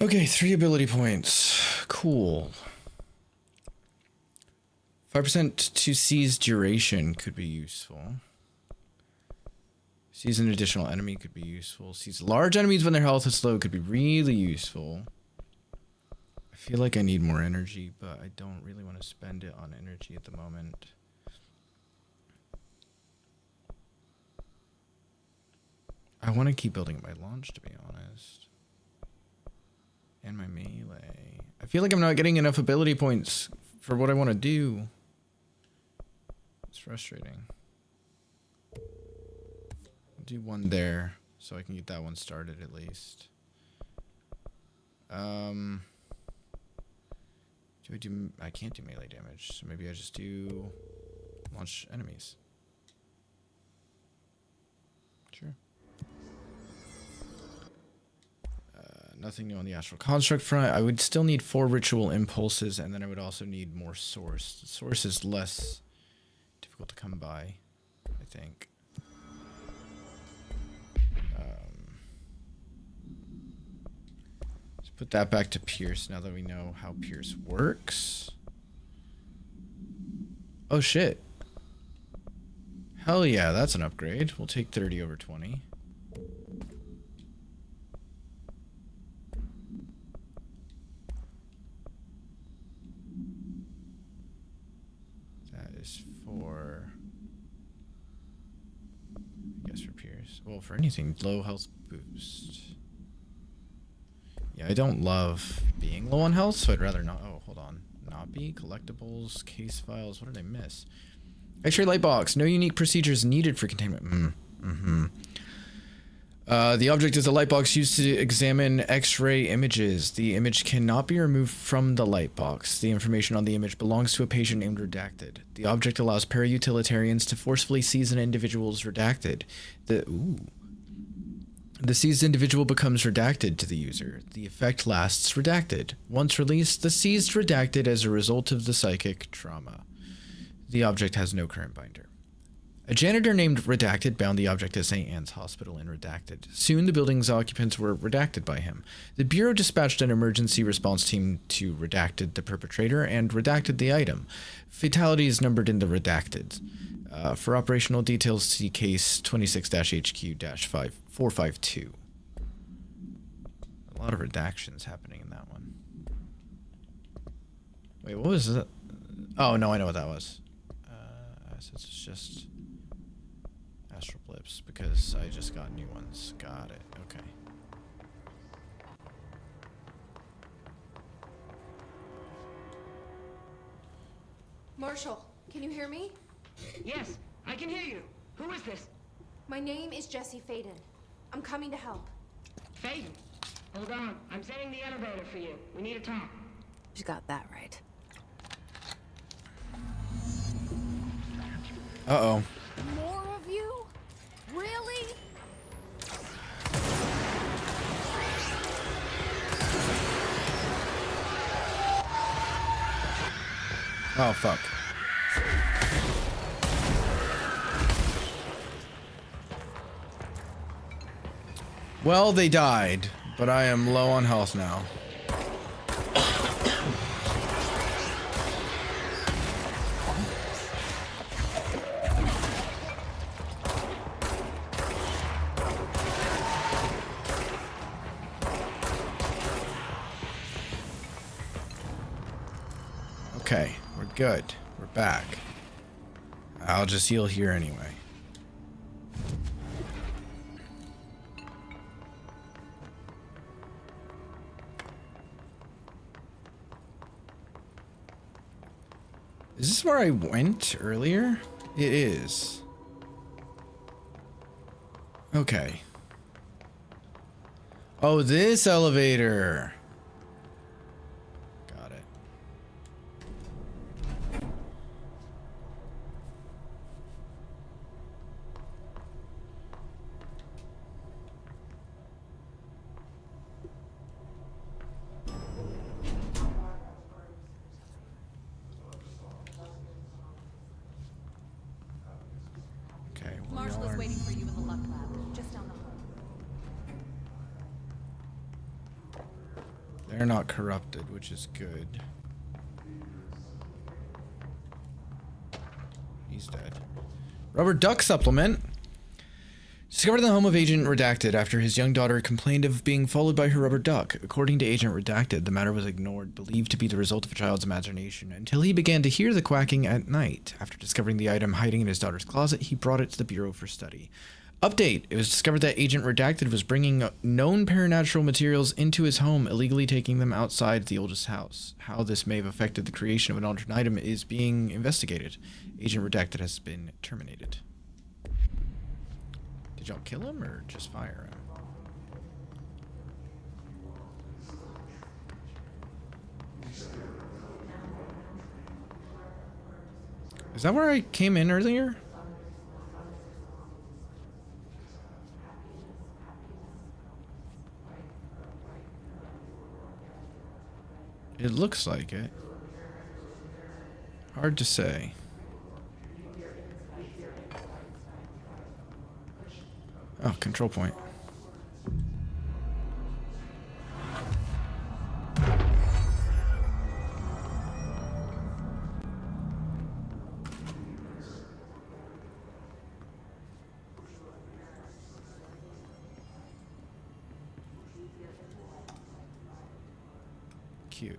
Okay, 3 ability points. Cool. 5% to seize duration could be useful. Seize an additional enemy could be useful. Seize large enemies when their health is low could be really useful. I feel like I need more energy, but I don't really want to spend it on energy at the moment. I want to keep building up my launch, to be honest. And my melee. I feel like I'm not getting enough ability points for what I want to do. It's frustrating. I'll do one there so I can get that one started at least. Do I do... I can't do melee damage, so maybe I just do launch enemies. Sure. Nothing new on the Astral Construct front. I would still need 4 Ritual Impulses, and then I would also need more Source. The Source is less difficult to come by, I think. Let's put that back to Pierce now that we know how Pierce works. Oh, shit. Hell yeah, that's an upgrade. We'll take 30 over 20. For, I guess for Pierce. Well, for anything, low health boost. Yeah, I don't love being low on health, so I'd rather not. Oh, hold on. Not be. Collectibles, case files. What did I miss? X-ray light box. No unique procedures needed for containment. The object is a light box used to examine X-ray images. The image cannot be removed from the light box. The information on the image belongs to a patient named Redacted. The object allows para-utilitarians to forcefully seize an individual's redacted. The seized individual becomes redacted to the user. The effect lasts redacted. Once released, the seized redacted as a result of the psychic trauma. The object has no current binder. A janitor named Redacted bound the object to St. Anne's Hospital in Redacted. Soon the building's occupants were redacted by him. The Bureau dispatched an emergency response team to Redacted the perpetrator and redacted the item. Fatalities numbered in the Redacted. For operational details, see case 26-HQ-452. A lot of redactions happening in that one. Wait, what was that? Oh, no, I know what that was. So it's just... Astral blips, because I just got new ones. Got it. Okay. Marshall, can you hear me? Yes, I can hear you. Who is this? My name is Jesse Faden. I'm coming to help. Faden? Hold on. I'm setting the elevator for you. We need to talk. You got that right. Uh-oh. More of you? Really? Oh, fuck. Well, they died, but I am low on health now. Okay, we're good. We're back. I'll just heal here anyway. Is this where I went earlier? It is. Okay. Oh, this elevator. Got it. Okay. Marshall is waiting for you in the luck lab, just down the hall. They're not corrupted, which is good. He's dead. Rubber duck supplement. Discovered in the home of Agent Redacted after his young daughter complained of being followed by her rubber duck. According to Agent Redacted, the matter was ignored, believed to be the result of a child's imagination, until he began to hear the quacking at night. After discovering the item hiding in his daughter's closet, he brought it to the Bureau for study. Update. It was discovered that Agent Redacted was bringing known paranatural materials into his home, illegally taking them outside the oldest house. How this may have affected the creation of an alternate item is being investigated. Agent Redacted has been terminated. Did y'all kill him or just fire him? Is that where I came in earlier? It looks like it. Hard to say. Oh, control point. Cute.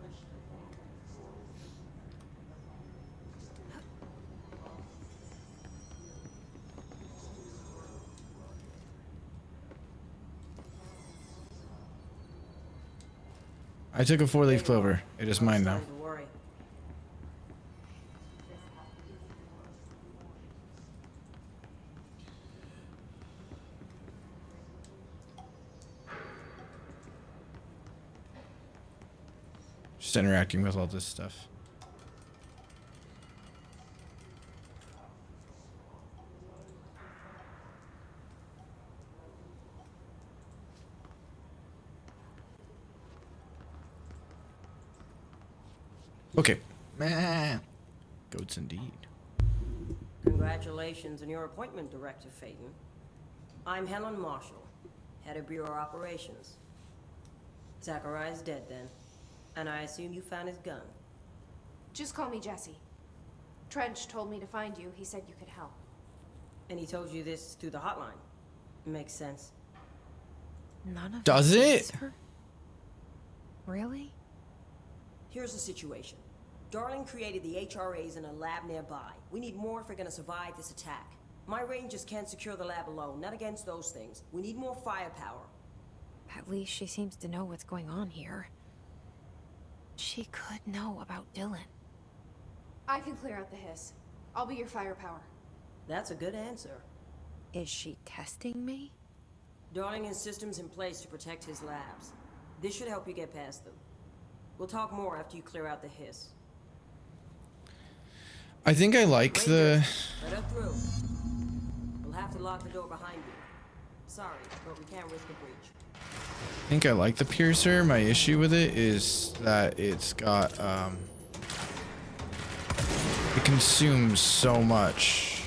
I took a 4-leaf clover. It is mine now. Just interacting with all this stuff. Okay. Goats indeed. Congratulations on your appointment, Director Phaeton. I'm Helen Marshall, head of Bureau Operations. Zachariah's dead then, and I assume you found his gun. Just call me Jesse. Trench told me to find you. He said you could help. And he told you this through the hotline. Makes sense. None of Does it? Really? Here's the situation. Darling created the HRAs in a lab nearby. We need more if we're gonna survive this attack. My rangers can't secure the lab alone, not against those things. We need more firepower. At least she seems to know what's going on here. She could know about Dylan. I can clear out the hiss. I'll be your firepower. That's a good answer. Is she testing me? Darling has systems in place to protect his labs. This should help you get past them. We'll talk more after you clear out the hiss. I think I like the... Let her through. We'll have to lock the door behind you. Sorry, but we can't risk a breach. I think I like the piercer. My issue with it is that it's got, it consumes so much.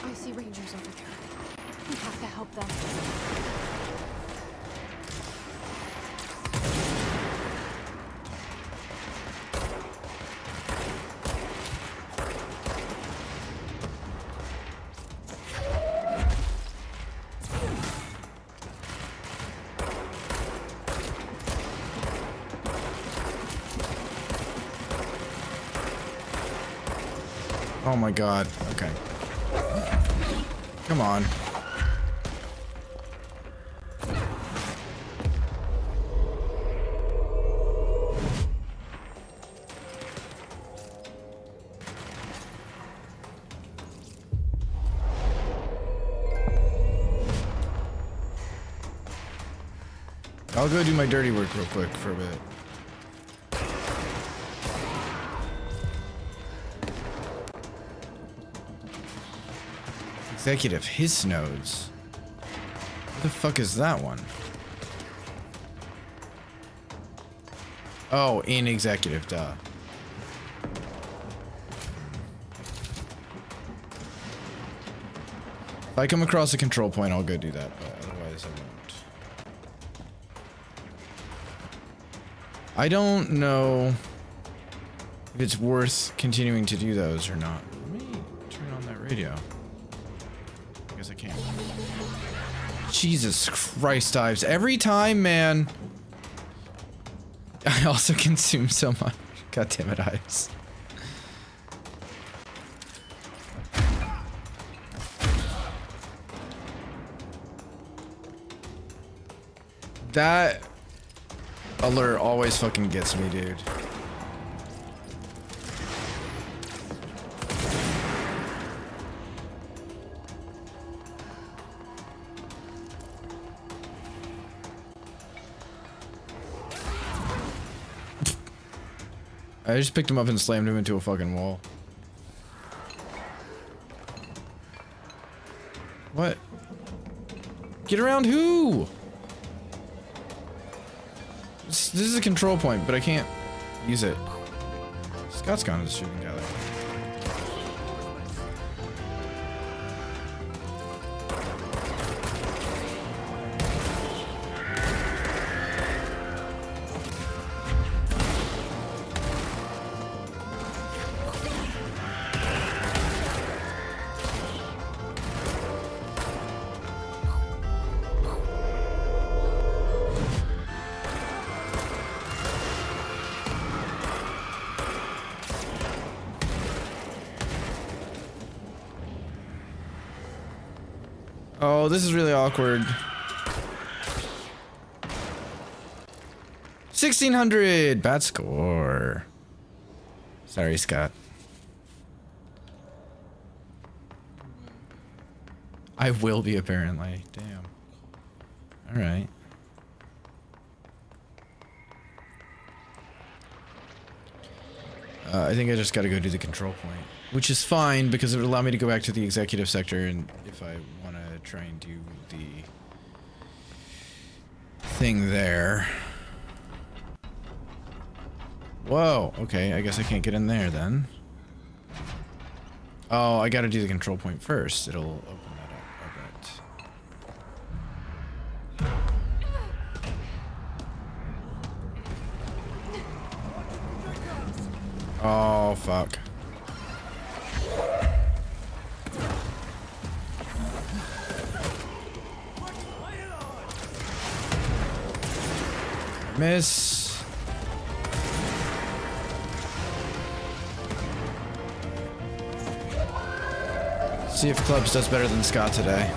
I see rangers over there. We have to help them. Oh my god. Okay. Come on. I'll go do my dirty work real quick for a bit. Executive, his nodes. What the fuck is that one? Oh, in executive, duh. If I come across a control point, I'll go do that, but otherwise I won't. I don't know if it's worth continuing to do those or not. Let me turn on that radio. I guess I can't. Jesus Christ, Ives. Every time, man. I also consume so much. God damn it, Ives. That alert always fucking gets me, dude. I just picked him up and slammed him into a fucking wall. What? Get around who? This is a control point, but I can't use it. Scott's gone to the shooting gallery. Oh, this is really awkward. 1600! Bad score. Sorry, Scott. I will be, apparently. Damn. Alright. I think I just gotta go do the control point. Which is fine, because it would allow me to go back to the executive sector, and if I want to try and do the thing there. Whoa, okay, I guess I can't get in there then. Oh, I gotta do the control point first. It'll open that up, I bet. Oh, fuck. Miss. See if Clubs does better than Scott today.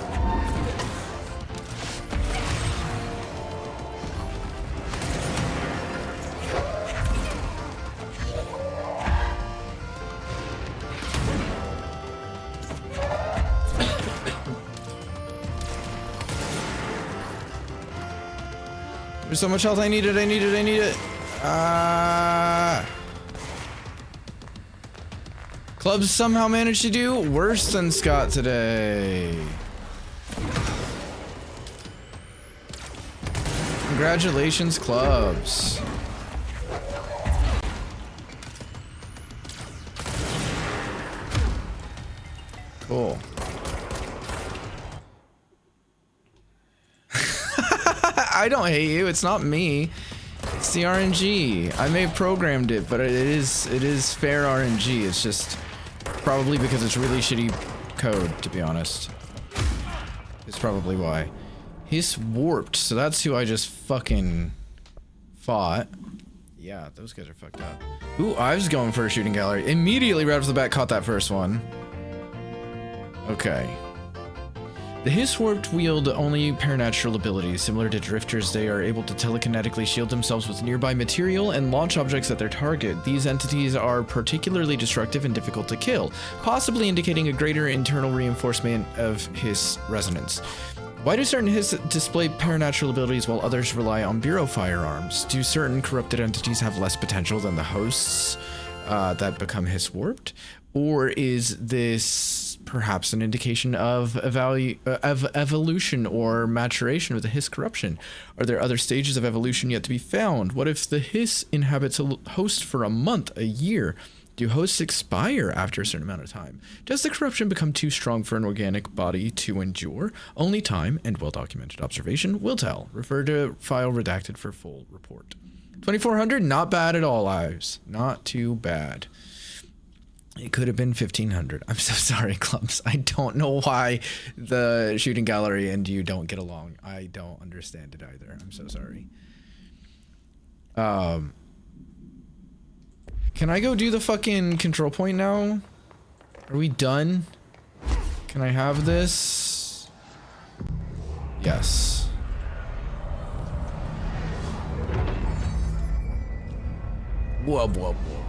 There's so much health. I need it. I need it. I need it. Clubs somehow managed to do worse than Scott today. Congratulations, Clubs. Cool. I don't hate you. It's not me. It's the RNG. I may have programmed it, but it is fair RNG. It's just probably because it's really shitty code, to be honest. It's probably why. He's warped, so that's who I just fucking fought. Yeah, those guys are fucked up. Ooh, I was going for a shooting gallery. Immediately right off the bat caught that first one. Okay. The Hiss Warped wield only paranatural abilities. Similar to drifters, they are able to telekinetically shield themselves with nearby material and launch objects at their target. These entities are particularly destructive and difficult to kill, possibly indicating a greater internal reinforcement of Hiss resonance. Why do certain Hiss display paranatural abilities while others rely on Bureau firearms? Do certain corrupted entities have less potential than the hosts that become Hiss warped? Or is this perhaps an indication of evolution or maturation of the Hiss corruption? Are there other stages of evolution yet to be found? What if the Hiss inhabits a host for a month, a year? Do hosts expire after a certain amount of time? Does the corruption become too strong for an organic body to endure? Only time and well-documented observation will tell. Refer to file redacted for full report. 2400, not bad at all, Ives. Not too bad. It could have been 1500. I'm so sorry, Clumps. I don't know why the shooting gallery and you don't get along. I don't understand it either. I'm so sorry. Can I go do the fucking control point now? Are we done? Can I have this? Yes. Whoa, whoa, whoa.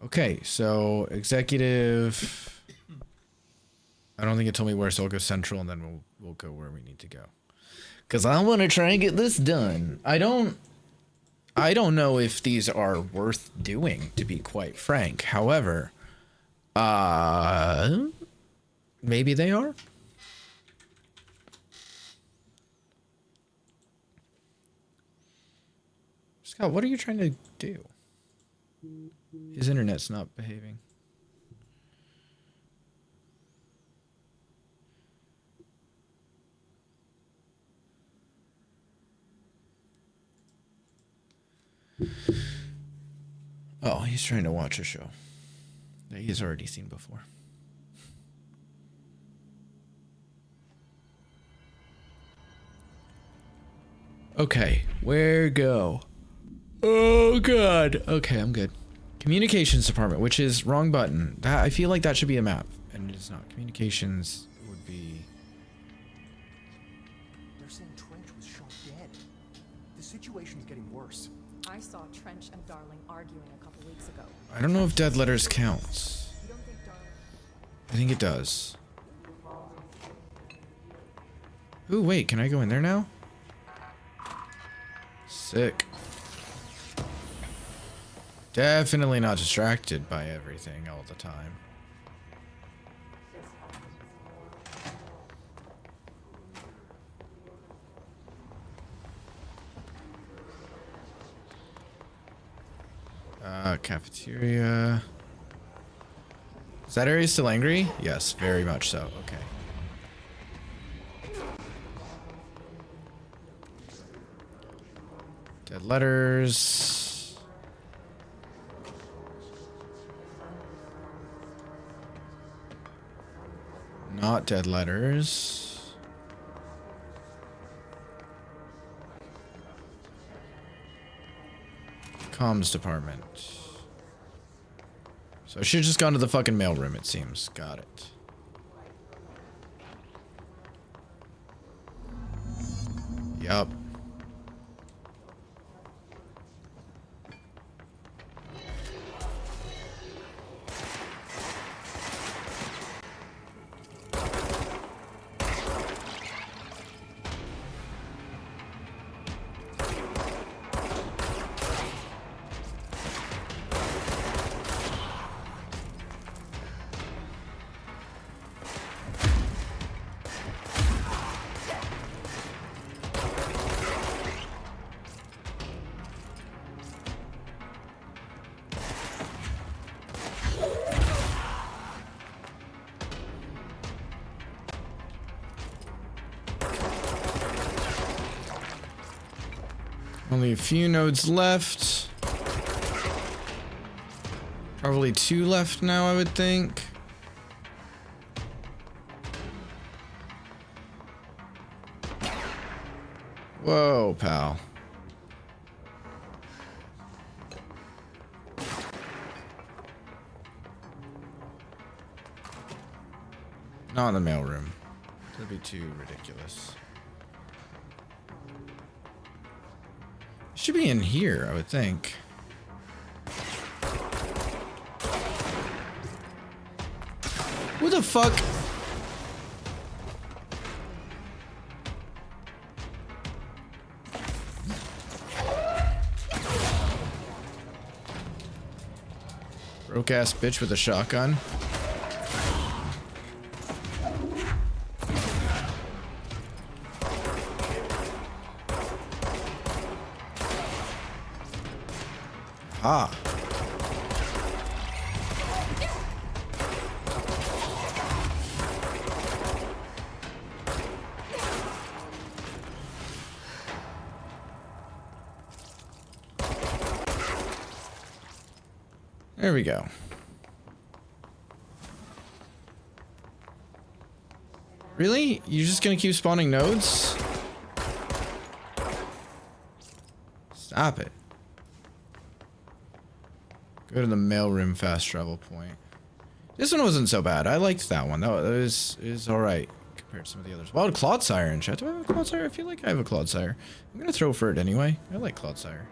Okay, so executive. I don't think it told me where, so I'll go central and then we'll go where we need to go. Cause I want to try and get this done. I don't know if these are worth doing, to be quite frank. However, maybe they are. Scott, what are you trying to do? His internet's not behaving. Oh, he's trying to watch a show that he's already seen before. Okay, where go? Oh god. Okay, I'm good. Communications department, which is wrong button. That I feel like that should be a map, and it is not. Communications would be. They're saying Trench was shot dead. The situation's getting worse. I saw Trench and Darling arguing a couple weeks ago. I don't know if dead letters counts. You don't think Darling... I think it does. Ooh, wait, can I go in there now? Sick. Definitely not distracted by everything all the time. Cafeteria. Is that area still angry? Yes, very much so. Okay. Dead letters. Not dead letters. Comms department. So I should have just gone to the fucking mailroom, it seems. Got it. Yup. Only a few nodes left. Probably 2 left now, I would think. Whoa, pal. Not in the mailroom. That'd be too ridiculous. Should be in here, I would think. Who the fuck? Broke ass bitch with a shotgun. Ah. There we go. Really? You're just gonna keep spawning nodes? Stop it. Go to the mailroom fast travel point. This one wasn't so bad. I liked that one. That was alright compared to some of the others. Wow, Clodsire in chat. Do I have a Clodsire? I feel like I have a Clodsire. I'm gonna throw for it anyway. I like Clodsire.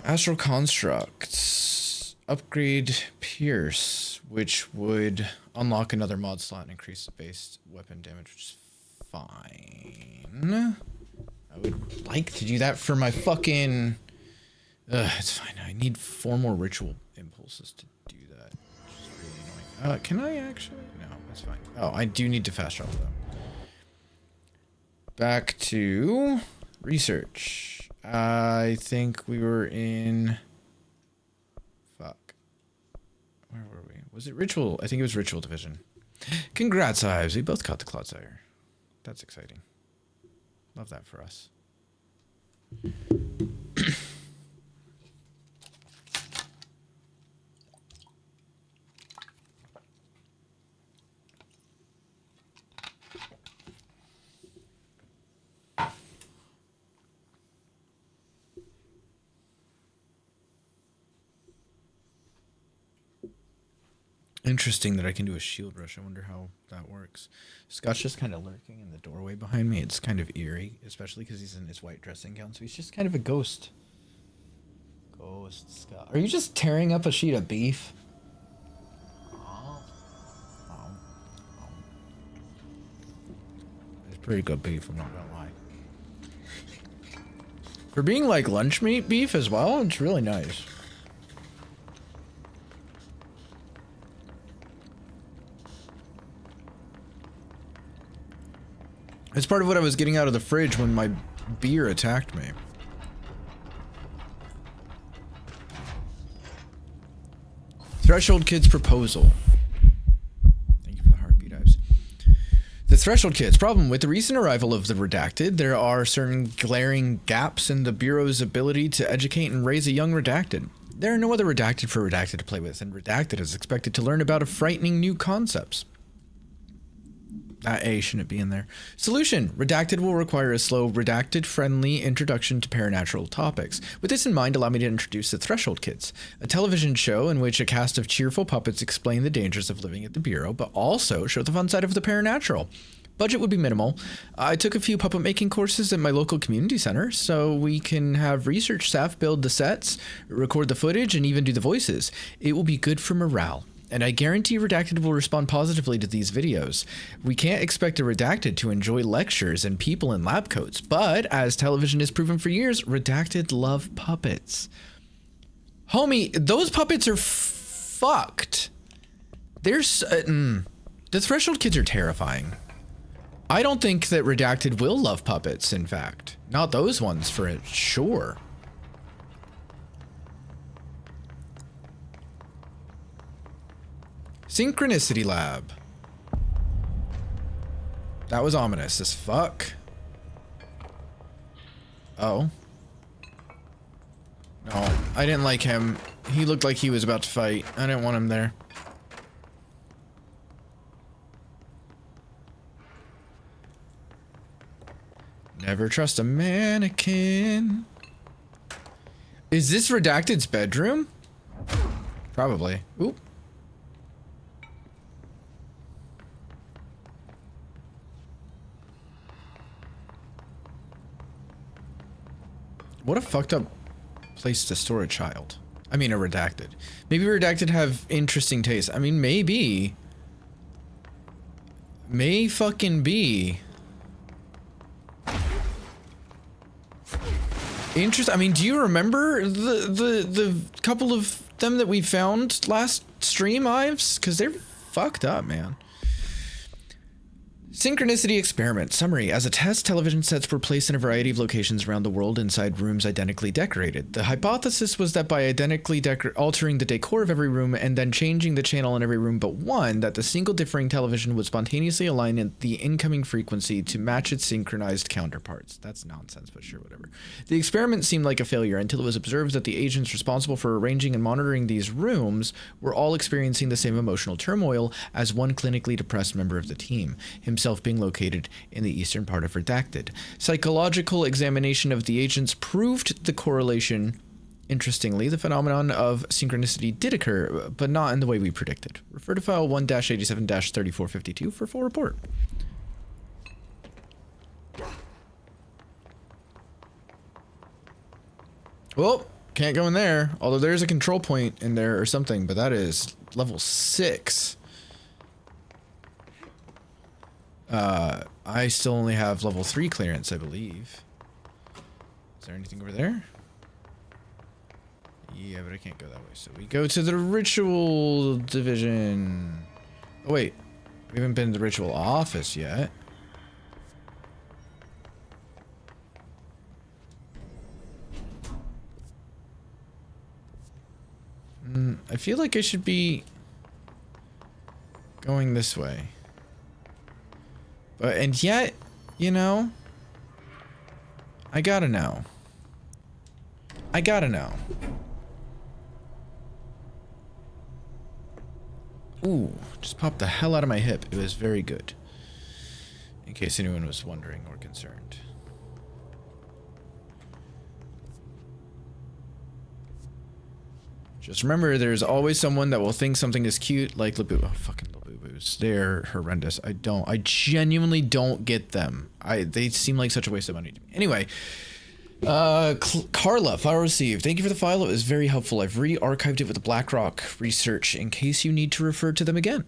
Astral Constructs. Upgrade Pierce, which would unlock another mod slot and increase the base weapon damage, which is fine. I would like to do that for my fucking... it's fine. I need 4 more ritual impulses to do that, which is really annoying. Can I actually? No, that's fine. Oh, I do need to fast travel though. Back to research. I think we were in... Fuck. Where were we? Was it Ritual? I think it was Ritual Division. Congrats, Ives. We both got the Clodsire. That's exciting. Love that for us. Interesting that I can do a shield rush. I wonder how that works. Scott's just kind of lurking in the doorway behind me. It's kind of eerie, especially because he's in his white dressing gown, so he's just kind of a ghost. Ghost Scott. Are you just tearing up a sheet of beef? It's pretty good beef, I'm not gonna lie. For being like lunch meat beef as well, it's really nice. It's part of what I was getting out of the fridge when my beer attacked me. Threshold Kids proposal. Thank you for the heartbeat, Ives. The Threshold Kids. Problem with the recent arrival of the Redacted, there are certain glaring gaps in the Bureau's ability to educate and raise a young Redacted. There are no other Redacted for Redacted to play with, and Redacted is expected to learn about a frightening new concepts. That A shouldn't be in there. Solution. Redacted will require a slow, Redacted-friendly introduction to paranatural topics. With this in mind, allow me to introduce the Threshold Kids, a television show in which a cast of cheerful puppets explain the dangers of living at the Bureau, but also show the fun side of the paranatural. Budget would be minimal. I took a few puppet making courses at my local community center, so we can have research staff build the sets, record the footage, and even do the voices. It will be good for morale. And I guarantee Redacted will respond positively to these videos. We can't expect a Redacted to enjoy lectures and people in lab coats, but as television has proven for years, Redacted love puppets. Homie, those puppets are fucked. There's the Threshold Kids are terrifying. I don't think that Redacted will love puppets, in fact. Not those ones for sure. Synchronicity Lab. That was ominous as fuck. Oh. No, I didn't like him. He looked like he was about to fight. I didn't want him there. Never trust a mannequin. Is this Redacted's bedroom? Probably. Oop. What a fucked up place to store a child. I mean, a redacted. Maybe redacted have interesting tastes. I mean, maybe. May fucking be. Interesting. I mean, do you remember the couple of them that we found last stream, Ives? Because they're fucked up, man. Synchronicity experiment. Summary. As a test, television sets were placed in a variety of locations around the world inside rooms identically decorated. The hypothesis was that by identically altering the decor of every room and then changing the channel in every room but one, that the single differing television would spontaneously align in the incoming frequency to match its synchronized counterparts. That's nonsense, but sure, whatever. The experiment seemed like a failure until it was observed that the agents responsible for arranging and monitoring these rooms were all experiencing the same emotional turmoil as one clinically depressed member of the team, himself being located in the eastern part of Redacted. Psychological examination of the agents proved the correlation. Interestingly, the phenomenon of synchronicity did occur, but not in the way we predicted. Refer to file 1-87-3452 for full report. Well, can't go in there, although there's a control point in there or something, but that is level 6. I still only have level 3 clearance, I believe. Is there anything over there? Yeah, but I can't go that way. So we go to the ritual division. Oh, wait. We haven't been to the ritual office yet. I feel like I should be going this way. But, and yet, you know, I gotta know. I gotta know. Ooh, just popped the hell out of my hip. It was very good. In case anyone was wondering or concerned. Just remember, there's always someone that will think something is cute, like Labu. Oh, fucking Labubus. They're horrendous. I genuinely don't get them. They seem like such a waste of money to me. Anyway, Carla, file received. Thank you for the file. It was very helpful. I've re-archived it with the BlackRock research in case you need to refer to them again.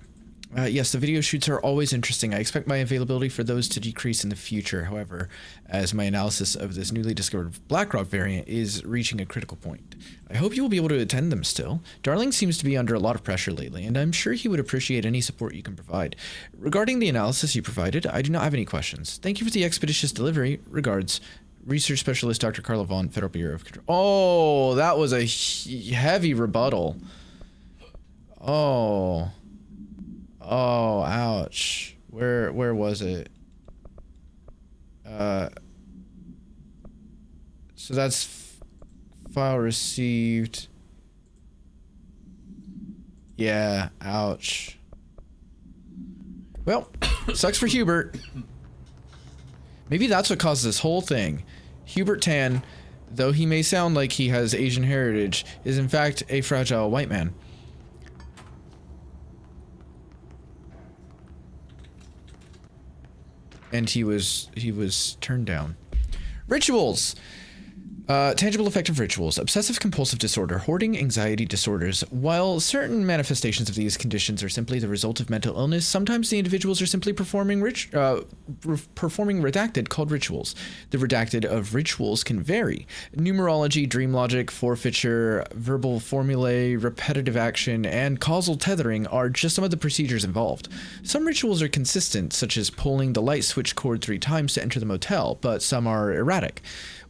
Yes, the video shoots are always interesting. I expect my availability for those to decrease in the future. However, as my analysis of this newly discovered BlackRock variant is reaching a critical point, I hope you will be able to attend them still. Darling seems to be under a lot of pressure lately, and I'm sure he would appreciate any support you can provide. Regarding the analysis you provided, I do not have any questions. Thank you for the expeditious delivery. Regards, Research Specialist Dr. Carla Vaughn, Federal Bureau of Control. Oh, that was a heavy rebuttal. Oh, ouch. Where was it? So that's file received. Yeah, ouch. Well, sucks for Hubert. Maybe that's what caused this whole thing. Hubert Tan, though he may sound like he has Asian heritage, is in fact a fragile white man. And he was turned down. Rituals. Tangible effect of rituals. Obsessive compulsive disorder, hoarding, anxiety disorders. While certain manifestations of these conditions are simply the result of mental illness, sometimes the individuals are simply performing redacted called rituals. The redacted of rituals can vary. Numerology, dream logic, forfeiture, verbal formulae, repetitive action, and causal tethering are just some of the procedures involved. Some rituals are consistent, such as pulling the light switch cord 3 times to enter the motel, but some are erratic.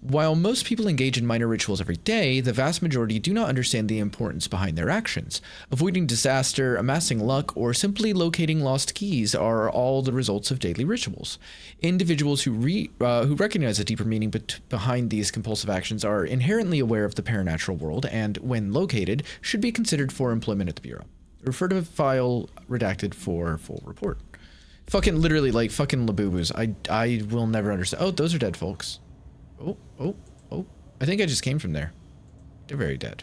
While most people engage in minor rituals every day, the vast majority do not understand the importance behind their actions. Avoiding disaster, amassing luck, or simply locating lost keys are all the results of daily rituals. Individuals who recognize a deeper meaning behind these compulsive actions are inherently aware of the paranatural world and, when located, should be considered for employment at the Bureau. Refer to file redacted for full report. Fucking literally, like, fucking Labubus. I will never understand. Oh, those are dead folks. Oh. I think I just came from there. They're very dead.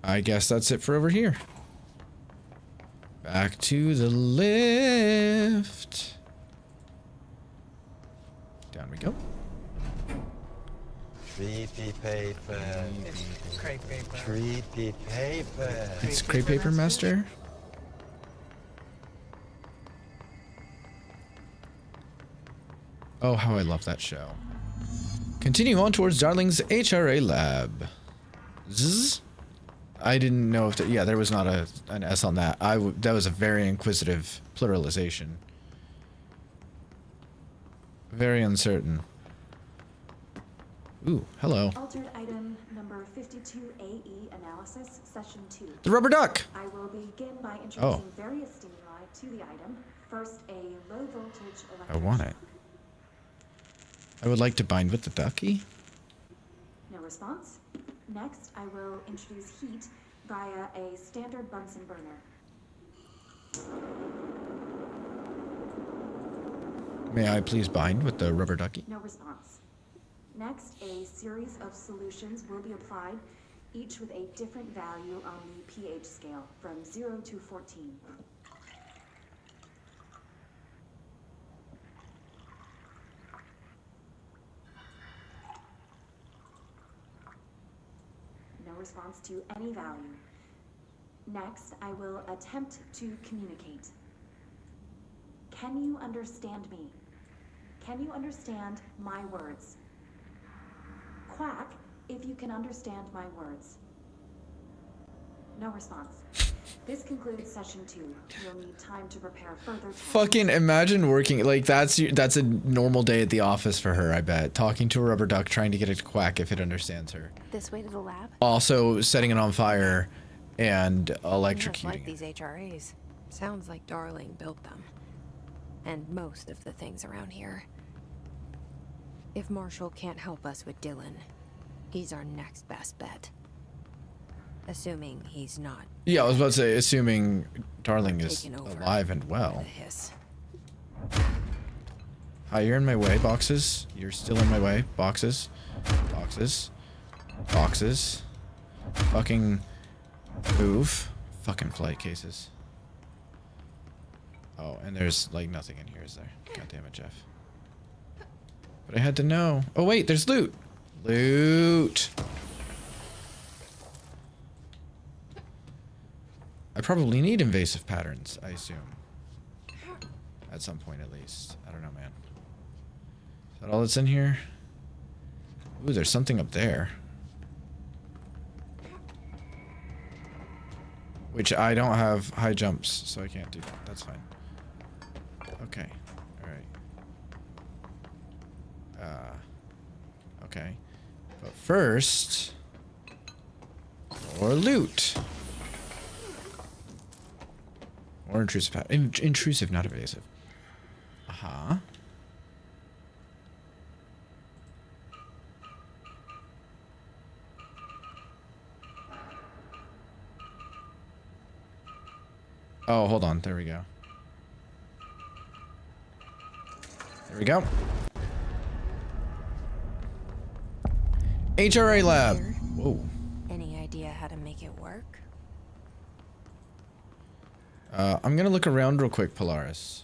I guess that's it for over here. back to the lift. Down we go. Creepy paper. It's crepe paper. Creepy paper. It's Crepe Paper Master. Oh, how I love that show. Continue on towards Darling's HRA lab. Zzz. I didn't know if yeah, there was not an S on that. That was a very inquisitive pluralization. Very uncertain. Ooh, hello. Altered item number 52AE analysis, session 2. The rubber duck! I will begin by introducing various stimuli to the item. First, a low voltage electric I want it. I would like to bind with the ducky. No response. Next, I will introduce heat via a standard Bunsen burner. May I please bind with the rubber ducky? No response. Next, a series of solutions will be applied, each with a different value on the pH scale, from 0 to 14. No response to any value. Next, I will attempt to communicate. Can you understand me? Can you understand my words? Quack if you can understand my words. No response. This concludes session 2. You'll need time to prepare further tests. Fucking imagine working like that's a normal day at the office for her, I bet. Talking to a rubber duck, trying to get it to quack if it understands her. This way to the lab? Also setting it on fire and electrocuting like it. these HRAs. Sounds like Darling built them. And most of the things around here. If Marshall can't help us with Dylan, he's our next best bet. Assuming he's not. Yeah, I was about to say, assuming Darling is alive and well. Hi, you're in my way, boxes. You're still in my way, boxes. Boxes. Boxes. Fucking move. Fucking flight cases. Oh, and there's like nothing in here, is there? God damn it, Jeff. But I had to know. Oh wait, there's loot. Loot. I probably need invasive patterns, I assume. At some point at least. I don't know, man. Is that all that's in here? Ooh, there's something up there. Which I don't have high jumps, so I can't do that. That's fine. Okay. Alright. Okay. But first... more loot. Or intrusive. Intrusive, not evasive. Uh-huh. Oh, hold on. There we go. There we go. HRA lab. Whoa. Any idea how to make it work? I'm gonna look around real quick, Polaris.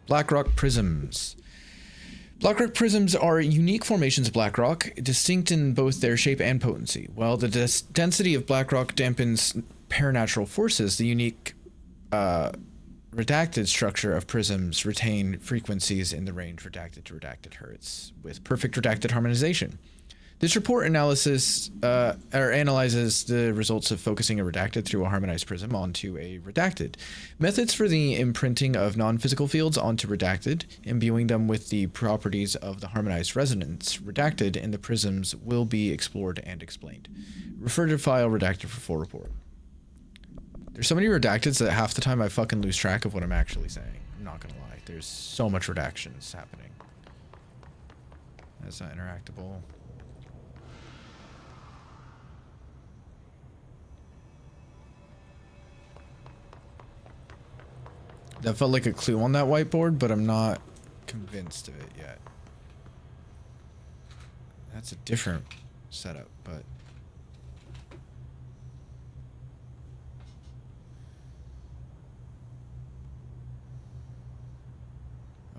Blackrock prisms. Blackrock prisms are unique formations of blackrock, distinct in both their shape and potency. While the density of blackrock dampens paranatural forces, the unique redacted structure of prisms retain frequencies in the range redacted to redacted hertz, with perfect redacted harmonization. This report analyzes the results of focusing a redacted through a harmonized prism onto a redacted. Methods for the imprinting of non-physical fields onto redacted, imbuing them with the properties of the harmonized resonance redacted in the prisms will be explored and explained. Refer to file redacted for full report. There's so many redacteds that half the time I fucking lose track of what I'm actually saying. I'm not gonna lie. There's so much redactions happening. That's not interactable. That felt like a clue on that whiteboard, but I'm not convinced of it yet. That's a different setup, but...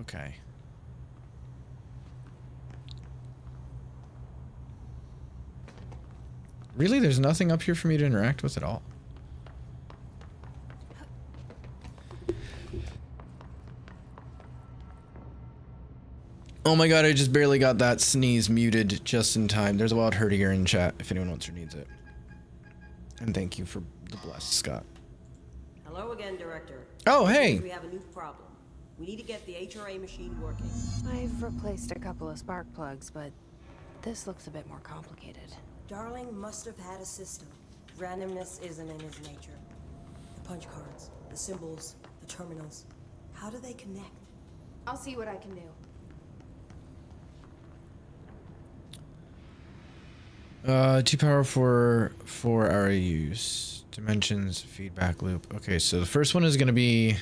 Okay. Really? There's nothing up here for me to interact with at all? Oh my god, I just barely got that sneeze muted just in time. There's a wild herdier in chat if anyone wants or needs it. And thank you for the bless, Scott. Hello again, Director. Oh, hey! We have a new problem. We need to get the HRA machine working. I've replaced a couple of spark plugs, but this looks a bit more complicated. Darling must have had a system. Randomness isn't in his nature. The punch cards, the symbols, the terminals. How do they connect? I'll see what I can do. Two power for 4-hour use. Dimensions, feedback loop. Okay, so the first one is going to be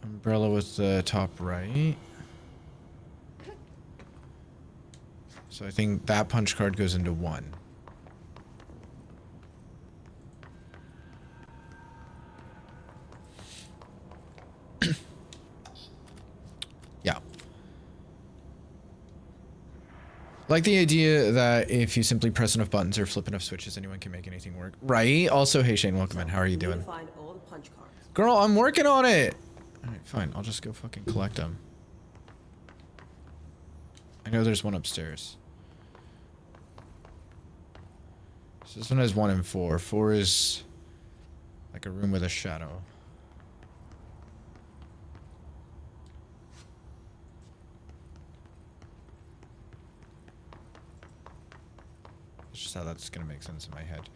umbrella with the top right. So I think that punch card goes into 1. Yeah. Like the idea that if you simply press enough buttons or flip enough switches, anyone can make anything work. Right? Also, hey Shane, welcome in. How are you doing? Find all the punch cards. Girl, I'm working on it! Alright, fine. I'll just go fucking collect them. I know there's one upstairs. So this one has 1 and 4. 4 is like a room with a shadow. That's just how that's gonna make sense in my head.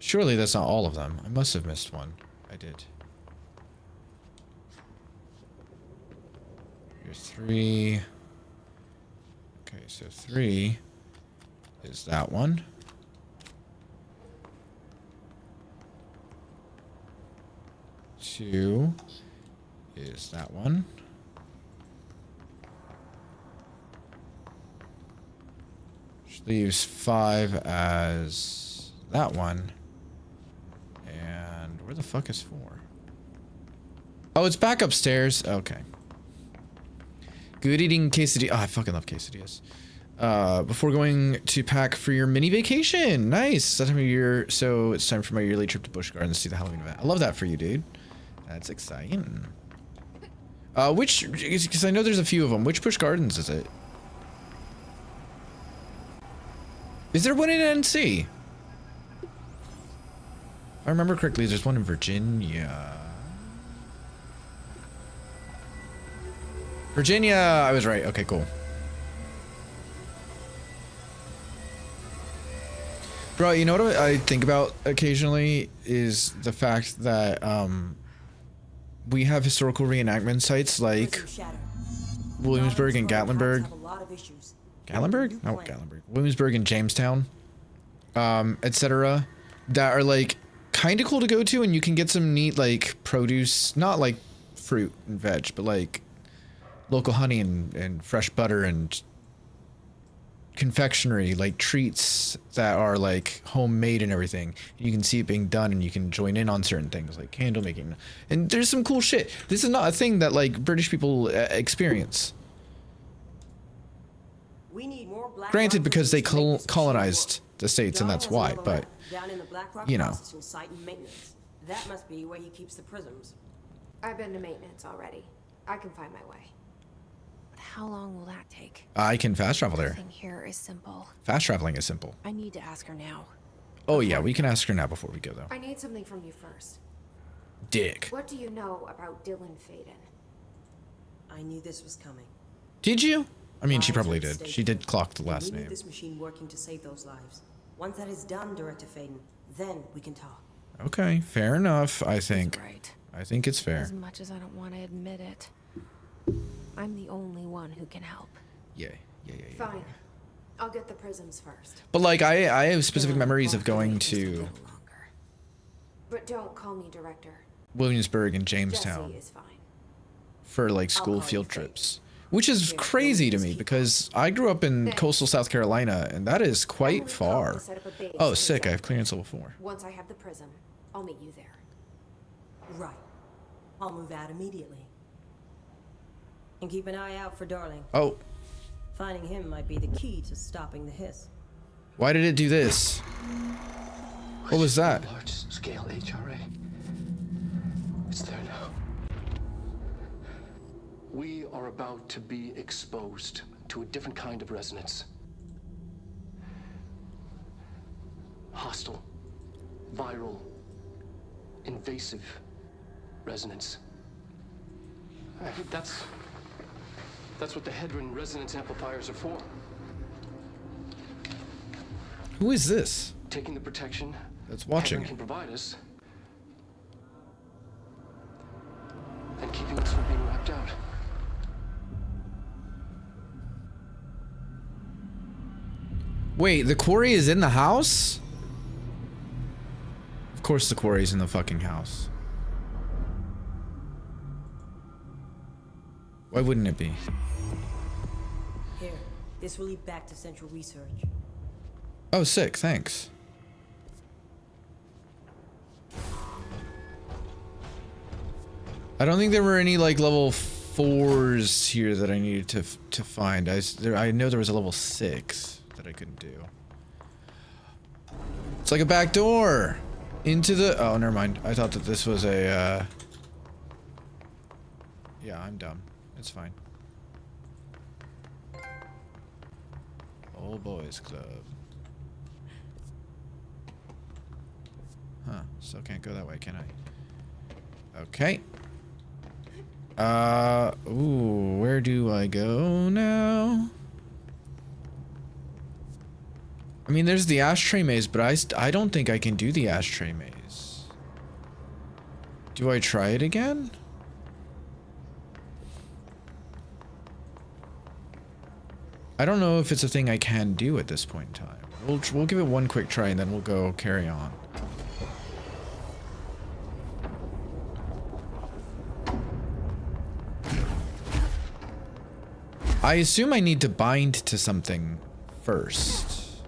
Surely that's not all of them. I must have missed one. I did. Here's 3. Okay, so 3 is that one. 2 is that one. Which leaves 5 as that one. And where the fuck is 4? Oh, it's back upstairs. Okay. Good eating quesadilla. Oh, I fucking love quesadillas. Before going to pack for your mini vacation. Nice. That time of year. So it's time for my yearly trip to Busch Gardens to see the Halloween event. I love that for you, dude. That's exciting. Because I know there's a few of them. Which Busch Gardens is it? Is there one in NC? If I remember correctly, there's one in Virginia. Virginia! I was right. Okay, cool. Bro, you know what I think about occasionally is the fact that we have historical reenactment sites like Williamsburg and Gatlinburg. Gatlinburg? No, Gatlinburg. Williamsburg and Jamestown, etc. That are like kind of cool to go to, and you can get some neat like produce, not like fruit and veg, but like local honey and fresh butter and confectionery, like treats that are like homemade and everything. You can see it being done, and you can join in on certain things like candle making. And there's some cool shit. This is not a thing that like British people experience. We need more black Granted, because they to make this colonized the states, and Darling that's has why. another But lab down in the Black Rock you know. processing site and maintenance. That must be where he keeps the prisms. I've been to maintenance already. I can find my way. But how long will that take? I can fast travel there. Everything here is simple. Fast traveling is simple. I need to ask her now. Oh yeah, we can ask her now before we go though. I need something from you first. Dick. What do you know about Dylan Faden? I knew this was coming. Did you? I mean, she Lives probably at did. stake. She did clock the We last need name. this machine working to save those lives. Once that is done, Director Faden, then we can talk. Okay, fair enough, I think. Right. I think it's fair. As much as I don't want to admit it, I'm the only one who can help. Yeah. Fine. I'll get the prisms first. But like, I have specific memories of going to But don't call me director. Williamsburg and Jamestown Jesse is fine. for like school field trips. Which is crazy to me because I grew up in coastal South Carolina, and that is quite far. Oh, sick. I have clearance level 4. Once I have the prism, I'll meet you there. Right. I'll move out immediately. And keep an eye out for Darling. Oh. Finding him might be the key to stopping the hiss. Why did it do this? What was that? Large-scale HRA. It's there now. We are about to be exposed to a different kind of resonance. Hostile, viral, invasive resonance. I think that's what the Hedron resonance amplifiers are for. Who is this? Taking the protection that's watching Hedron can provide us, and keeping us from being wiped out. Wait, the quarry is in the house? Of course the quarry's in the fucking house. Why wouldn't it be? Here, this will lead back to Central Research. Oh, sick, thanks. I don't think there were any like level 4s here that I needed to find. I know there was a level 6 that I couldn't do. It's like a back door into the. Oh, never mind. I thought that this was a. Yeah, I'm dumb. It's fine. Old boys club. Huh? Still can't go that way, can I? Okay. Ooh, where do I go now? I mean, there's the ashtray maze, but I don't think I can do the ashtray maze. Do I try it again? I don't know if it's a thing I can do at this point in time. We'll give it one quick try and then we'll go carry on. I assume I need to bind to something first,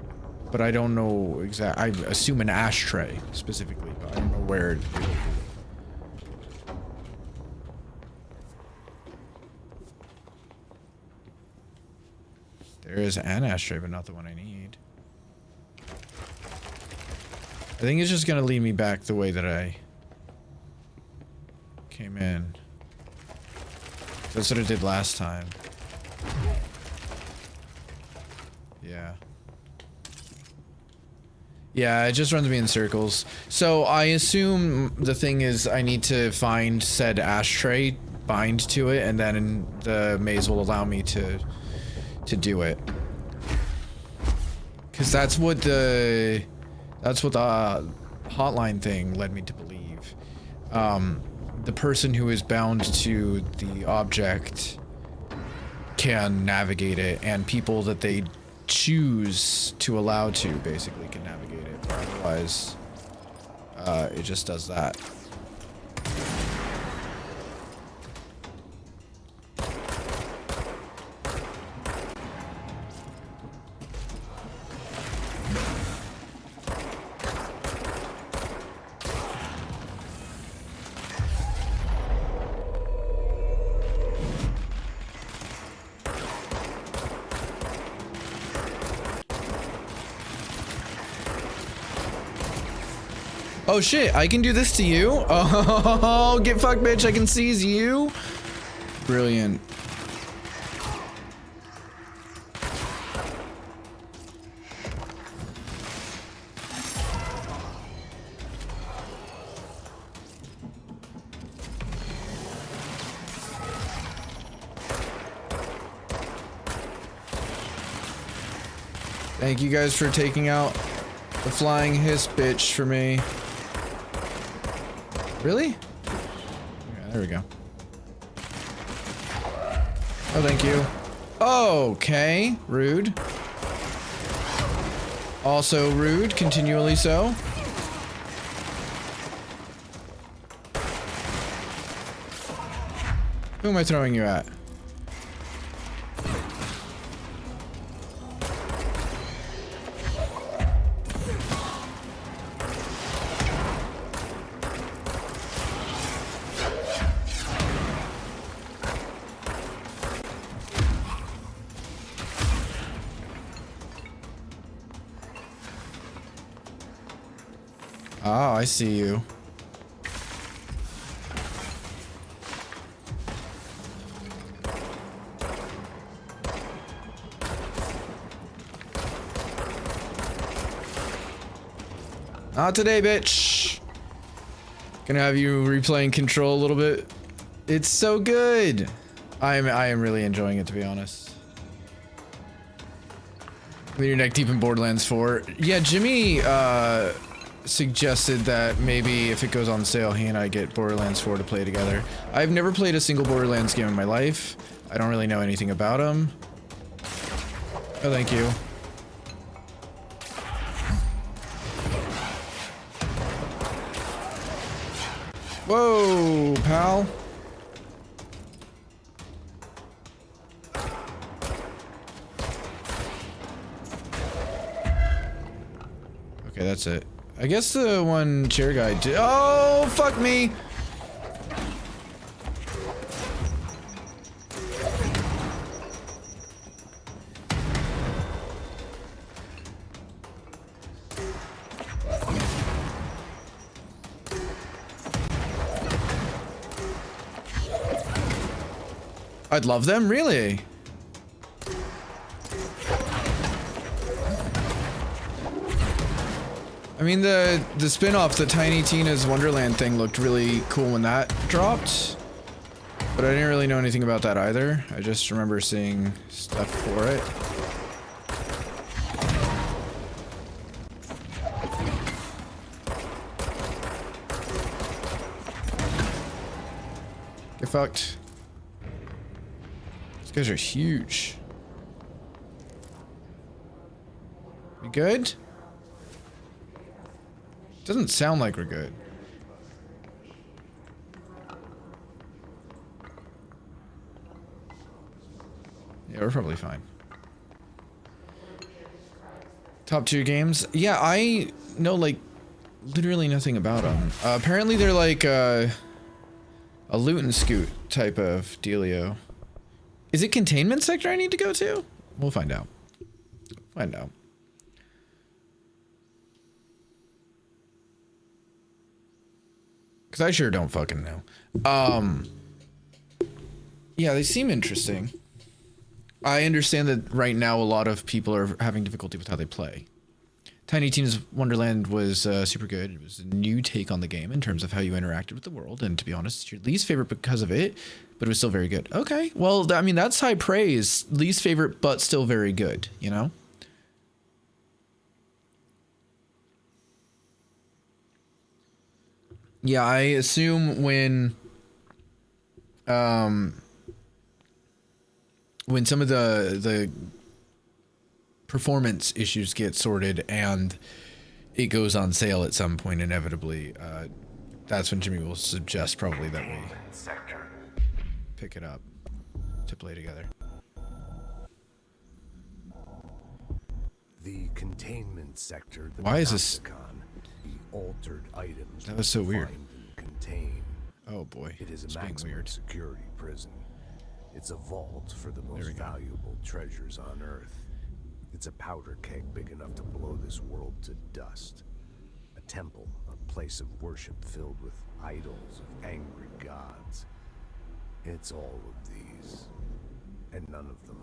but I don't know exactly. I assume an ashtray specifically, but I don't know where it will be. There is an ashtray, but not the one I need. I think it's just gonna lead me back the way that I came in. That's what it did last time. Yeah. Yeah, it just runs me in circles. So I assume the thing is I need to find said ashtray, bind to it, and then the maze will allow me to do it. Cause that's what the hotline thing led me to believe. The person who is bound to the object can navigate it, and people that they choose to allow to basically can navigate it, but otherwise it just does that. Oh shit, I can do this to you? Oh, get fucked, bitch, I can seize you. Brilliant. Thank you guys for taking out the flying hiss bitch for me. Really? Yeah, there we go. Oh, thank you. Okay, rude. Also rude, continually so. Who am I throwing you at? Oh, I see you. Not today, bitch. Gonna have you replaying Control a little bit. It's so good. I am really enjoying it, to be honest. You're neck deep in Borderlands 4. Yeah, Jimmy suggested that maybe if it goes on sale, he and I get Borderlands 4 to play together. I've never played a single Borderlands game in my life. I don't really know anything about them. Oh, thank you. Whoa, pal. Okay, that's it. I guess the one chair guy did. Oh, fuck me. I'd love them, really. I mean, the spin-off, the Tiny Tina's Wonderland thing looked really cool when that dropped. But I didn't really know anything about that either. I just remember seeing stuff for it. Get fucked. These guys are huge. You good? Doesn't sound like we're good. Yeah, we're probably fine. Top 2 games? Yeah, I know like literally nothing about them. Apparently they're like a loot and scoot type of dealio. Is it containment sector I need to go to? We'll find out. Find out. Because I sure don't fucking know. Yeah, they seem interesting. I understand that right now a lot of people are having difficulty with how they play. Tiny Tina's Wonderland was super good. It was a new take on the game in terms of how you interacted with the world. And to be honest, it's your least favorite because of it, but it was still very good. Okay, well, I mean, that's high praise. Least favorite, but still very good, you know? Yeah, I assume when some of the performance issues get sorted and it goes on sale at some point inevitably, that's when Jimmy will suggest probably that we pick it up to play together. The containment sector. Why is this? The altered items. That was so weird. Contain. Oh boy. It is It's a being maximum weird. security prison. It's a vault for the most valuable treasures on Earth. It's a powder keg big enough to blow this world to dust. A temple, a place of worship filled with idols of angry gods. It's all of these, and none of them.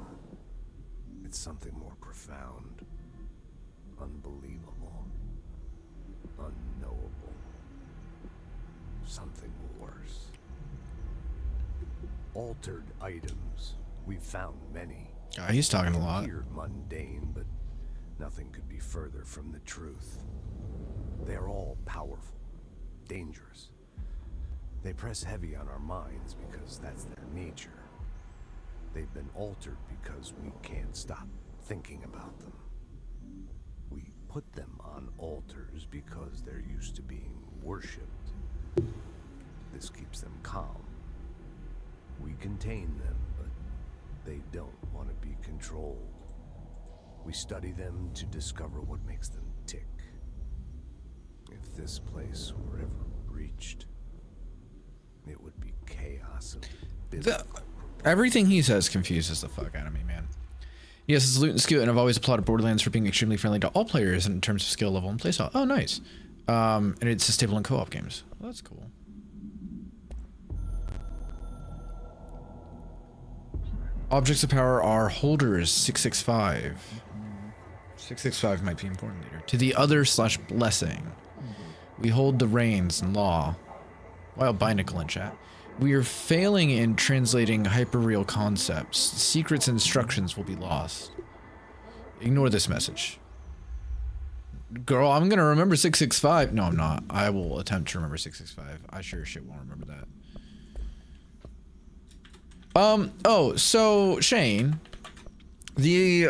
It's something more profound, unbelievable, unknowable. Something worse. Altered items. We've found many. He's talking a lot. Appeared mundane, but nothing could be further from the truth. They're all powerful, dangerous. They press heavy on our minds because that's their nature. They've been altered because we can't stop thinking about them. We put them on altars because they're used to being worshipped. This keeps them calm. We contain them, but they don't want to be controlled. We study them to discover what makes them tick. If this place were ever reached, it would be chaos of Everything he says confuses the fuck out of me, man. Yes, it's loot and scoot, and I've always applauded Borderlands for being extremely friendly to all players in terms of skill level and playstyle. Oh, nice. And it's stable in co-op games. Well, that's cool. Objects of power are holders 665. 665 might be important later. To the other / blessing. We hold the reins in law. Wild Binacle in chat. We are failing in translating hyperreal concepts. Secrets and instructions will be lost. Ignore this message. Girl, I'm gonna remember 665. No, I'm not. I will attempt to remember 665. I sure shit won't remember that. Oh, so Shane, the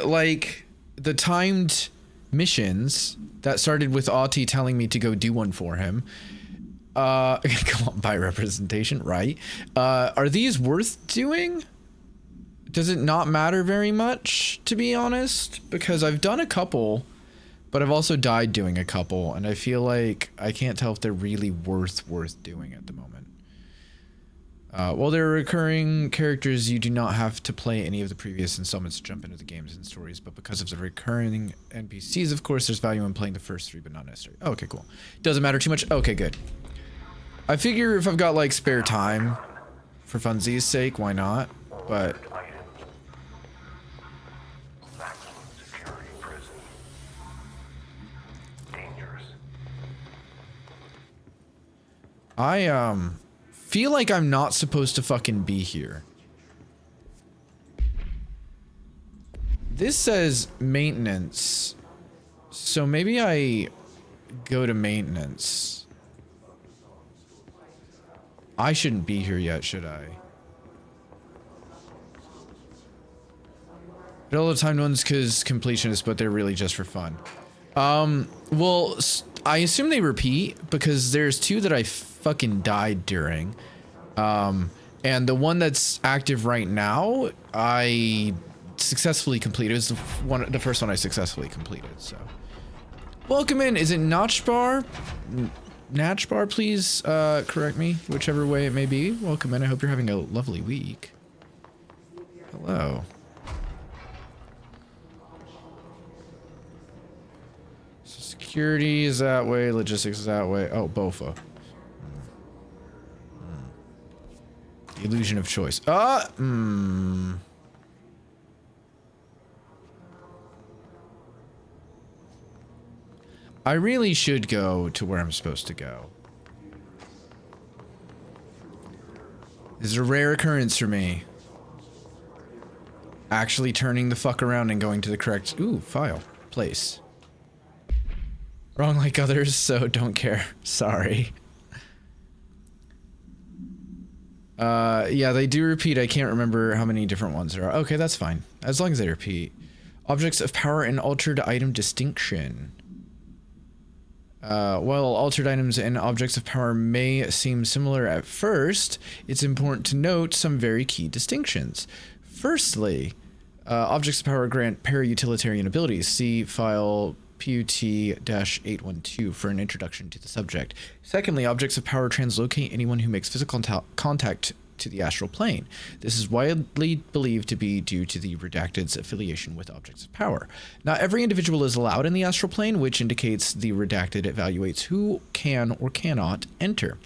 timed missions that started with Auti telling me to go do one for him. Come on, by representation, right? Are these worth doing? Does it not matter very much, to be honest? Because I've done a couple, but I've also died doing a couple, and I feel like I can't tell if they're really worth doing at the moment. While they're recurring characters, you do not have to play any of the previous installments to jump into the games and stories, but because of the recurring NPCs, of course, there's value in playing the first 3, but not necessary. Oh, okay, cool. Doesn't matter too much? Okay, good. I figure if I've got, like, spare time, for funsies' sake, why not? But... I, feel like I'm not supposed to fucking be here. This says maintenance. So maybe I go to maintenance. I shouldn't be here yet, should I? But all the timed ones because completionists, but they're really just for fun. Well, I assume they repeat because there's 2 that I fucking died during. And the one that's active right now, I successfully completed. It was the first one I successfully completed, so. Welcome in. Is it Notchbar? Natchbar, please correct me, whichever way it may be. Welcome in. I hope you're having a lovely week. Hello. So security is that way, logistics is that way. Oh, BOFA. The illusion of choice. I really should go to where I'm supposed to go. This is a rare occurrence for me. Actually turning the fuck around and going to the correct file place. Wrong like others, so don't care. Sorry. Yeah, they do repeat. I can't remember how many different ones there are. Okay, that's fine. As long as they repeat. Objects of power and altered item distinction. While altered items and objects of power may seem similar at first, it's important to note some very key distinctions. Firstly, objects of power grant para-utilitarian abilities. See file PUT-812 for an introduction to the subject. Secondly, objects of power translocate anyone who makes physical contact to the astral plane. This is widely believed to be due to the redacted's affiliation with objects of power. Not every individual is allowed in the astral plane, which indicates the redacted evaluates who can or cannot enter.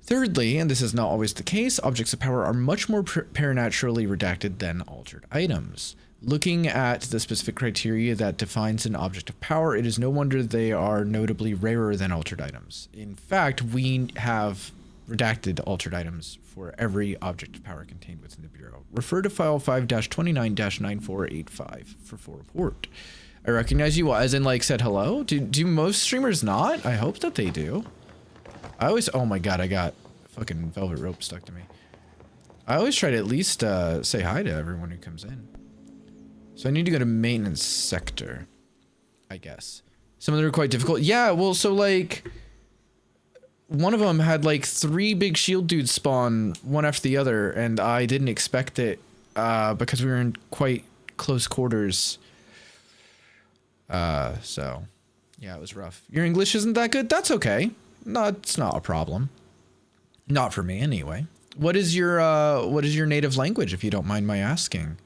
Thirdly, and this is not always the case, objects of power are much more paranaturally redacted than altered items. Looking at the specific criteria that defines an object of power, it is no wonder they are notably rarer than altered items. In fact, we have redacted altered items for every object of power contained within the Bureau. Refer to file 5-29-9485 for full report. I recognize you as in like said hello? Do most streamers not? I hope that they do. I always, oh my god, I got fucking velvet rope stuck to me. I always try to at least say hi to everyone who comes in. So I need to go to maintenance sector, I guess. Some of them are quite difficult. Yeah, well, so like, one of them had like 3 big shield dudes spawn one after the other, and I didn't expect it because we were in quite close quarters. So yeah, it was rough. Your English isn't that good? That's okay. No, it's not a problem. Not for me anyway. What is your native language, if you don't mind my asking?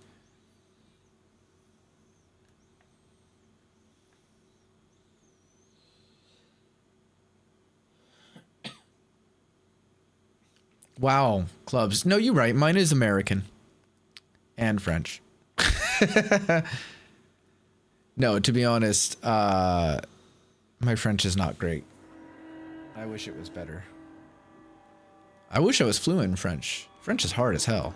Wow, clubs. No, you're right. Mine is American. And French. No, to be honest, my French is not great. I wish it was better. I wish I was fluent in French. French is hard as hell.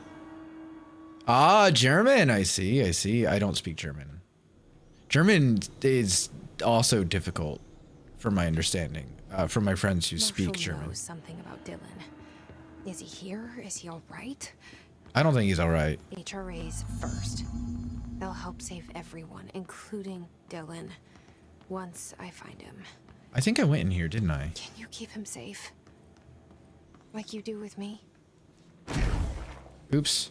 Ah, German. I see. I see. I don't speak German. German is also difficult, from my understanding, from my friends who speak German. Knows something about Dylan. Is he here? Is he all right? I don't think he's all right. HRAs first. They'll help save everyone, including Dylan, once I find him. I think I went in here, didn't I? Can you keep him safe? Like you do with me? Oops.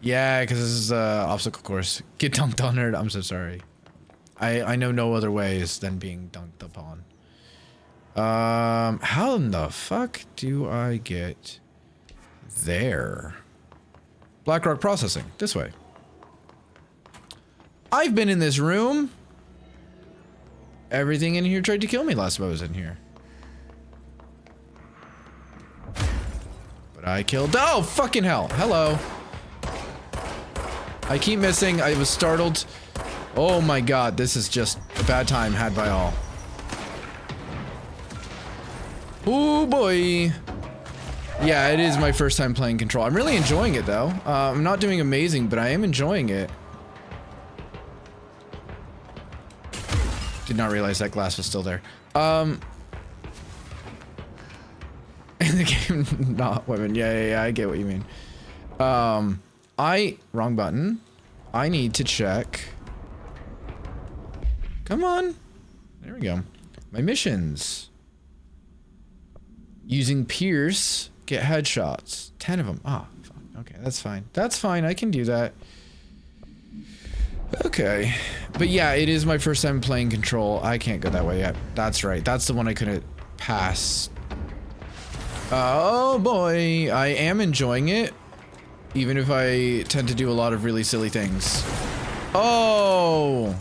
Yeah, because this is obstacle course. Get dunked on her. I'm so sorry. I know no other ways than being dunked upon. How in the fuck do I get there? Blackrock processing. This way. I've been in this room. Everything in here tried to kill me last time I was in here. But I killed. Oh, fucking hell. Hello. I keep missing. I was startled. Oh my god, this is just a bad time had by all. Oh boy. Yeah, it is my first time playing Control. I'm really enjoying it though. I'm not doing amazing, but I am enjoying it. Did not realize that glass was still there. In the game, not women. Yeah, I get what you mean. Wrong button. I need to check. Come on. There we go. My missions. Using Pierce, get headshots. 10 of them. Ah, fuck. Okay, that's fine. That's fine. I can do that. Okay. But yeah, it is my first time playing Control. I can't go that way yet. That's right. That's the one I couldn't pass. Oh boy. I am enjoying it. Even if I tend to do a lot of really silly things. Oh!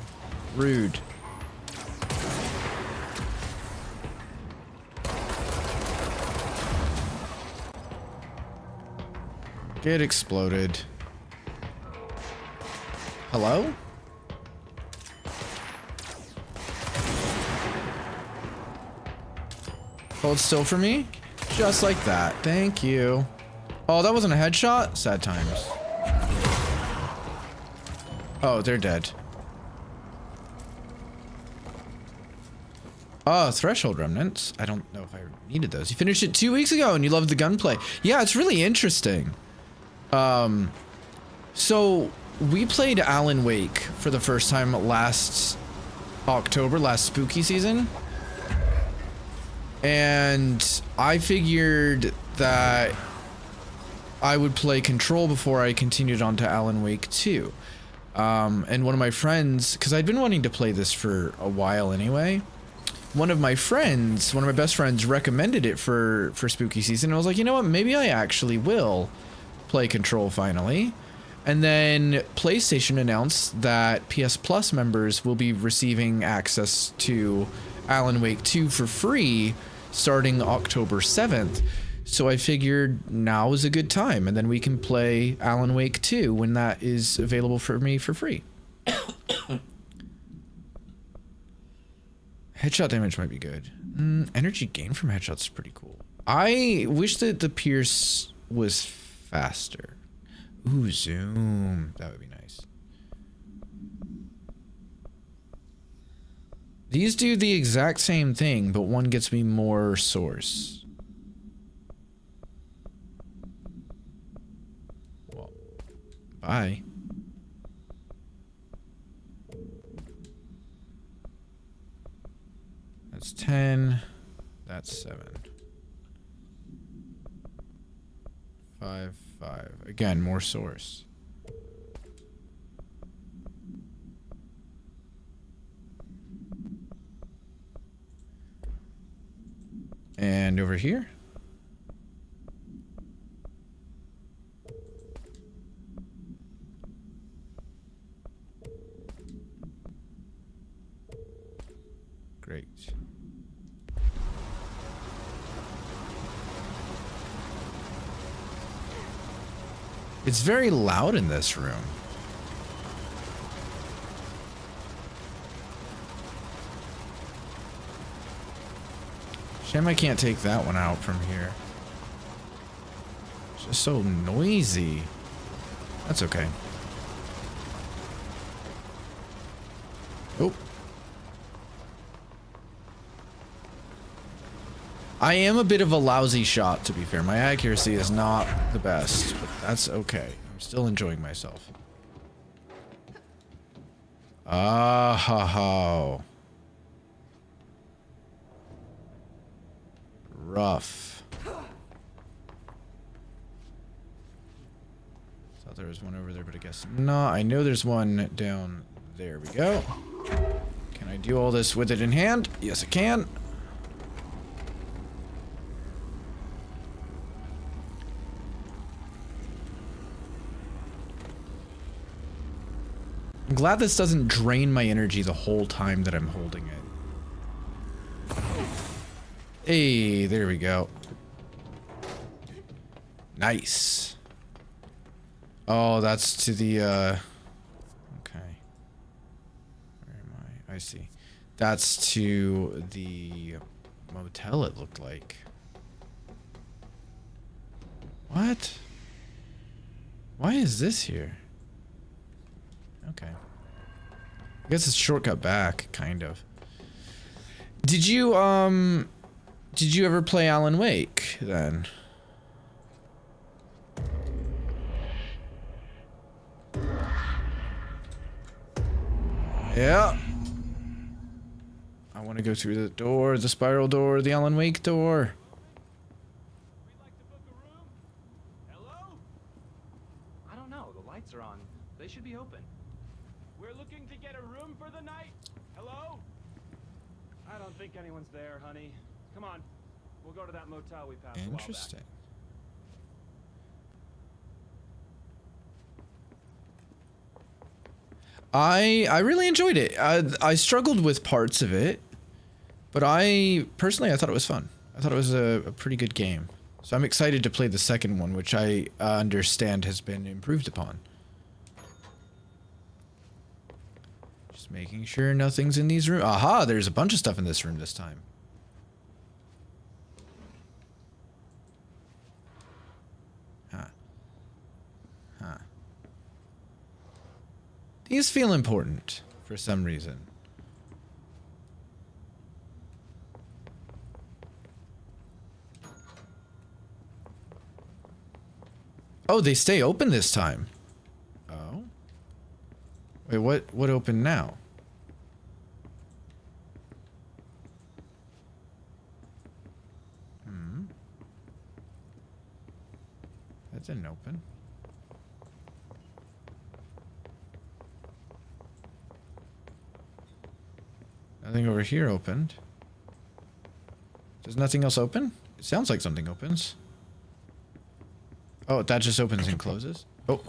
Rude. Get exploded. Hello? Hold still for me? Just like that. Thank you. Oh, that wasn't a headshot? Sad times. Oh, they're dead. Oh, Threshold Remnants. I don't know if I needed those. You finished it 2 weeks ago and you loved the gunplay. Yeah, it's really interesting. So we played Alan Wake for the first time last October, last spooky season. And I figured that I would play Control before I continued on to Alan Wake 2. And one of my friends, because I'd been wanting to play this for a while anyway, one of my best friends recommended it for spooky season. And I was like, you know what, maybe I actually will play Control finally. And then PlayStation announced that PS Plus members will be receiving access to Alan Wake 2 for free starting October 7th. So I figured now is a good time, and then we can play Alan Wake 2 when that is available for me for free. Headshot damage might be good. Energy gain from headshots is pretty cool. I wish that the Pierce was faster. Ooh, zoom. That would be nice. These do the exact same thing, but one gets me more source. Well, bye. That's 10. That's 7. 5, 5. Again, more source. And over here. Great. It's very loud in this room. Shame I can't take that one out from here. It's just so noisy. That's okay. Oh. I am a bit of a lousy shot, to be fair. My accuracy is not the best, but that's okay. I'm still enjoying myself. Ah ha ha. Rough. Thought there was one over there, but I guess not. I know there's one down there. We go. Can I do all this with it in hand? Yes, I can. I'm glad this doesn't drain my energy the whole time that I'm holding it. Hey, there we go. Nice. Oh, that's to the, okay. Where am I? I see. That's to the motel, it looked like. What? Why is this here? Okay. I guess it's shortcut back, kind of. Did you ever play Alan Wake, then? Yeah. I want to go through the door, the spiral door, the Alan Wake door. I don't know. The lights are on. They should be open. We're looking to get a room for the night. Hello? I don't think anyone's there, honey. Come on. We'll go to that motel we passed a while back. Interesting. I really enjoyed it. I struggled with parts of it, but I thought it was fun. I thought it was a pretty good game. So I'm excited to play the second one, which I understand has been improved upon. Just making sure nothing's in these rooms. Aha, there's a bunch of stuff in this room this time. These feel important for some reason. Oh, they stay open this time. Oh. Wait, what opened now? That didn't open. Nothing over here opened. Does nothing else open? It sounds like something opens. Oh, that just opens and closes? Oh.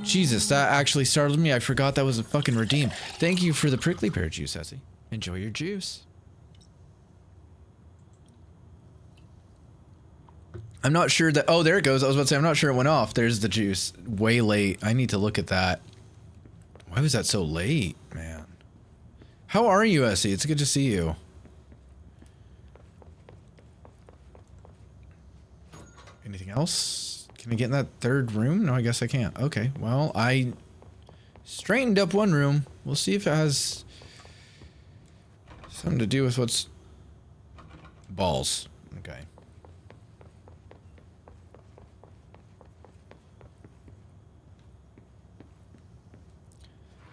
Jesus, that actually startled me. I forgot that was a fucking redeem. Thank you for the prickly pear juice, Essie. Enjoy your juice. I'm not sure that... Oh, there it goes. I was about to say, I'm not sure it went off. There's the juice. Way late. I need to look at that. Why was that so late, man? How are you, Essie? It's good to see you. Anything else? Can I get in that third room? No, I guess I can't. Okay, well, I straightened up one room. We'll see if it has something to do with what's... Balls. Okay.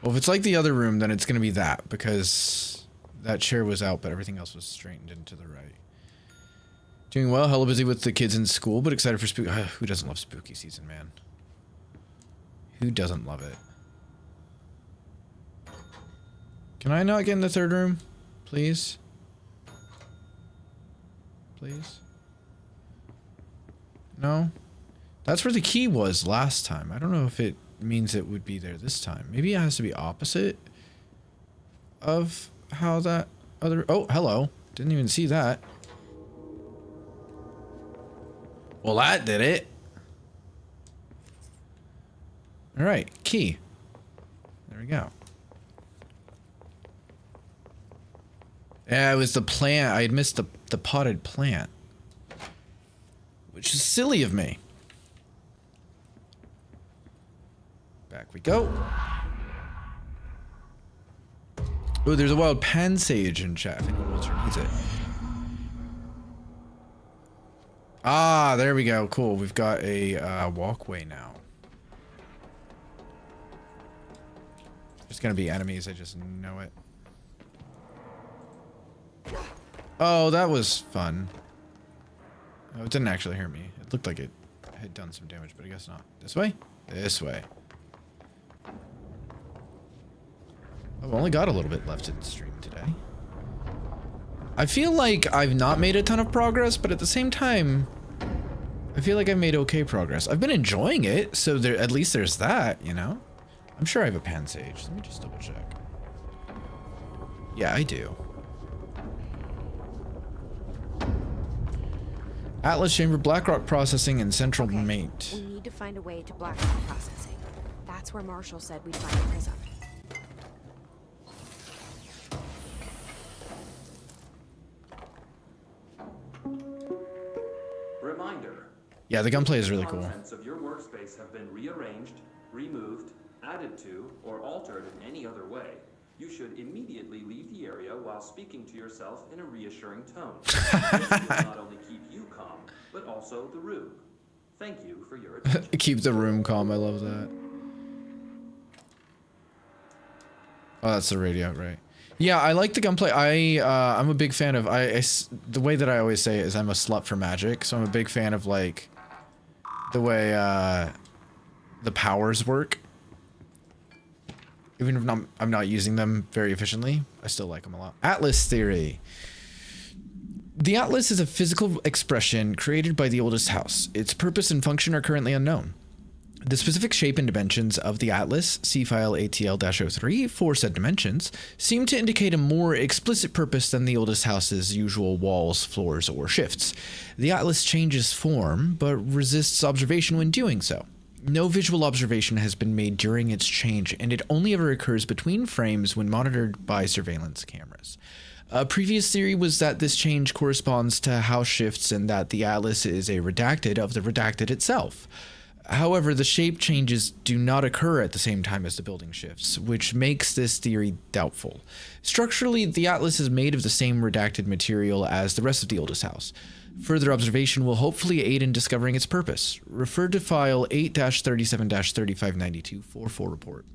Well, if it's like the other room, then it's going to be that, because that chair was out, but everything else was straightened into the right. Doing well, hella busy with the kids in school, but excited for spooky... Who doesn't love spooky season, man? Who doesn't love it? Can I not get in the third room? Please? Please? No? That's where the key was last time. I don't know if it means it would be there this time. Maybe it has to be opposite of how that other... Oh, hello. Didn't even see that. Well, that did it. All right, key. There we go. Yeah, it was the plant. I had missed the potted plant, which is silly of me. Back we go. Oh, there's a wild pan sage in chat. If anyone wants or needs it. Ah, there we go. Cool. We've got a walkway now. There's gonna be enemies. I just know it. Oh, that was fun. Oh, it didn't actually hurt me. It looked like it had done some damage, but I guess not. This way? This way. I've only got a little bit left in stream today. I feel like I've not made a ton of progress, but at the same time, I feel like I've made okay progress. I've been enjoying it, so there at least there's that, you know? I'm sure I have a pan sage. Let me just double check. Yeah, I do. Atlas Chamber, Blackrock Processing, and Central Mate. We need to find a way to Blackrock Processing. That's where Marshall said we'd find the prism. Reminder. Yeah, the gunplay is really cool. Contents of your workspace have been rearranged, removed, added to, or altered in any other way. You should immediately leave the area while speaking to yourself in a reassuring tone. This will not only keep you calm, but also the room. Thank you for your attention. Keep the room calm. I love that. Oh, that's the radio, right? Yeah, I like the gunplay. I'm a big fan of the way that I always say it is I'm a slut for magic. So I'm a big fan of like the way the powers work. Even if I'm not using them very efficiently, I still like them a lot. Atlas theory. The Atlas is a physical expression created by the oldest house. Its purpose and function are currently unknown. The specific shape and dimensions of the Atlas, see file ATL-03 for said dimensions, seem to indicate a more explicit purpose than the oldest house's usual walls, floors, or shifts. The Atlas changes form, but resists observation when doing so. No visual observation has been made during its change, and it only ever occurs between frames when monitored by surveillance cameras. A previous theory was that this change corresponds to house shifts and that the Atlas is a redacted of the redacted itself. However, the shape changes do not occur at the same time as the building shifts, which makes this theory doubtful. Structurally, the Atlas is made of the same redacted material as the rest of the oldest house. Further observation will hopefully aid in discovering its purpose. Refer to file 8-37-3592 for full report.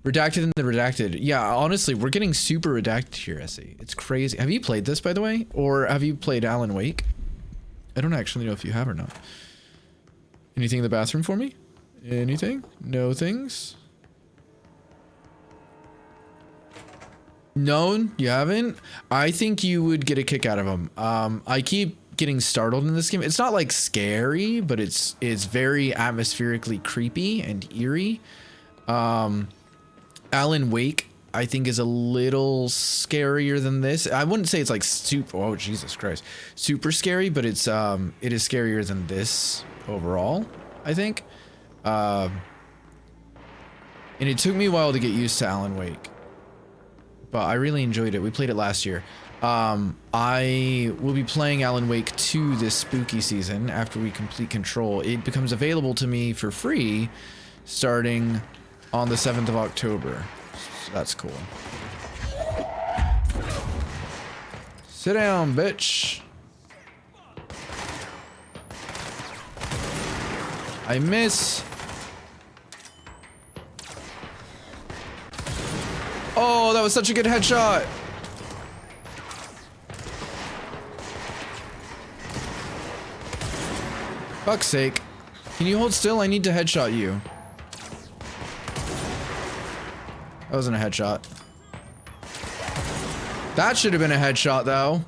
Redacted and the redacted. Yeah, honestly, we're getting super redacted here, Essie. It's crazy. Have you played this, by the way? Or have you played Alan Wake? I don't actually know if you have or not. Anything in the bathroom for me? Anything? No things? No, you haven't? I think you would get a kick out of them. I keep getting startled in this game. It's not like scary, but it's very atmospherically creepy and eerie. Alan Wake, I think, is a little scarier than this. I wouldn't say it's like super, oh Jesus Christ, super scary, but it is scarier than this overall, I think. And it took me a while to get used to Alan Wake, but I really enjoyed it. We played it last year. I will be playing Alan Wake 2 this spooky season after we complete Control. It becomes available to me for free starting on the 7th of October. So that's cool. Sit down, bitch. I miss. Oh, that was such a good headshot. Fuck's sake. Can you hold still? I need to headshot you. That wasn't a headshot. That should have been a headshot, though.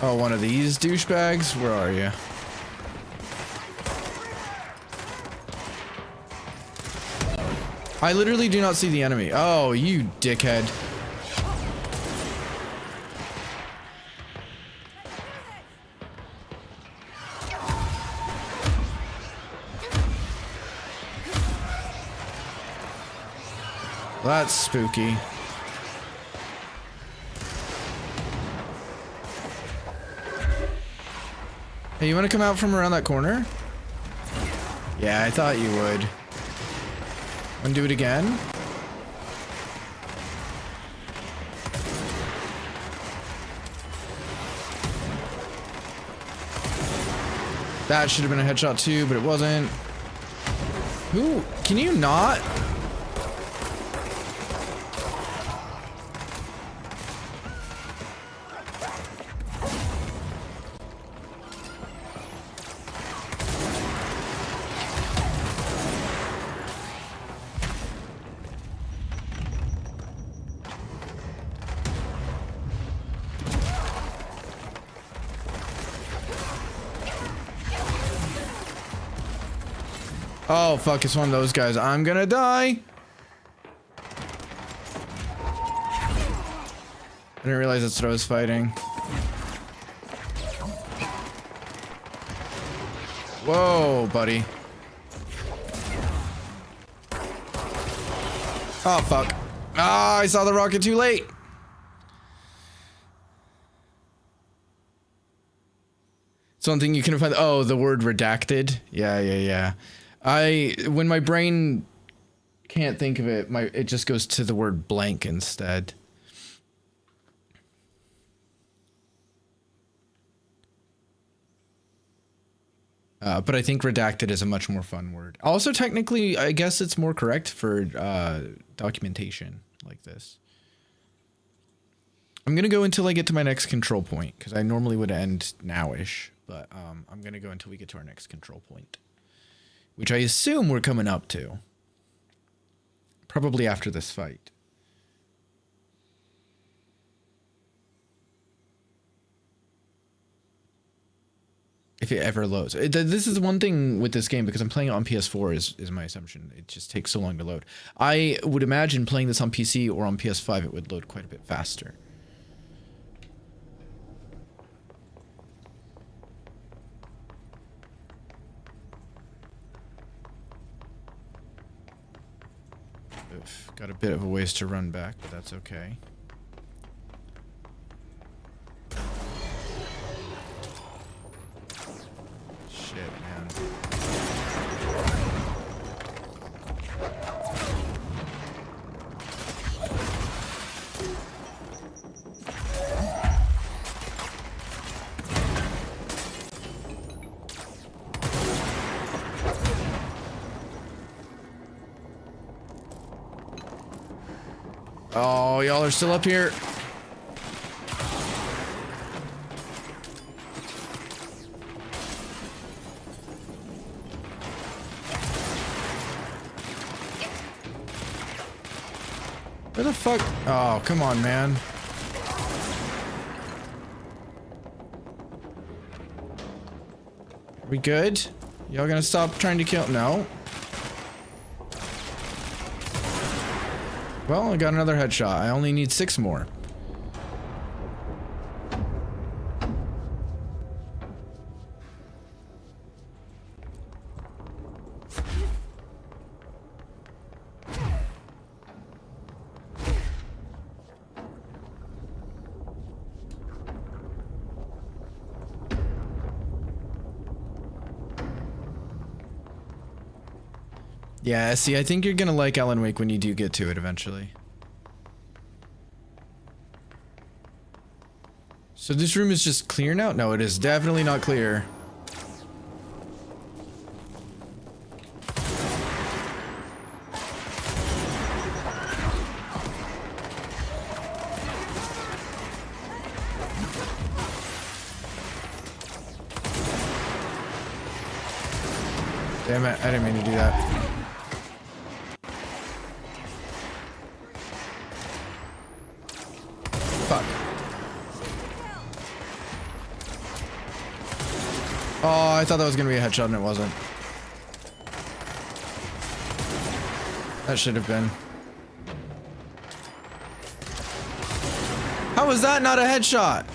Oh, one of these douchebags? Where are you? I literally do not see the enemy. Oh, you dickhead. That's spooky. Hey, you want to come out from around that corner? Yeah, I thought you would. Want to do it again? That should have been a headshot too, but it wasn't. Who? Can you not? Oh, fuck, it's one of those guys. I'm gonna die. I didn't realize that's what I was fighting. Whoa, buddy. Oh, fuck. Ah, I saw the rocket too late. Something you can find. Oh, the word redacted. Yeah. When my brain can't think of it, it just goes to the word blank instead. But I think redacted is a much more fun word. Also, technically, I guess it's more correct for documentation like this. I'm gonna go until I get to my next control point, because I normally would end now-ish, but I'm gonna go until we get to our next control point. Which I assume we're coming up to. Probably after this fight. If it ever loads. This is one thing with this game, because I'm playing it on PS4 is my assumption. It just takes so long to load. I would imagine playing this on PC or on PS5 it would load quite a bit faster. Got a bit of a ways to run back, but that's okay. Shit, man. Oh, y'all are still up here. Where the fuck? Oh, come on, man. Are we good? Y'all gonna stop trying to kill? No. Well, I got another headshot. I only need 6 more. Yeah, see, I think you're gonna like Alan Wake when you do get to it eventually. So this room is just clear now? No, it is definitely not clear. Damn it, I didn't mean to do that. Fuck. Oh, I thought that was gonna be a headshot and it wasn't. That should have been. How was that not a headshot?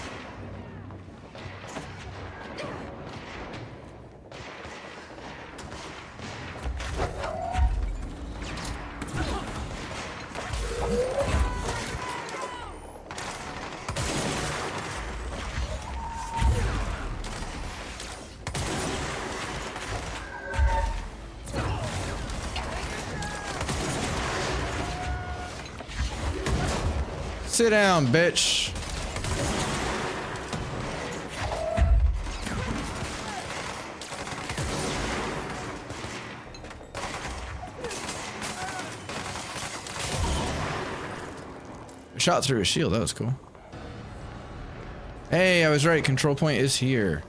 Sit down, bitch. Shot through his shield. That was cool. Hey, I was right. Control point is here.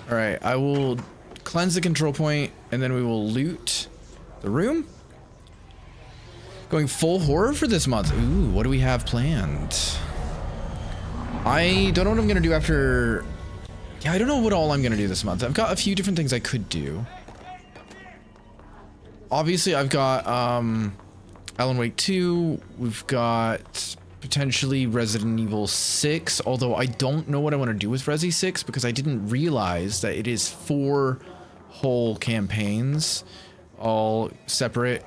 All right, I will cleanse the control point, and then we will loot the room. Going full horror for this month. Ooh, what do we have planned? I don't know what I'm gonna do after. Yeah, I don't know what all I'm gonna do this month. I've got a few different things I could do. Obviously, I've got Alan Wake 2. We've got potentially Resident Evil 6, although I don't know what I want to do with Resi 6 because I didn't realize that it is 4 whole campaigns, all separate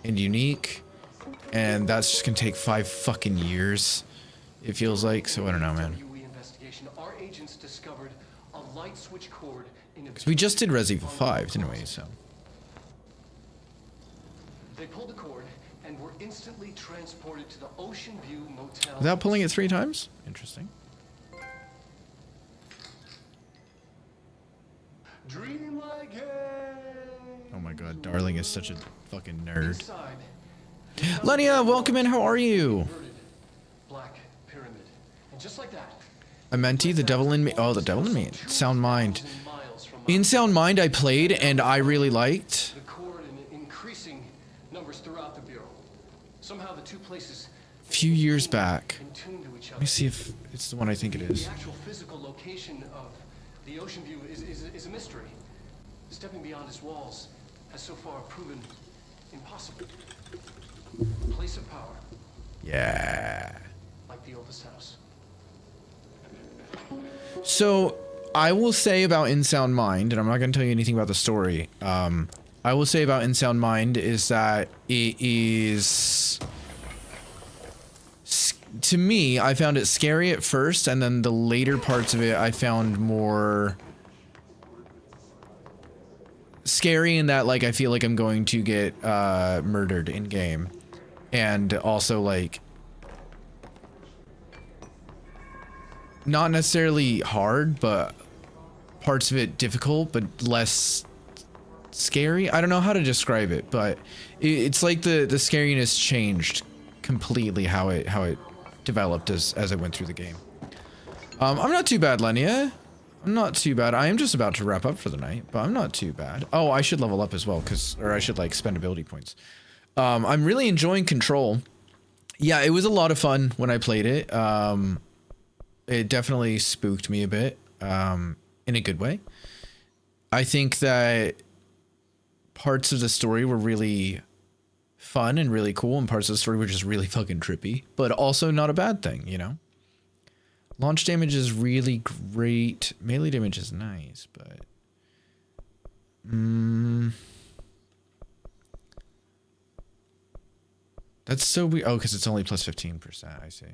and unique, and that's just gonna take 5 fucking years, it feels like. So I don't know, man. Our agents discovered a light switch cord in a... Because we just did Resident Evil 5, didn't we? So they pulled the cord and were instantly transported to the Ocean View Motel. without pulling it 3 times? Interesting. Dream like Oh my god, Darling is such a fucking nerd. Lenia, welcome in, how are you? Black pyramid. And just like that. Amenti, the devil in me. Oh, the devil in me. Sound Mind. In Sound Mind I played and I really liked. The cord in increasing numbers throughout the bureau. Somehow the two places A few years back. in tune to each other. Let me see if it's the one I think it is. The actual physical location of the Ocean View is a mystery. Stepping beyond its walls has so far proven impossible. A place of power. Yeah. Like the oldest house. So I will say about In Sound Mind, and I'm not going to tell you anything about the story. I will say about In Sound Mind is that it is, to me, I found it scary at first, and then the later parts of it I found more scary in that, like, I feel like I'm going to get murdered in game, and also like not necessarily hard, but parts of it difficult, but less scary. I don't know how to describe it, but it's like the scariness changed completely how it developed as I went through the game. I'm not too bad, Lenia. I'm not too bad. I am just about to wrap up for the night, but I'm not too bad. Oh, I should level up as well, or I should like spend ability points. I'm really enjoying Control. Yeah, it was a lot of fun when I played it. It definitely spooked me a bit, in a good way. I think that parts of the story were really fun and really cool, and parts of the story were just really fucking trippy, but also not a bad thing, you know? Launch damage is really great. Melee damage is nice, but... That's so weird. Oh, because it's only plus 15%, I see.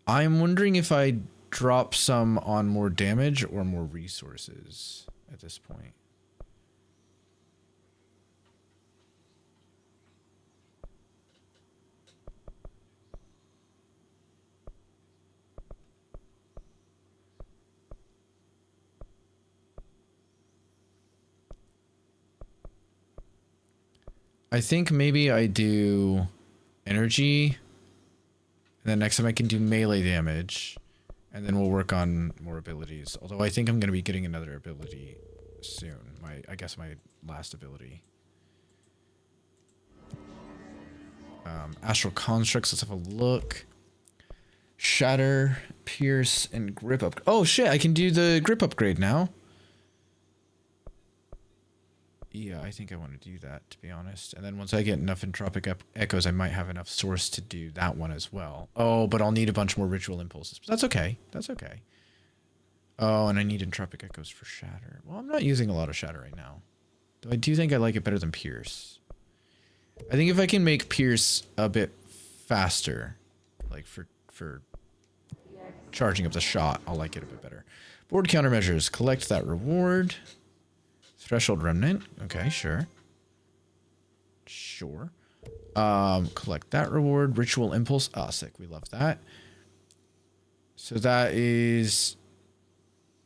I'm wondering if I drop some on more damage or more resources at this point. I think maybe I do energy, and then next time I can do melee damage, and then we'll work on more abilities. Although I think I'm going to be getting another ability soon. I guess my last ability. Astral Constructs, let's have a look. Shatter, Pierce, and Grip up. Oh shit, I can do the Grip upgrade now. Yeah, I think I want to do that, to be honest. And then once I get enough Entropic Echoes, I might have enough Source to do that one as well. Oh, but I'll need a bunch more Ritual Impulses. But that's okay. That's okay. Oh, and I need Entropic Echoes for Shatter. Well, I'm not using a lot of Shatter right now. Though I do think I like it better than Pierce. I think if I can make Pierce a bit faster, like for charging up the shot, I'll like it a bit better. Board countermeasures. Collect that reward. Threshold Remnant. Okay, sure. Sure. Collect that reward. Ritual impulse. Ah, sick. We love that. So that is...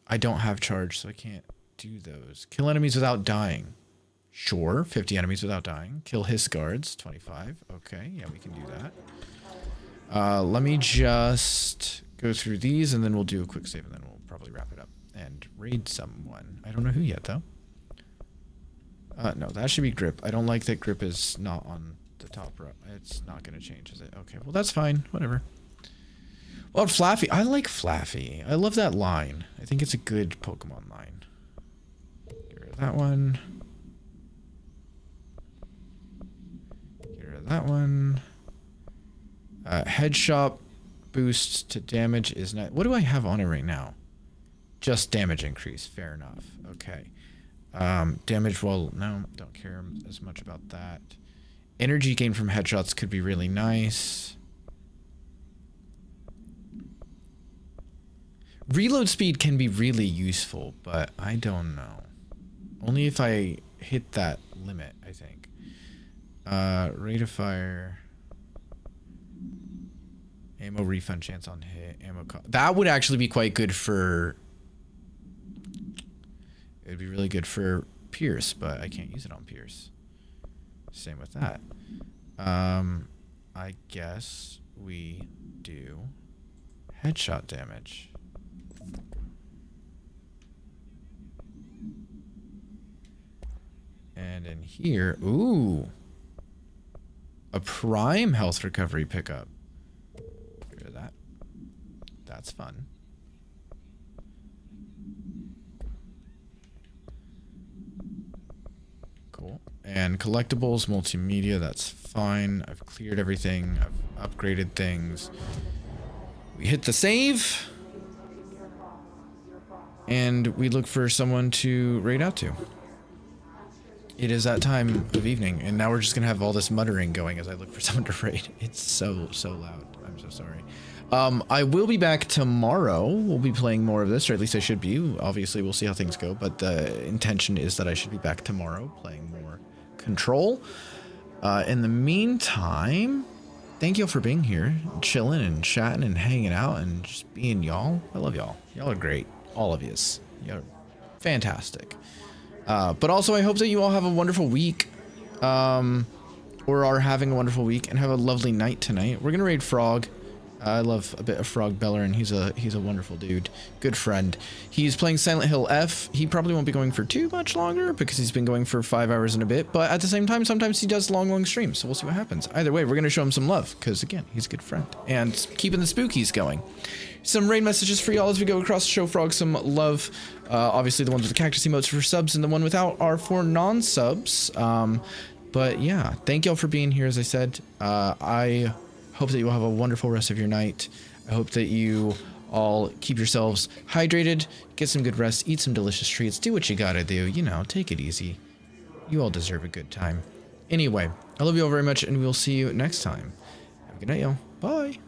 I don't have charge, so I can't do those. Kill enemies without dying. Sure. 50 enemies without dying. Kill his guards. 25. Okay. Yeah, we can do that. Let me just go through these, and then we'll do a quick save, and then we'll probably wrap it up. And raid someone. I don't know who yet, though. No, that should be Grip. I don't like that Grip is not on the top row. It's not going to change, is it? Okay, well, that's fine. Whatever. Well, Flaffy. I like Flaffy. I love that line. I think it's a good Pokemon line. Get rid of that one. Get rid of that one. Headshot boost to damage is not... What do I have on it right now? Just damage increase. Fair enough. Okay. Damage, well, no, don't care as much about that. Energy gain from headshots could be really nice. Reload speed can be really useful, but I don't know. Only if I hit that limit, I think. Rate of fire. Ammo refund chance on hit. Ammo that would actually be quite good for... It would be really good for Pierce, but I can't use it on Pierce. Same with that. I guess we do headshot damage. And in here, ooh, a prime health recovery pickup. Get rid of that. That's fun. Cool. And collectibles, multimedia, that's fine. I've cleared everything. I've upgraded things. We hit the save. And we look for someone to raid out to. It is that time of evening, and now we're just gonna have all this muttering going as I look for someone to raid. It's so loud. I'm so sorry. I will be back tomorrow. We'll be playing more of this, or at least I should be. Obviously, we'll see how things go, but the intention is that I should be back tomorrow playing more Control. In the meantime, thank you all for being here, chilling and chatting and hanging out and just being y'all. I love y'all. Y'all are great. All of yous. You're fantastic. But also, I hope that you all have a wonderful week, or are having a wonderful week, and have a lovely night tonight. We're gonna raid Frog. I love a bit of Frog Bellerin. He's a wonderful dude, good friend. He's playing Silent Hill F. He probably won't be going for too much longer because he's been going for 5 hours and a bit. But at the same time, sometimes he does long streams, so we'll see what happens. Either way, we're gonna show him some love because again, he's a good friend and keeping the spookies going. Some raid messages for y'all as we go across. Show Frog some love. Obviously, the ones with the cactus emotes for subs, and the one without are for non-subs. But yeah, thank y'all for being here. As I said, I hope that you all have a wonderful rest of your night. I hope that you all keep yourselves hydrated, get some good rest, eat some delicious treats, do what you gotta do. You know, take it easy. You all deserve a good time. Anyway, I love you all very much, and we'll see you next time. Have a good night, y'all. Bye.